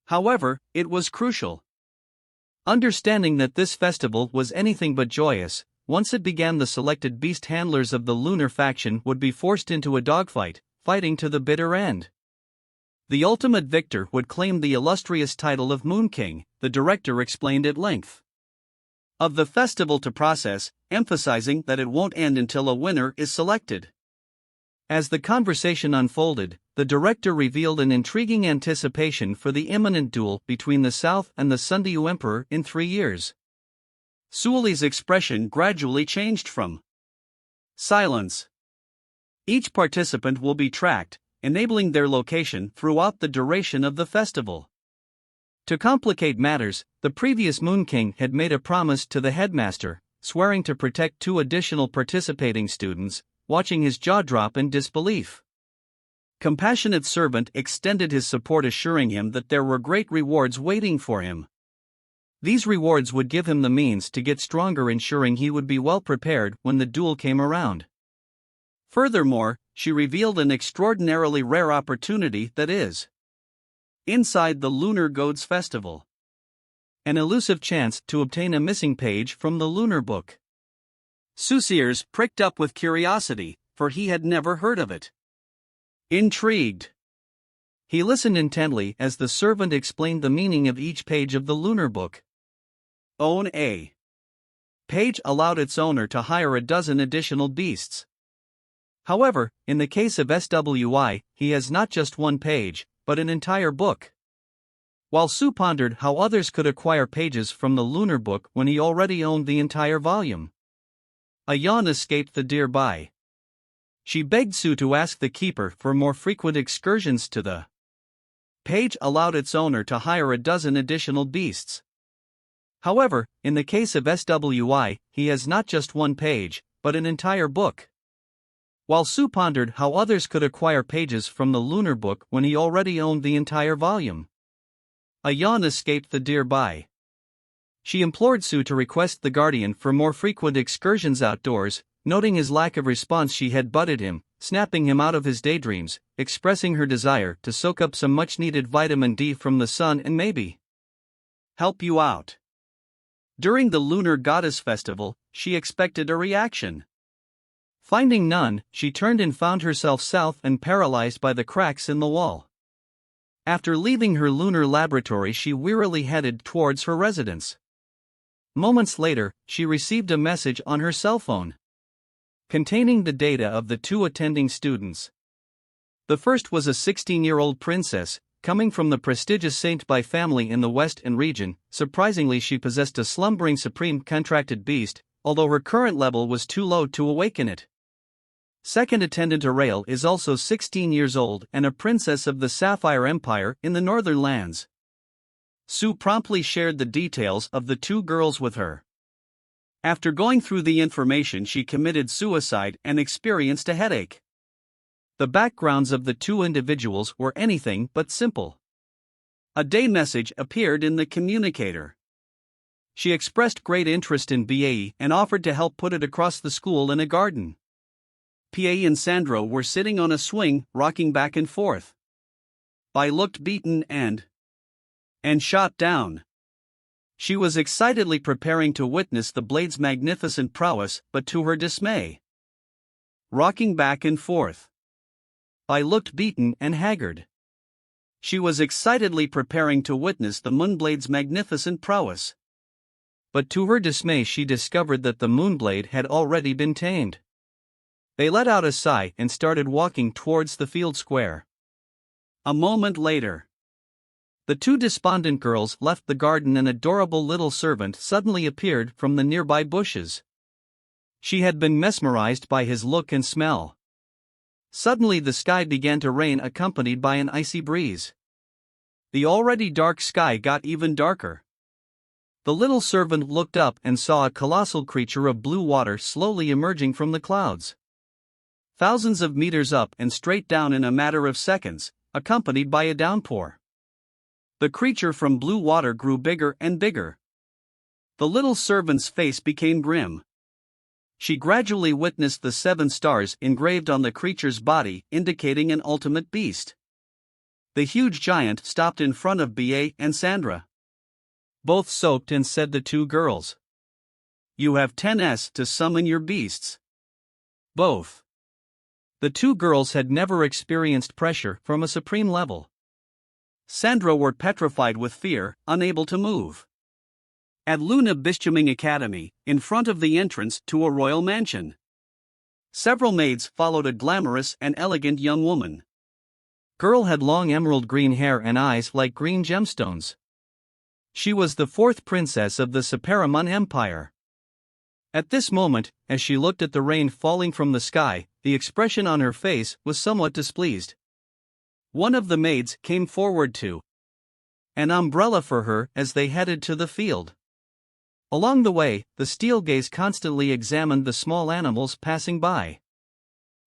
However, it was crucial. Understanding that this festival was anything but joyous, once it began the selected beast handlers of the Lunar faction would be forced into a dogfight, fighting to the bitter end. The ultimate victor would claim the illustrious title of Moon King, the director explained at length. Of the festival to process, emphasizing that it won't end until a winner is selected. As the conversation unfolded, the director revealed an intriguing anticipation for the imminent duel between the South and the Sundiu Emperor in 3 years. Suli's expression gradually changed from silence. Each participant will be tracked, enabling their location throughout the duration of the festival. To complicate matters, the previous Moon King had made a promise to the headmaster, swearing to protect 2 additional participating students, watching his jaw drop in disbelief. Compassionate servant extended his support, assuring him that there were great rewards waiting for him. These rewards would give him the means to get stronger, ensuring he would be well prepared when the duel came around. Furthermore, she revealed an extraordinarily rare opportunity that is inside the Lunar Gods Festival. An elusive chance to obtain a missing page from the Lunar Book. Su's ears pricked up with curiosity, for he had never heard of it. Intrigued, he listened intently as the servant explained the meaning of each page of the Lunar Book. Own a page allowed its owner to hire a dozen additional beasts. However, in the case of SWI, he has not just one page, but an entire book. While Su pondered how others could acquire pages from the Lunar Book when he already owned the entire volume, a yawn escaped the dear Bai. She begged Su to ask the keeper for more frequent excursions to the page allowed its owner to hire a dozen additional beasts. However, in the case of SWI, he has not just one page, but an entire book. While Su pondered how others could acquire pages from the Lunar Book when he already owned the entire volume, a yawn escaped the dear Bai. She implored Su to request the guardian for more frequent excursions outdoors. Noting his lack of response, she had butted him, snapping him out of his daydreams, expressing her desire to soak up some much-needed vitamin D from the sun and maybe help you out. During the Lunar Goddess Festival, she expected a reaction. Finding none, she turned and found herself south and paralyzed by the cracks in the wall. After leaving her lunar laboratory, she wearily headed towards her residence. Moments later, she received a message on her cell phone containing the data of the 2 attending students. The first was a 16-year-old princess, coming from the prestigious Saint Bai family in the Western region. Surprisingly, she possessed a slumbering supreme contracted beast, although her current level was too low to awaken it. Second attendant Arail is also 16 years old and a princess of the Sapphire Empire in the Northern Lands. Sue promptly shared the details of the two girls with her. After going through the information, she committed suicide and experienced a headache. The backgrounds of the two individuals were anything but simple. A day message appeared in the communicator. She expressed great interest in BAE and offered to help put it across the school in a garden. PA and Sandro were sitting on a swing, rocking back and forth. I looked beaten and shot down. She was excitedly preparing to witness the blade's magnificent prowess, but to her dismay, rocking back and forth, I looked beaten and haggard. She was excitedly preparing to witness the Moonblade's magnificent prowess, but to her dismay she discovered that the Moonblade had already been tamed. They let out a sigh and started walking towards the field square. A moment later, the two despondent girls left the garden. An adorable little servant suddenly appeared from the nearby bushes. She had been mesmerized by his look and smell. Suddenly the sky began to rain, accompanied by an icy breeze. The already dark sky got even darker. The little servant looked up and saw a colossal creature of blue water slowly emerging from the clouds. Thousands of meters up and straight down in a matter of seconds, accompanied by a downpour. The creature from blue water grew bigger and bigger. The little servant's face became grim. She gradually witnessed the 7 stars engraved on the creature's body, indicating an ultimate beast. The huge giant stopped in front of BA and Sandra, both soaked, and said to the two girls, "You have 10s to summon your beasts." Both. The two girls had never experienced pressure from a supreme level. Sandra were petrified with fear, unable to move. At Luna Bistuming Academy, in front of the entrance to a royal mansion, several maids followed a glamorous and elegant young woman. Girl had long emerald green hair and eyes like green gemstones. She was the 4th princess of the Saparamun Empire. At this moment, as she looked at the rain falling from the sky, the expression on her face was somewhat displeased. One of the maids came forward to an umbrella for her as they headed to the field. Along the way, the steel gaze constantly examined the small animals passing by.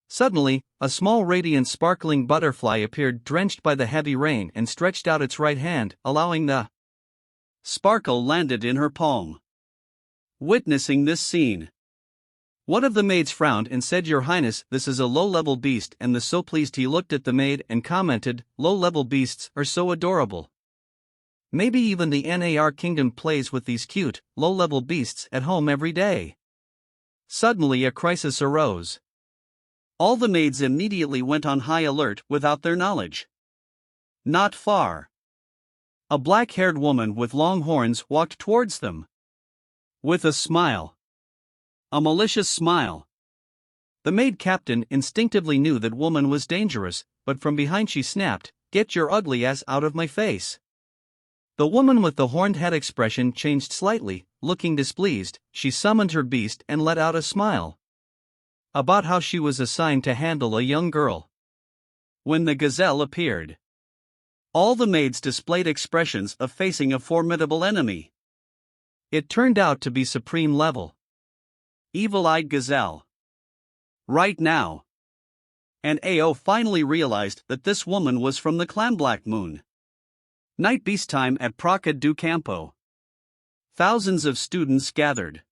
Suddenly, a small radiant sparkling butterfly appeared, drenched by the heavy rain, and stretched out its right hand, allowing the sparkle landed in her palm. Witnessing this scene, one of the maids frowned and said, "Your Highness, this is a low-level beast," and so pleased he looked at the maid and commented, "Low-level beasts are so adorable. Maybe even the NAR kingdom plays with these cute, low-level beasts at home every day." Suddenly a crisis arose. All the maids immediately went on high alert without their knowledge. Not far, a black-haired woman with long horns walked towards them. With a smile. A malicious smile. The maid captain instinctively knew that woman was dangerous, but from behind she snapped, "Get your ugly ass out of my face." The woman with the horned head expression changed slightly. Looking displeased, she summoned her beast and let out a smile about how she was assigned to handle a young girl. When the gazelle appeared, all the maids displayed expressions of facing a formidable enemy. It turned out to be supreme level evil-eyed gazelle. Right now, and AO finally realized that this woman was from the clan Black Moon. Night beast time at Praca do Campo. Thousands of students gathered,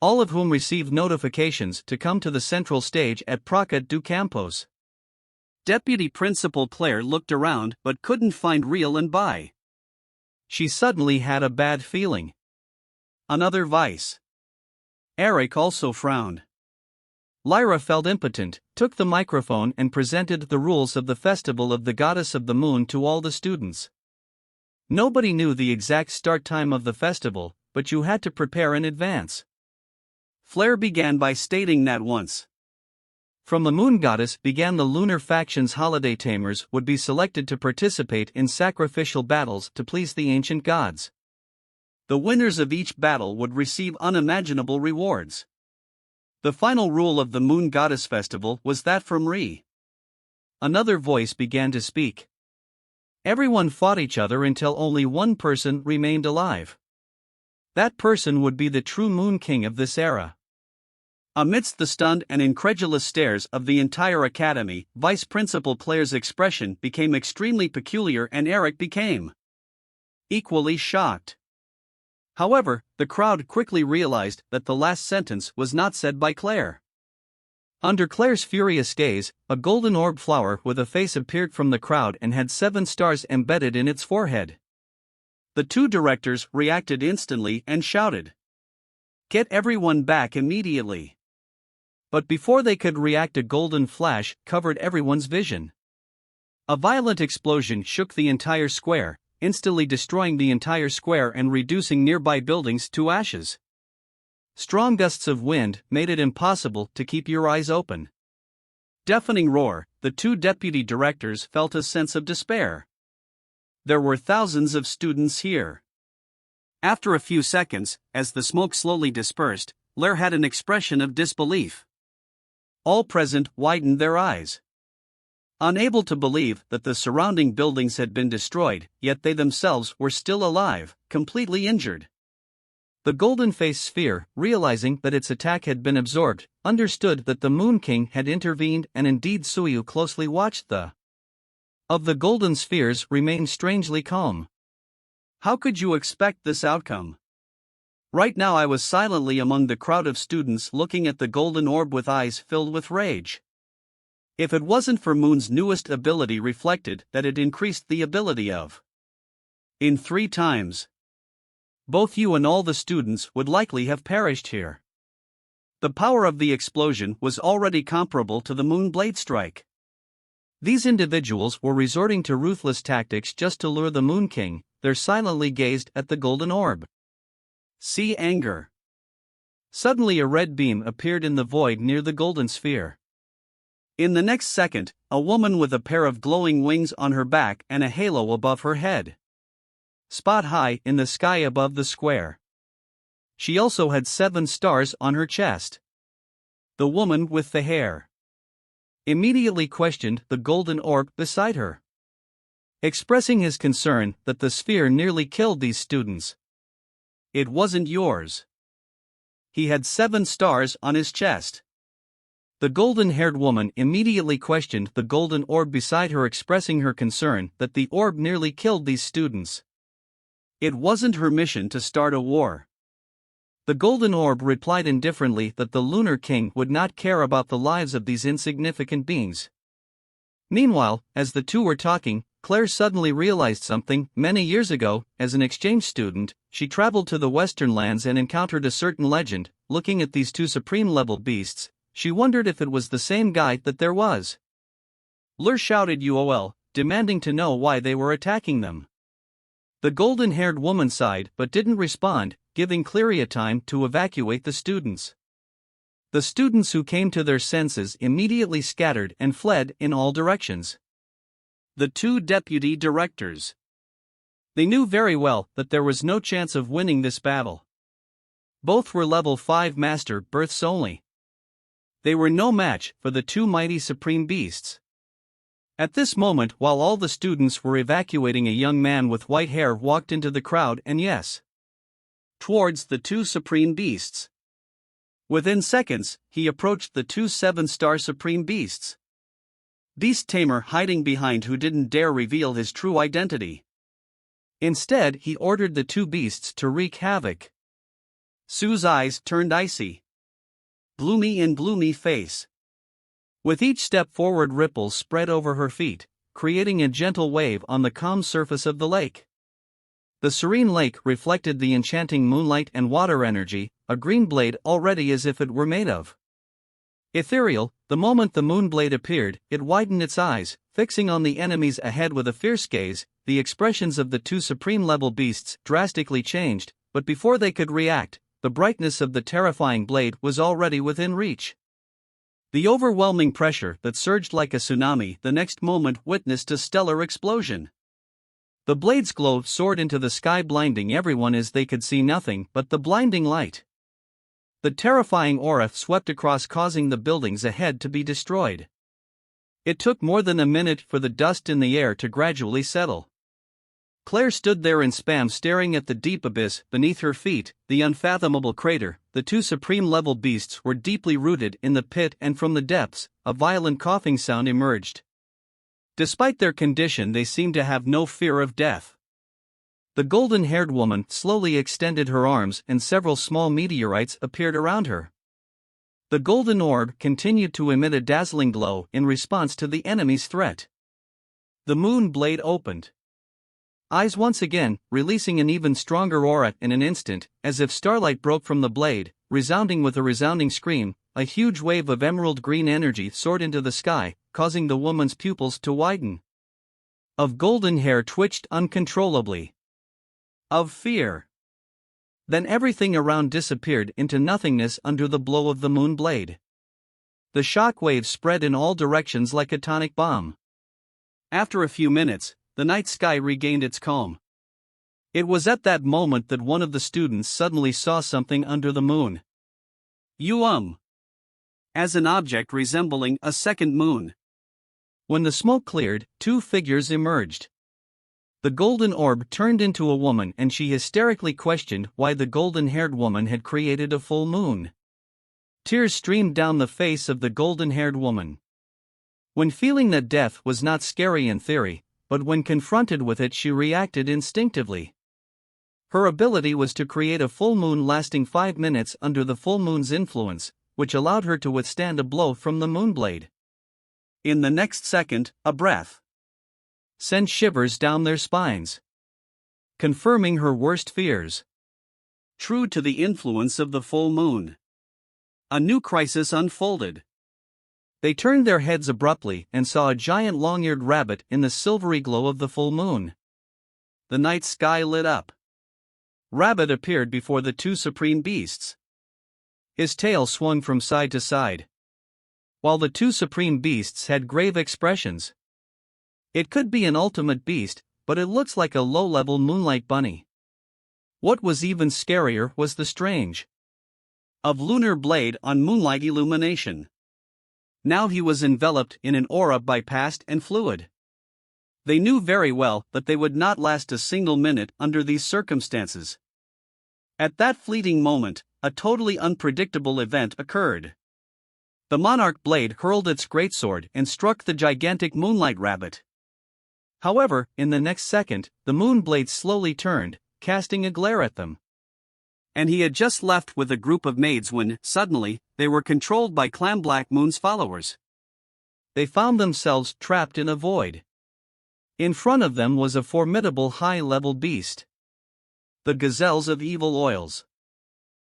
all of whom received notifications to come to the central stage at Praca do Campos. Deputy Principal Claire looked around but couldn't find Real and Bai. She suddenly had a bad feeling. Another vice. Eric also frowned. Lyra felt impotent, took the microphone and presented the rules of the festival of the Goddess of the Moon to all the students. Nobody knew the exact start time of the festival, but you had to prepare in advance. Flair began by stating that once from the Moon Goddess began the lunar faction's holiday, tamers would be selected to participate in sacrificial battles to please the ancient gods. The winners of each battle would receive unimaginable rewards. The final rule of the Moon Goddess Festival was that from Re. Another voice began to speak. Everyone fought each other until only one person remained alive. That person would be the true Moon King of this era. Amidst the stunned and incredulous stares of the entire academy, Vice Principal Claire's expression became extremely peculiar and Eric became equally shocked. However, the crowd quickly realized that the last sentence was not said by Claire. Under Claire's furious gaze, a golden orb flower with a face appeared from the crowd and had 7 stars embedded in its forehead. The 2 directors reacted instantly and shouted, "Get everyone back immediately!" But before they could react, a golden flash covered everyone's vision. A violent explosion shook the entire square, instantly destroying the entire square and reducing nearby buildings to ashes. Strong gusts of wind made it impossible to keep your eyes open. Deafening roar, the 2 deputy directors felt a sense of despair. There were thousands of students here. After a few seconds, as the smoke slowly dispersed, Claire had an expression of disbelief. All present widened their eyes, unable to believe that the surrounding buildings had been destroyed, yet they themselves were still alive, completely injured. The golden face sphere, realizing that its attack had been absorbed, understood that the Moon King had intervened, and indeed Suyu closely watched the of the golden spheres remained strangely calm. How could you expect this outcome? Right now I was silently among the crowd of students looking at the golden orb with eyes filled with rage. If it wasn't for Moon's newest ability reflected that it increased the ability of in 3 times. Both you and all the students would likely have perished here. The power of the explosion was already comparable to the Moon Blade Strike. These individuals were resorting to ruthless tactics just to lure the Moon King. They silently gazed at the golden orb. See anger. Suddenly a red beam appeared in the void near the golden sphere. In the next second, a woman with a pair of glowing wings on her back and a halo above her head, spot high in the sky above the square. She also had 7 stars on her chest. The woman with the hair immediately questioned the golden orb beside her, expressing his concern that the sphere nearly killed these students. It wasn't yours. He had 7 stars on his chest. The golden-haired woman immediately questioned the golden orb beside her, expressing her concern that the orb nearly killed these students. It wasn't her mission to start a war. The golden orb replied indifferently that the Lunar King would not care about the lives of these insignificant beings. Meanwhile, as the 2 were talking, Claire suddenly realized something. Many years ago, as an exchange student, she traveled to the Western lands and encountered a certain legend. Looking at these 2 supreme-level beasts, she wondered if it was the same guy that there was. Lur shouted UOL, demanding to know why they were attacking them. The golden-haired woman sighed but didn't respond, giving Cleria time to evacuate the students. The students who came to their senses immediately scattered and fled in all directions. The 2 deputy directors. They knew very well that there was no chance of winning this battle. Both were level 5 master births only. They were no match for the 2 mighty supreme beasts. At this moment, while all the students were evacuating, a young man with white hair walked into the crowd and towards the 2 supreme beasts. Within seconds, he approached the 2 7-star supreme beasts. Beast tamer hiding behind, who didn't dare reveal his true identity. Instead, he ordered the 2 beasts to wreak havoc. Sue's eyes turned icy. Bloomy face. With each step forward, ripples spread over her feet, creating a gentle wave on the calm surface of the lake. The serene lake reflected the enchanting moonlight and water energy, a green blade already as if it were made of ethereal. The moment the moon blade appeared, it widened its eyes, fixing on the enemies ahead with a fierce gaze. The expressions of the 2 supreme-level beasts drastically changed, but before they could react, the brightness of the terrifying blade was already within reach. The overwhelming pressure that surged like a tsunami the next moment witnessed a stellar explosion. The blade's glow soared into the sky, blinding everyone as they could see nothing but the blinding light. The terrifying aura swept across, causing the buildings ahead to be destroyed. It took more than a minute for the dust in the air to gradually settle. Claire stood there in spam, staring at the deep abyss beneath her feet, the unfathomable crater. The two supreme-level beasts were deeply rooted in the pit, and from the depths, a violent coughing sound emerged. Despite their condition, they seemed to have no fear of death. The golden-haired woman slowly extended her arms, and several small meteorites appeared around her. The golden orb continued to emit a dazzling glow in response to the enemy's threat. The moon blade opened. Eyes once again, releasing an even stronger aura in an instant, as if starlight broke from the blade, resounding with a resounding scream. A huge wave of emerald green energy soared into the sky, causing the woman's pupils to widen. Of golden hair twitched uncontrollably. Of fear. Then everything around disappeared into nothingness under the blow of the moon blade. The shock waves spread in all directions like a atomic bomb. After a few minutes, the night sky regained its calm. It was at that moment that one of the students suddenly saw something under the moon. As an object resembling a second moon. When the smoke cleared, two figures emerged. The golden orb turned into a woman, and she hysterically questioned why the golden-haired woman had created a full moon. Tears streamed down the face of the golden-haired woman. When feeling that death was not scary in theory, but when confronted with it, she reacted instinctively. Her ability was to create a full moon lasting 5 minutes under the full moon's influence, which allowed her to withstand a blow from the moonblade. In the next second, a breath sent shivers down their spines, confirming her worst fears. True to the influence of the full moon, a new crisis unfolded. They turned their heads abruptly and saw a giant long-eared rabbit in the silvery glow of the full moon. The night sky lit up. Rabbit appeared before the two supreme beasts. His tail swung from side to side, while the two supreme beasts had grave expressions. It could be an ultimate beast, but it looks like a low-level moonlight bunny. What was even scarier was the strange of lunar blade on moonlight illumination. Now he was enveloped in an aura bypassed and fluid. They knew very well that they would not last a single minute under these circumstances. At that fleeting moment, a totally unpredictable event occurred. The monarch blade hurled its greatsword and struck the gigantic moonlight rabbit. However, in the next second, the moon blade slowly turned, casting a glare at them. And he had just left with a group of maids when, suddenly, they were controlled by Clan Black Moon's followers. They found themselves trapped in a void. In front of them was a formidable high-level beast. The Gazelles of Evil Oils.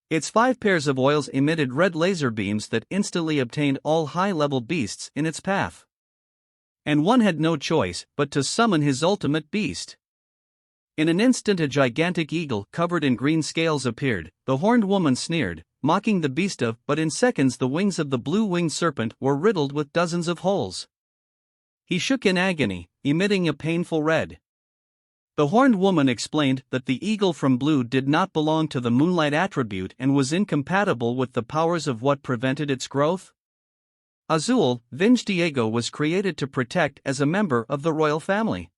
Its 5 pairs of oils emitted red laser beams that instantly obtained all high-level beasts in its path. And one had no choice but to summon his ultimate beast. In an instant a gigantic eagle covered in green scales appeared. The horned woman sneered, mocking the beast but in seconds the wings of the blue-winged serpent were riddled with dozens of holes. He shook in agony, emitting a painful red. The horned woman explained that the eagle from blue did not belong to the moonlight attribute and was incompatible with the powers of what prevented its growth. Azul, Vinge Diego was created to protect as a member of the royal family.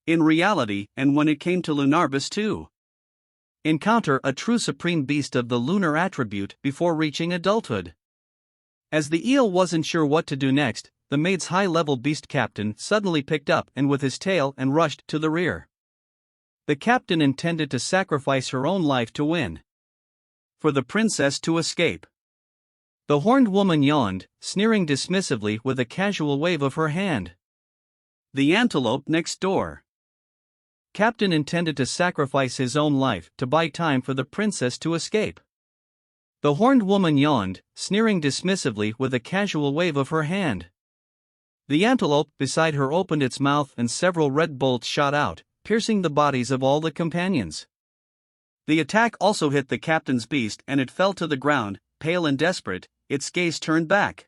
In reality, and when it came to Lunarbus too. Encounter a true supreme beast of the lunar attribute before reaching adulthood. As the eel wasn't sure what to do next, the maid's high-level beast captain suddenly picked up and with his tail and rushed to the rear. The captain intended to sacrifice her own life to win. For the princess to escape. The horned woman yawned, sneering dismissively with a casual wave of her hand. The antelope next door. Captain intended to sacrifice his own life to buy time for the princess to escape. The horned woman yawned, sneering dismissively with a casual wave of her hand. The antelope beside her opened its mouth and several red bolts shot out, piercing the bodies of all the companions. The attack also hit the captain's beast and it fell to the ground, pale and desperate, its gaze turned back.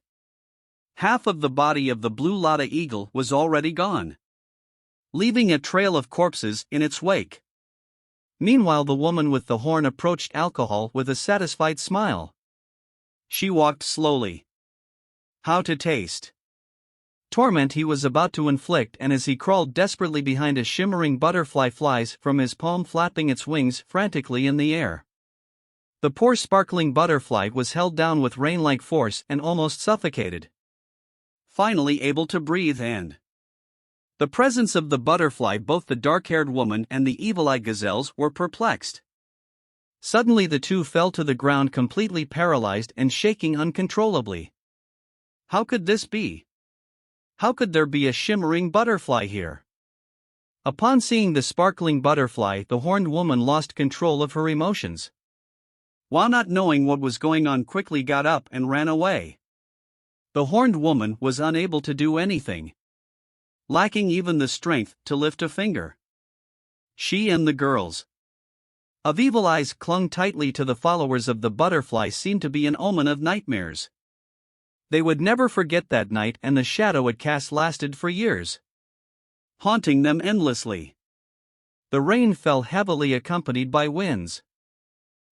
Half of the body of the blue Lotta eagle was already gone, leaving a trail of corpses in its wake. Meanwhile the woman with the horn approached alcohol with a satisfied smile. She walked slowly. How to taste? torment he was about to inflict, and as he crawled desperately behind a shimmering butterfly flies from his palm, flapping its wings frantically in the air. The poor sparkling butterfly was held down with rain-like force and almost suffocated. Finally able to breathe, and the presence of the butterfly, both the dark-haired woman and the evil-eyed gazelles were perplexed. Suddenly the two fell to the ground, completely paralyzed and shaking uncontrollably. How could this be? How could there be a shimmering butterfly here? Upon seeing the sparkling butterfly, the horned woman lost control of her emotions. Hua, not knowing what was going on, quickly got up and ran away. The horned woman was unable to do anything, lacking even the strength to lift a finger. She and the girls of evil eyes clung tightly to the followers of the butterfly seemed to be an omen of nightmares. They would never forget that night, and the shadow it cast lasted for years, haunting them endlessly. The rain fell heavily, accompanied by winds.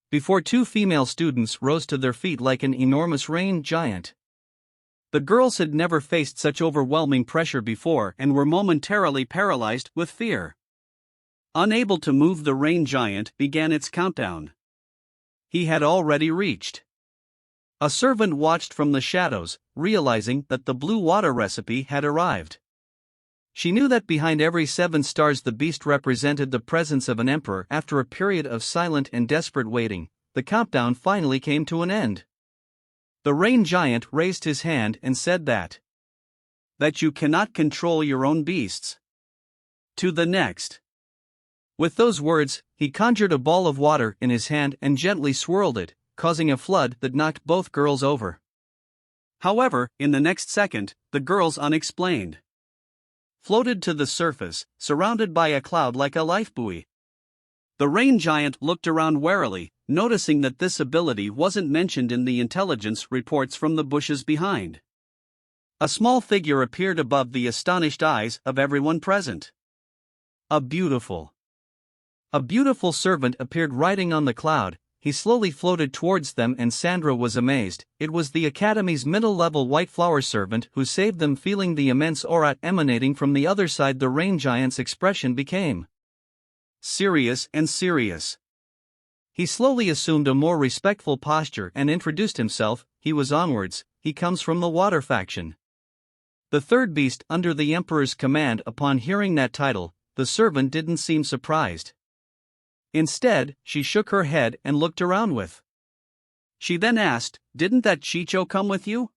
Before two female students rose to their feet like an enormous rain giant. The girls had never faced such overwhelming pressure before and were momentarily paralyzed with fear. Unable to move, the rain giant began its countdown. He had already reached. A servant watched from the shadows, realizing that the blue water recipe had arrived. She knew that behind every 7 stars the beast represented the presence of an emperor. After a period of silent and desperate waiting, the countdown finally came to an end. The rain giant raised his hand and said that you cannot control your own beasts. To the next. With those words, he conjured a ball of water in his hand and gently swirled it, causing a flood that knocked both girls over. However, in the next second, the girls, unexplained, floated to the surface, surrounded by a cloud like a lifebuoy. The rain giant looked around warily, noticing that this ability wasn't mentioned in the intelligence reports from the bushes behind. A small figure appeared above the astonished eyes of everyone present. A beautiful servant appeared riding on the cloud. He slowly floated towards them, and Sandra was amazed. It was the Academy's middle-level white flower servant who saved them. Feeling the immense aura emanating from the other side, the rain giant's expression became serious and serious. He slowly assumed a more respectful posture and introduced himself. He was Onwards. He comes from the water faction, the third beast under the Emperor's command. Upon hearing that title, the servant didn't seem surprised. Instead, she shook her head and looked around with. She then asked, "Didn't that Chicho come with you?"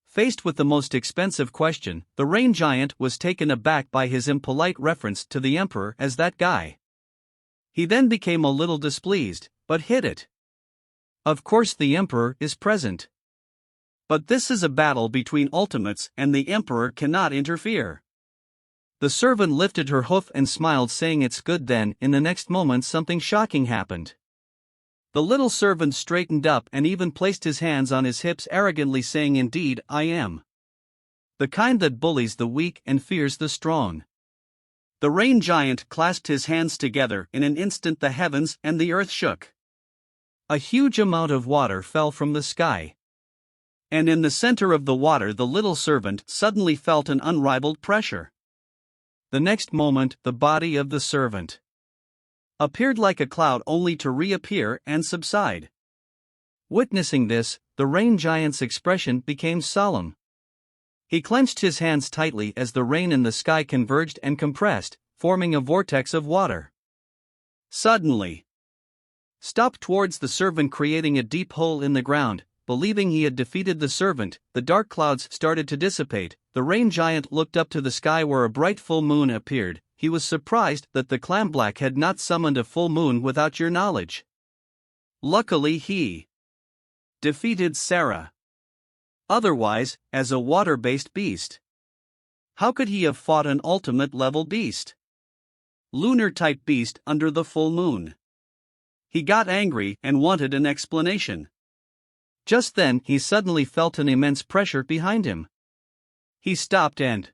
Faced with the most expensive question, the rain giant was taken aback by his impolite reference to the Emperor as that guy. He then became a little displeased, but hid it. Of course the Emperor is present. But this is a battle between ultimates and the Emperor cannot interfere. The servant lifted her hoof and smiled, saying it's good. Then, in the next moment, something shocking happened. The little servant straightened up and even placed his hands on his hips, arrogantly saying, "Indeed, I am the kind that bullies the weak and fears the strong." The rain giant clasped his hands together. In an instant the heavens and the earth shook. A huge amount of water fell from the sky. And in the center of the water the little servant suddenly felt an unrivaled pressure. The next moment, the body of the servant appeared like a cloud, only to reappear and subside. Witnessing this, the rain giant's expression became solemn. He clenched his hands tightly as the rain in the sky converged and compressed, forming a vortex of water. Suddenly, stopped towards the servant, creating a deep hole in the ground. Believing he had defeated the servant, the dark clouds started to dissipate. The rain giant looked up to the sky where a bright full moon appeared. He was surprised that the clan Black had not summoned a full moon without your knowledge. Luckily he defeated Sarah. Otherwise, as a water-based beast, how could he have fought an ultimate level beast? Lunar-type beast under the full moon. He got angry and wanted an explanation. Just then, he suddenly felt an immense pressure behind him. He stopped and,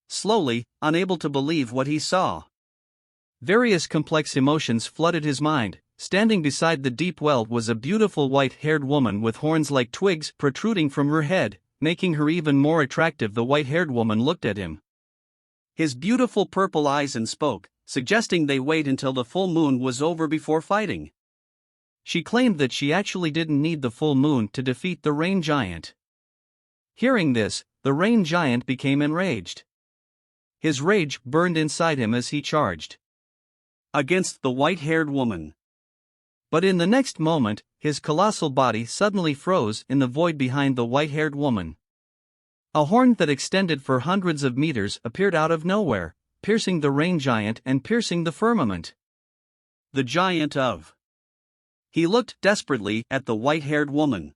slowly, unable to believe what he saw. Various complex emotions flooded his mind. Standing beside the deep well was a beautiful white-haired woman with horns like twigs protruding from her head. making her even more attractive. The white-haired woman looked at him. His beautiful purple eyes and spoke, suggesting they wait until the full moon was over before fighting. She claimed that she actually didn't need the full moon to defeat the rain giant. Hearing this, the rain giant became enraged. His rage burned inside him as he charged against the white-haired woman. But in the next moment, his colossal body suddenly froze in the void behind the white-haired woman. A horn that extended for hundreds of meters appeared out of nowhere, piercing the rain giant and piercing the firmament. The giant of. He looked desperately at the white-haired woman.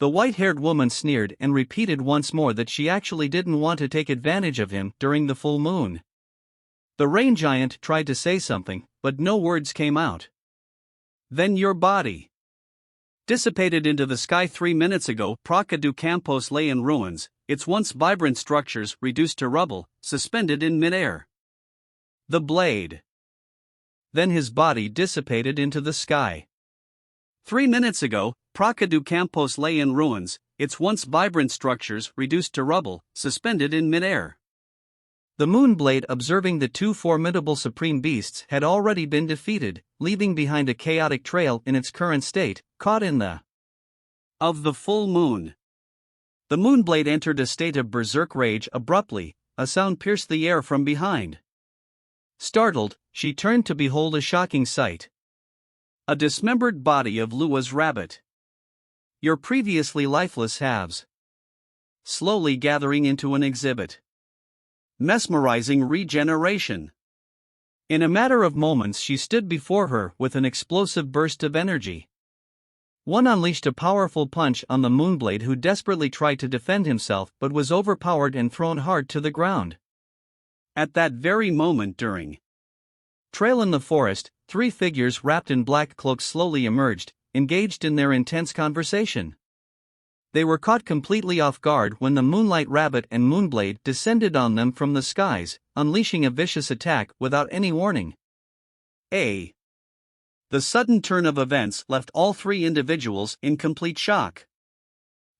The white-haired woman sneered and repeated once more that she actually didn't want to take advantage of him during the full moon. The rain giant tried to say something, but no words came out. Then your body dissipated into the sky 3 minutes ago. Praca do Campos lay in ruins, its once vibrant structures reduced to rubble, suspended in midair. The blade. Then his body dissipated into the sky. 3 minutes ago, Praca do Campos lay in ruins, its once vibrant structures reduced to rubble, suspended in midair. The Moonblade, observing the two formidable supreme beasts, had already been defeated, leaving behind a chaotic trail in its current state, caught in the of the full moon. The Moonblade entered a state of berserk rage abruptly. A sound pierced the air from behind. Startled, she turned to behold a shocking sight. A dismembered body of Lua's rabbit. Your previously lifeless halves. Slowly gathering into an exhibit. Mesmerizing regeneration. In a matter of moments she stood before her with an explosive burst of energy. One unleashed a powerful punch on the Moonblade, who desperately tried to defend himself but was overpowered and thrown hard to the ground. At that very moment during trail in the forest, three figures wrapped in black cloaks slowly emerged, engaged in their intense conversation. They were caught completely off guard when the Moonlight Rabbit and Moonblade descended on them from the skies, unleashing a vicious attack without any warning. The sudden turn of events left all three individuals in complete shock.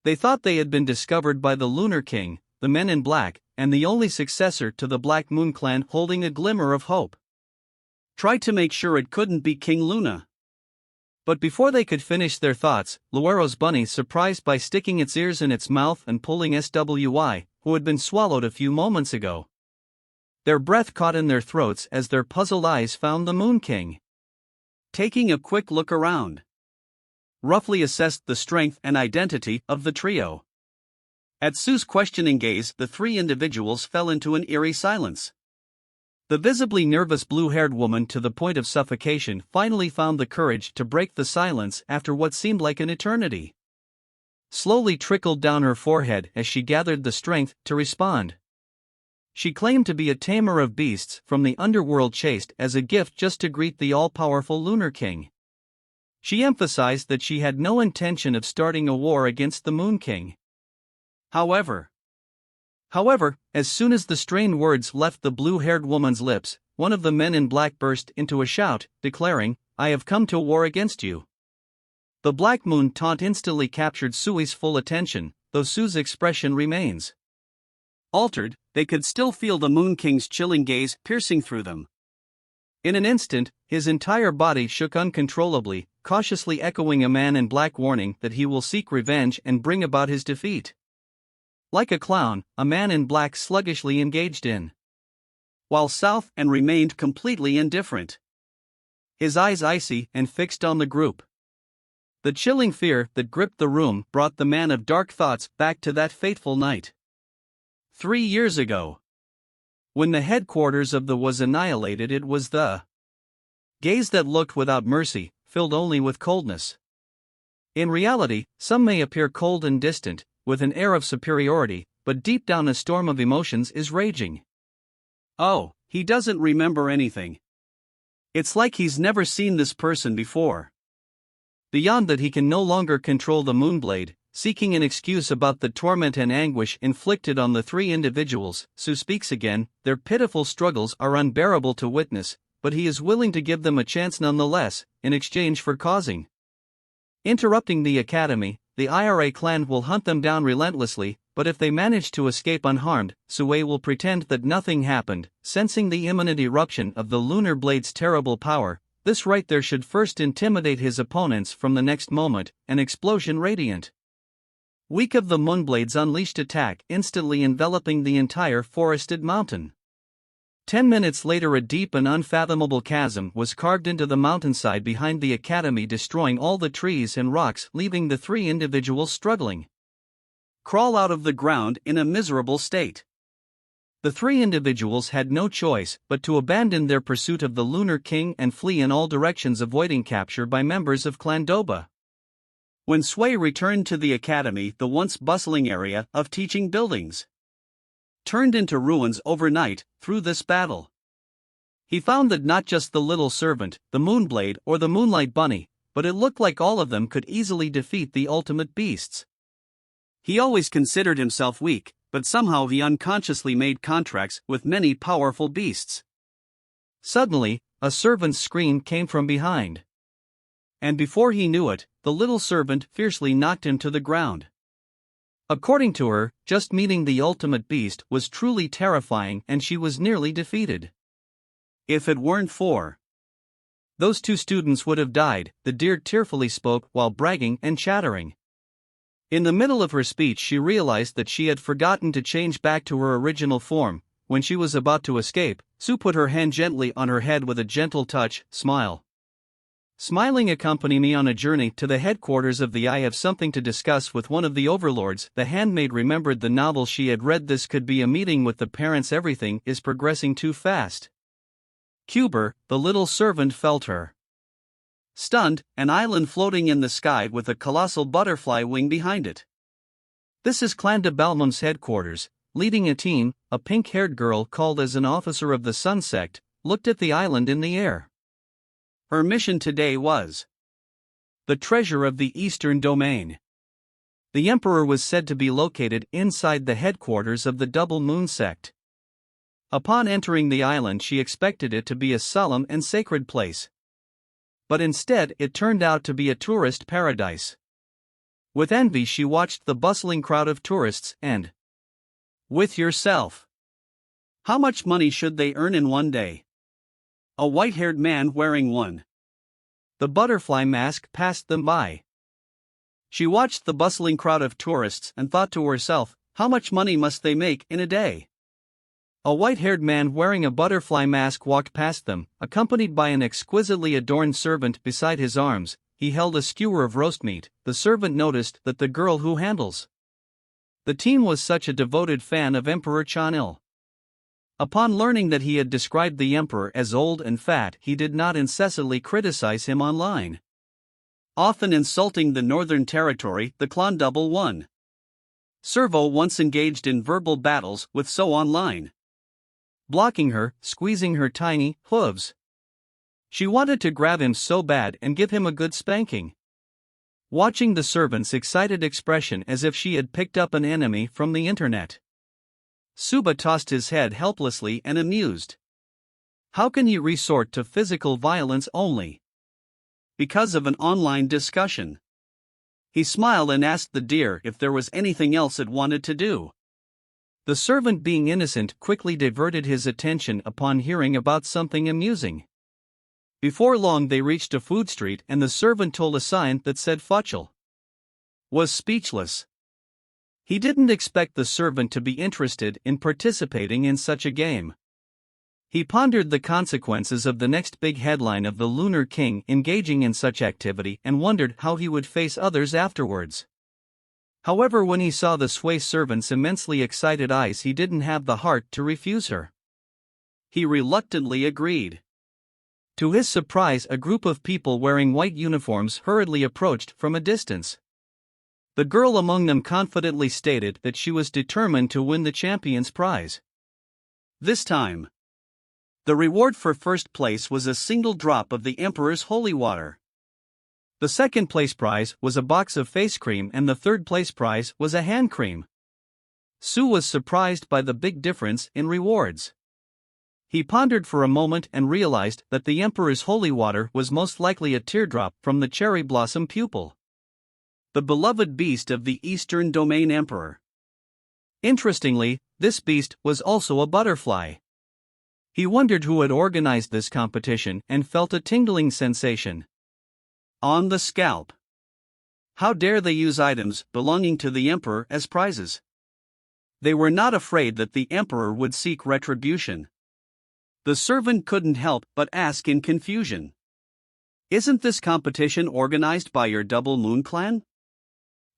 They thought they had been discovered by the Lunar King, the Men in Black, and the only successor to the Black Moon clan holding a glimmer of hope. Tried to make sure it couldn't be King Luna. But before they could finish their thoughts, Luero's bunny surprised by sticking its ears in its mouth and pulling SWI, who had been swallowed a few moments ago. Their breath caught in their throats as their puzzled eyes found the Moon King. Taking a quick look around, roughly assessed the strength and identity of the trio. At Sue's questioning gaze, the three individuals fell into an eerie silence. The visibly nervous blue-haired woman, to the point of suffocation, finally found the courage to break the silence after what seemed like an eternity. Slowly trickled down her forehead as she gathered the strength to respond. She claimed to be a tamer of beasts from the underworld, chased as a gift just to greet the all-powerful Lunar King. She emphasized that she had no intention of starting a war against the Moon King. However, as soon as the strained words left the blue-haired woman's lips, one of the Men in Black burst into a shout, declaring, "I have come to war against you." The Black Moon taunt instantly captured Sui's full attention, though Sue's expression remains altered. They could still feel the Moon King's chilling gaze piercing through them. In an instant, his entire body shook uncontrollably, cautiously echoing a Man in Black warning that he will seek revenge and bring about his defeat. Like a clown, a Man in Black sluggishly engaged in while south and remained completely indifferent. His eyes icy and fixed on the group. The chilling fear that gripped the room brought the man of dark thoughts back to that fateful night 3 years ago. When the headquarters of the was annihilated, it was the gaze that looked without mercy, filled only with coldness. In reality, some may appear cold and distant, with an air of superiority, but deep down a storm of emotions is raging. Oh, he doesn't remember anything. It's like he's never seen this person before. Beyond that, he can no longer control the Moonblade, seeking an excuse about the torment and anguish inflicted on the three individuals. Sue speaks again. Their pitiful struggles are unbearable to witness, but he is willing to give them a chance nonetheless, in exchange for causing interrupting the academy. the IRA clan will hunt them down relentlessly, but if they manage to escape unharmed, Sue will pretend that nothing happened. Sensing the imminent eruption of the lunar blade's terrible power, this right there should first intimidate his opponents. From the next moment, an explosion radiant weak of the moonblades unleashed attack, instantly enveloping the entire forested mountain. 10 minutes later, a deep and unfathomable chasm was carved into the mountainside behind the academy, destroying all the trees and rocks, leaving the three individuals struggling crawl out of the ground in a miserable state. The three individuals had no choice but to abandon their pursuit of the Lunar King and flee in all directions, avoiding capture by members of Clan Doba. When Sui returned to the academy, the once bustling area of teaching buildings turned into ruins overnight through this battle. He found that not just the little servant, the Moonblade, or the Moonlight Bunny, but it looked like all of them could easily defeat the ultimate beasts. He always considered himself weak, but somehow he unconsciously made contracts with many powerful beasts. Suddenly, a servant's scream came from behind. And before he knew it, the little servant fiercely knocked him to the ground. According to her, just meeting the ultimate beast was truly terrifying, and she was nearly defeated. If it weren't for those two students would have died, the deer tearfully spoke while bragging and chattering. In the middle of her speech, she realized that she had forgotten to change back to her original form. When she was about to escape, Sue put her hand gently on her head with a gentle touch. Smile. Smiling, accompany me on a journey to the headquarters of the I have something to discuss with one of the overlords. The handmaid remembered the novel she had read. This could be a meeting with the parents. Everything is progressing too fast. Cuber, the little servant, felt her. Stunned, an island floating in the sky with a colossal butterfly wing behind it. This is Clan de Balmum's headquarters. Leading a team, a pink-haired girl called as an officer of the Sun Sect, looked at the island in the air. Her mission today was the treasure of the Eastern Domain. The Emperor was said to be located inside the headquarters of the Double Moon Sect. Upon entering the island, she expected it to be a solemn and sacred place. But instead, it turned out to be a tourist paradise. With envy, she watched the bustling crowd of tourists and with yourself. How much money should they earn in one day? A white-haired man wearing the butterfly mask passed them by. She watched the bustling crowd of tourists and thought to herself, how much money must they make in a day? A white-haired man wearing a butterfly mask walked past them, accompanied by an exquisitely adorned servant. Beside his arms, he held a skewer of roast meat. The servant noticed that the girl who handles the team was such a devoted fan of Emperor Chanil. Upon learning that he had described the emperor as old and fat, he did not incessantly criticize him online, often insulting the Northern Territory. The Clan Double One Servo once engaged in verbal battles with So online, blocking her, squeezing her tiny hooves. She wanted to grab him so bad and give him a good spanking. Watching the servant's excited expression as if she had picked up an enemy from the internet, Suba tossed his head helplessly and amused. How can he resort to physical violence only because of an online discussion? He smiled and asked the deer if there was anything else it wanted to do. The servant, being innocent, quickly diverted his attention upon hearing about something amusing. Before long they reached a food street and the servant told a sign that said Futchel was speechless. He didn't expect the servant to be interested in participating in such a game. He pondered the consequences of the next big headline of the Lunar King engaging in such activity and wondered how he would face others afterwards. However, when he saw the Sway servant's immensely excited eyes, he didn't have the heart to refuse her. He reluctantly agreed. To his surprise, a group of people wearing white uniforms hurriedly approached from a distance. The girl among them confidently stated that she was determined to win the champion's prize. This time, the reward for first place was a single drop of the Emperor's holy water. The second place prize was a box of face cream and the third place prize was a hand cream. Sue was surprised by the big difference in rewards. He pondered for a moment and realized that the Emperor's holy water was most likely a teardrop from the cherry blossom pupil. the beloved beast of the Eastern Domain Emperor. Interestingly, this beast was also a butterfly. He wondered who had organized this competition and felt a tingling sensation on the scalp. How dare they use items belonging to the emperor as prizes? They were not afraid that the emperor would seek retribution. The servant couldn't help but ask in confusion. Isn't this competition organized by your Double Moon clan?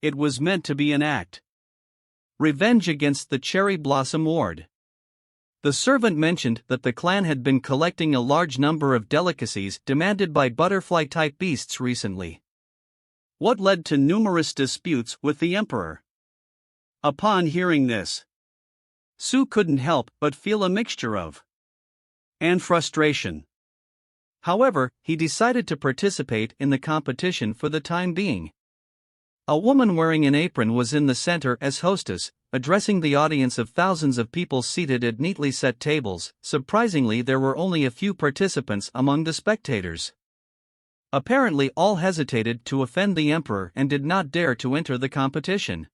It was meant to be an act. Revenge against the Cherry Blossom Ward. The servant mentioned that the clan had been collecting a large number of delicacies demanded by butterfly-type beasts recently. What led to numerous disputes with the emperor? Upon hearing this, Su couldn't help but feel a mixture of and frustration. However, he decided to participate in the competition for the time being. A woman wearing an apron was in the center as hostess, addressing the audience of thousands of people seated at neatly set tables. Surprisingly, there were only a few participants among the spectators. Apparently, all hesitated to offend the emperor and did not dare to enter the competition.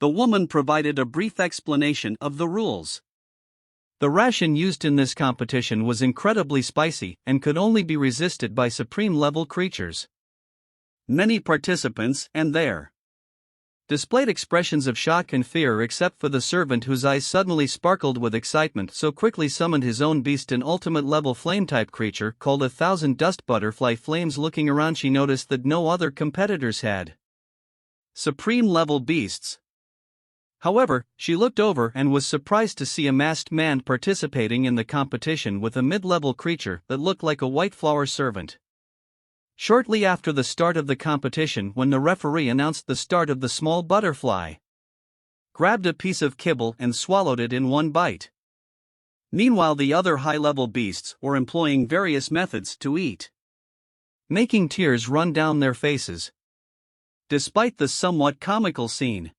The woman provided a brief explanation of the rules. The ration used in this competition was incredibly spicy and could only be resisted by supreme-level creatures. Many participants and their displayed expressions of shock and fear except for the servant whose eyes suddenly sparkled with excitement, so quickly summoned his own beast, an ultimate-level flame-type creature called 1,000 Dust Butterfly Flames. Looking around, she noticed that no other competitors had supreme-level beasts. However, she looked over and was surprised to see a masked man participating in the competition with a mid-level creature that looked like a white flower servant. Shortly after the start of the competition, when the referee announced the start of the small butterfly grabbed a piece of kibble and swallowed it in one bite. Meanwhile, the other high-level beasts were employing various methods to eat, making tears run down their faces. Despite the somewhat comical scene,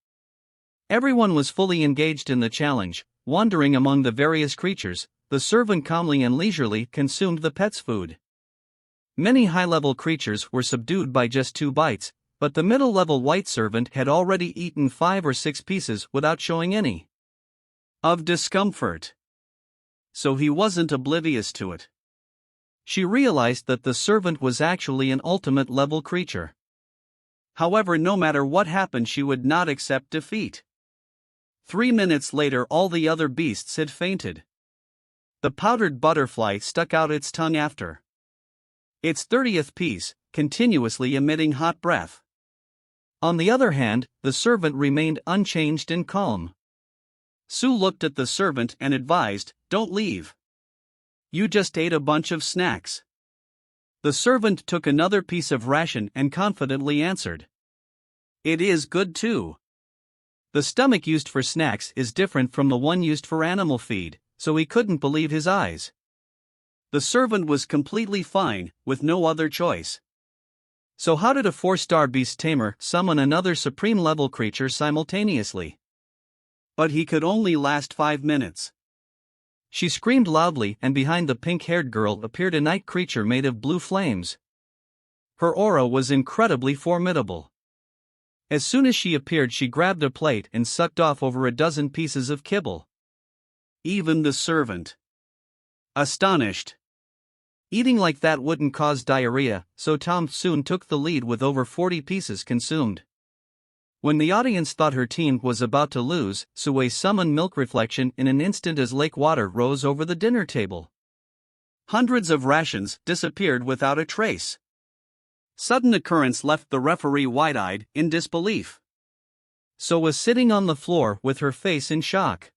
everyone was fully engaged in the challenge. Wandering among the various creatures, the servant calmly and leisurely consumed the pet's food. Many high-level creatures were subdued by just 2 bites, but the middle-level white servant had already eaten 5 or 6 pieces without showing any of discomfort. So he wasn't oblivious to it. She realized that the servant was actually an ultimate-level creature. However, no matter what happened, she would not accept defeat. 3 minutes later, all the other beasts had fainted. The powdered butterfly stuck out its tongue after its 30th piece, continuously emitting hot breath. On the other hand, the servant remained unchanged and calm. Su looked at the servant and advised, "Don't leave. You just ate a bunch of snacks." The servant took another piece of ration and confidently answered, "It is good too." The stomach used for snacks is different from the one used for animal feed, so he couldn't believe his eyes. The servant was completely fine, with no other choice. So how did a 4-star beast tamer summon another supreme-level creature simultaneously? But he could only last 5 minutes. She screamed loudly, and behind the pink-haired girl appeared a night creature made of blue flames. Her aura was incredibly formidable. As soon as she appeared, she grabbed a plate and sucked off over a dozen pieces of kibble. Even the servant, astonished. Eating like that wouldn't cause diarrhea, so Tom soon took the lead with over 40 pieces consumed. When the audience thought her team was about to lose, Sue summoned milk reflection in an instant as lake water rose over the dinner table. Hundreds of rations disappeared without a trace. Sudden occurrence left the referee wide-eyed in disbelief. Sue was sitting on the floor with her face in shock.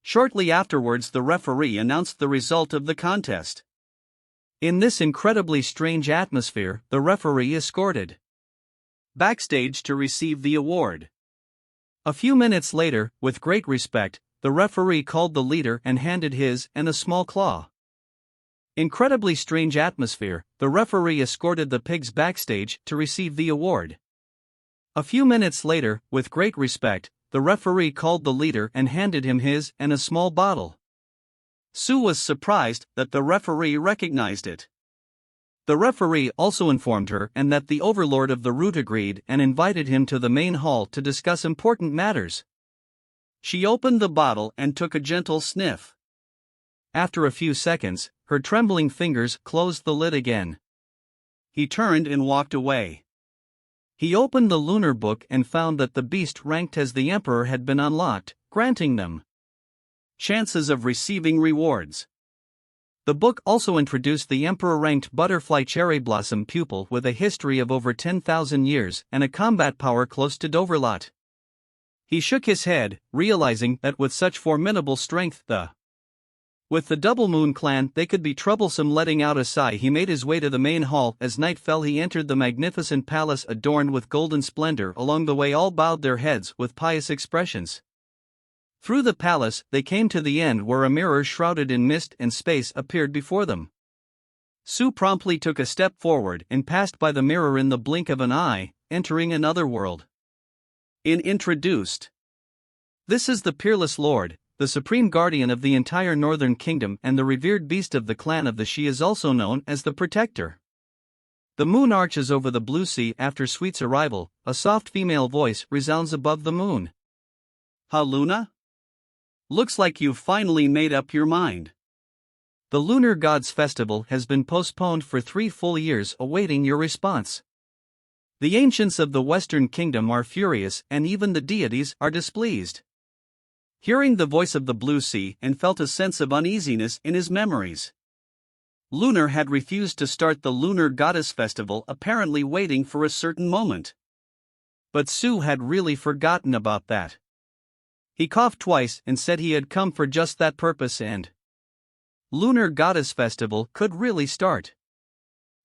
Shortly afterwards, the referee announced the result of the contest. In this incredibly strange atmosphere, the referee escorted backstage to receive the award. A few minutes later, with great respect, the referee called the leader and handed his and a small claw. Incredibly strange atmosphere, the referee escorted the pigs backstage to receive the award. A few minutes later, with great respect, the referee called the leader and handed him his and a small bottle. Sue was surprised that the referee recognized it. The referee also informed her and that the overlord of the route agreed and invited him to the main hall to discuss important matters. She opened the bottle and took a gentle sniff. After a few seconds, her trembling fingers closed the lid again. He turned and walked away. He opened the lunar book and found that the beast ranked as the emperor had been unlocked, granting them chances of receiving rewards. The book also introduced the emperor-ranked butterfly cherry blossom pupil with a history of over 10,000 years and a combat power close to Doverlot. He shook his head, realizing that with such formidable strength with the Double Moon clan they could be troublesome. Letting out a sigh, he made his way to the main hall. As night fell, he entered the magnificent palace adorned with golden splendor. Along the way all bowed their heads with pious expressions. Through the palace, they came to the end where a mirror shrouded in mist and space appeared before them. Su promptly took a step forward and passed by the mirror in the blink of an eye, entering another world. Introduced. This is the peerless lord, the supreme guardian of the entire northern kingdom and the revered beast of the clan of the She is also known as the Protector. The moon arches over the blue sea after Sweet's arrival, a soft female voice resounds above the moon. "Ha, Luna? Looks like you've finally made up your mind. The Lunar Gods Festival has been postponed for 3 full years, awaiting your response. The ancients of the Western Kingdom are furious and even the deities are displeased." Hearing the voice of the blue sea and felt a sense of uneasiness in his memories. Lunar had refused to start the Lunar Goddess Festival, apparently waiting for a certain moment. But Su had really forgotten about that. He coughed twice and said he had come for just that purpose and Lunar Goddess Festival could really start.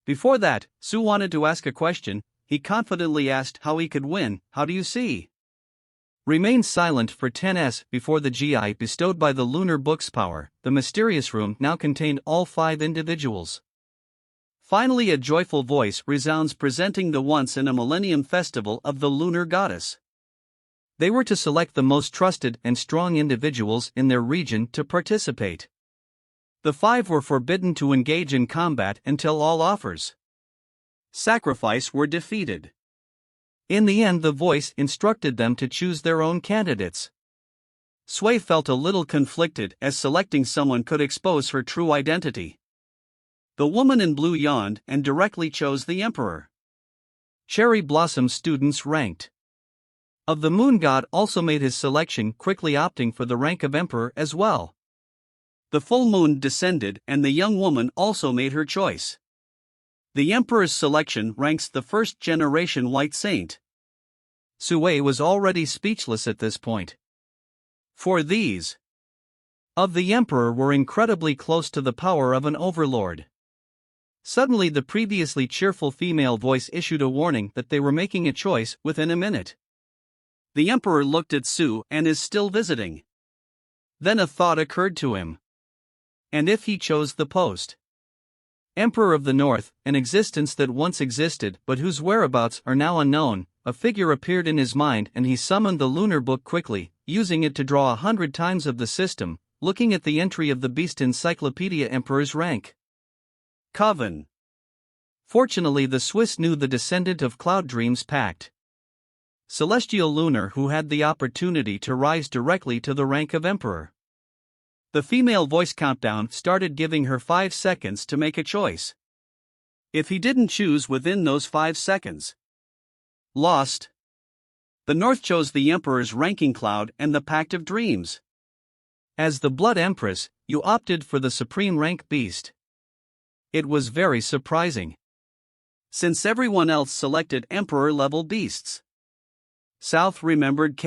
Before that, Su wanted to ask a question. He confidently asked how he could win. "How do you see?" Remained silent for 10s before the GI bestowed by the lunar book's power. The mysterious room now contained all 5 individuals. Finally a joyful voice resounds presenting the once-in-a-millennium festival of the lunar goddess. They were to select the most trusted and strong individuals in their region to participate. The 5 were forbidden to engage in combat until all offers sacrifice were defeated. In the end, the voice instructed them to choose their own candidates. Sui felt a little conflicted as selecting someone could expose her true identity. The woman in blue yawned and directly chose the emperor. Cherry Blossom students ranked of the moon god also made his selection, quickly opting for the rank of emperor as well. The full moon descended and the young woman also made her choice. The emperor's selection ranks the first-generation white saint. Sui was already speechless at this point. For these of the emperor were incredibly close to the power of an overlord. Suddenly the previously cheerful female voice issued a warning that they were making a choice within a minute. The emperor looked at Su and is still visiting. Then a thought occurred to him. And if he chose the post Emperor of the North, an existence that once existed but whose whereabouts are now unknown, a figure appeared in his mind and he summoned the lunar book quickly, using it to draw 100 times of the system, looking at the entry of the beast encyclopedia emperor's rank. Coven. Fortunately the Swiss knew the descendant of Cloud Dream's pact. Celestial Lunar, who had the opportunity to rise directly to the rank of emperor. The female voice countdown started, giving her 5 seconds to make a choice. If he didn't choose within those 5 seconds, lost. The North chose the emperor's ranking Cloud and the Pact of Dreams. As the Blood Empress, you opted for the supreme rank beast. It was very surprising, since everyone else selected emperor-level beasts. South remembered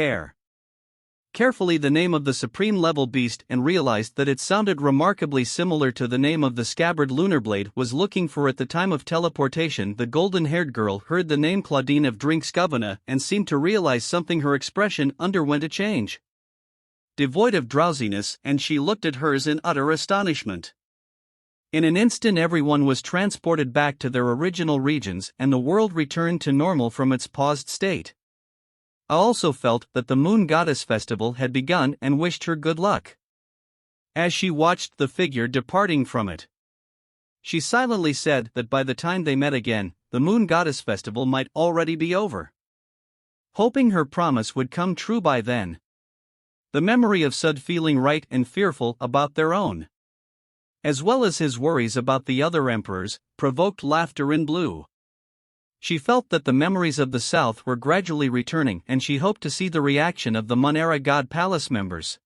carefully the name of the supreme-level beast and realized that it sounded remarkably similar to the name of the scabbard Lunarblade was looking for at the time of teleportation. The golden-haired girl heard the name Claudine of Drinksgovina and seemed to realize something. Her expression underwent a change, devoid of drowsiness, and she looked at hers in utter astonishment. In an instant everyone was transported back to their original regions and the world returned to normal from its paused state. I also felt that the Moon Goddess Festival had begun and wished her good luck as she watched the figure departing from it. She silently said that by the time they met again, the Moon Goddess Festival might already be over. Hoping her promise would come true by then. The memory of Sud feeling right and fearful about their own, as well as his worries about the other emperors, provoked laughter in Blue. She felt that the memories of the South were gradually returning and she hoped to see the reaction of the Monera God Palace members.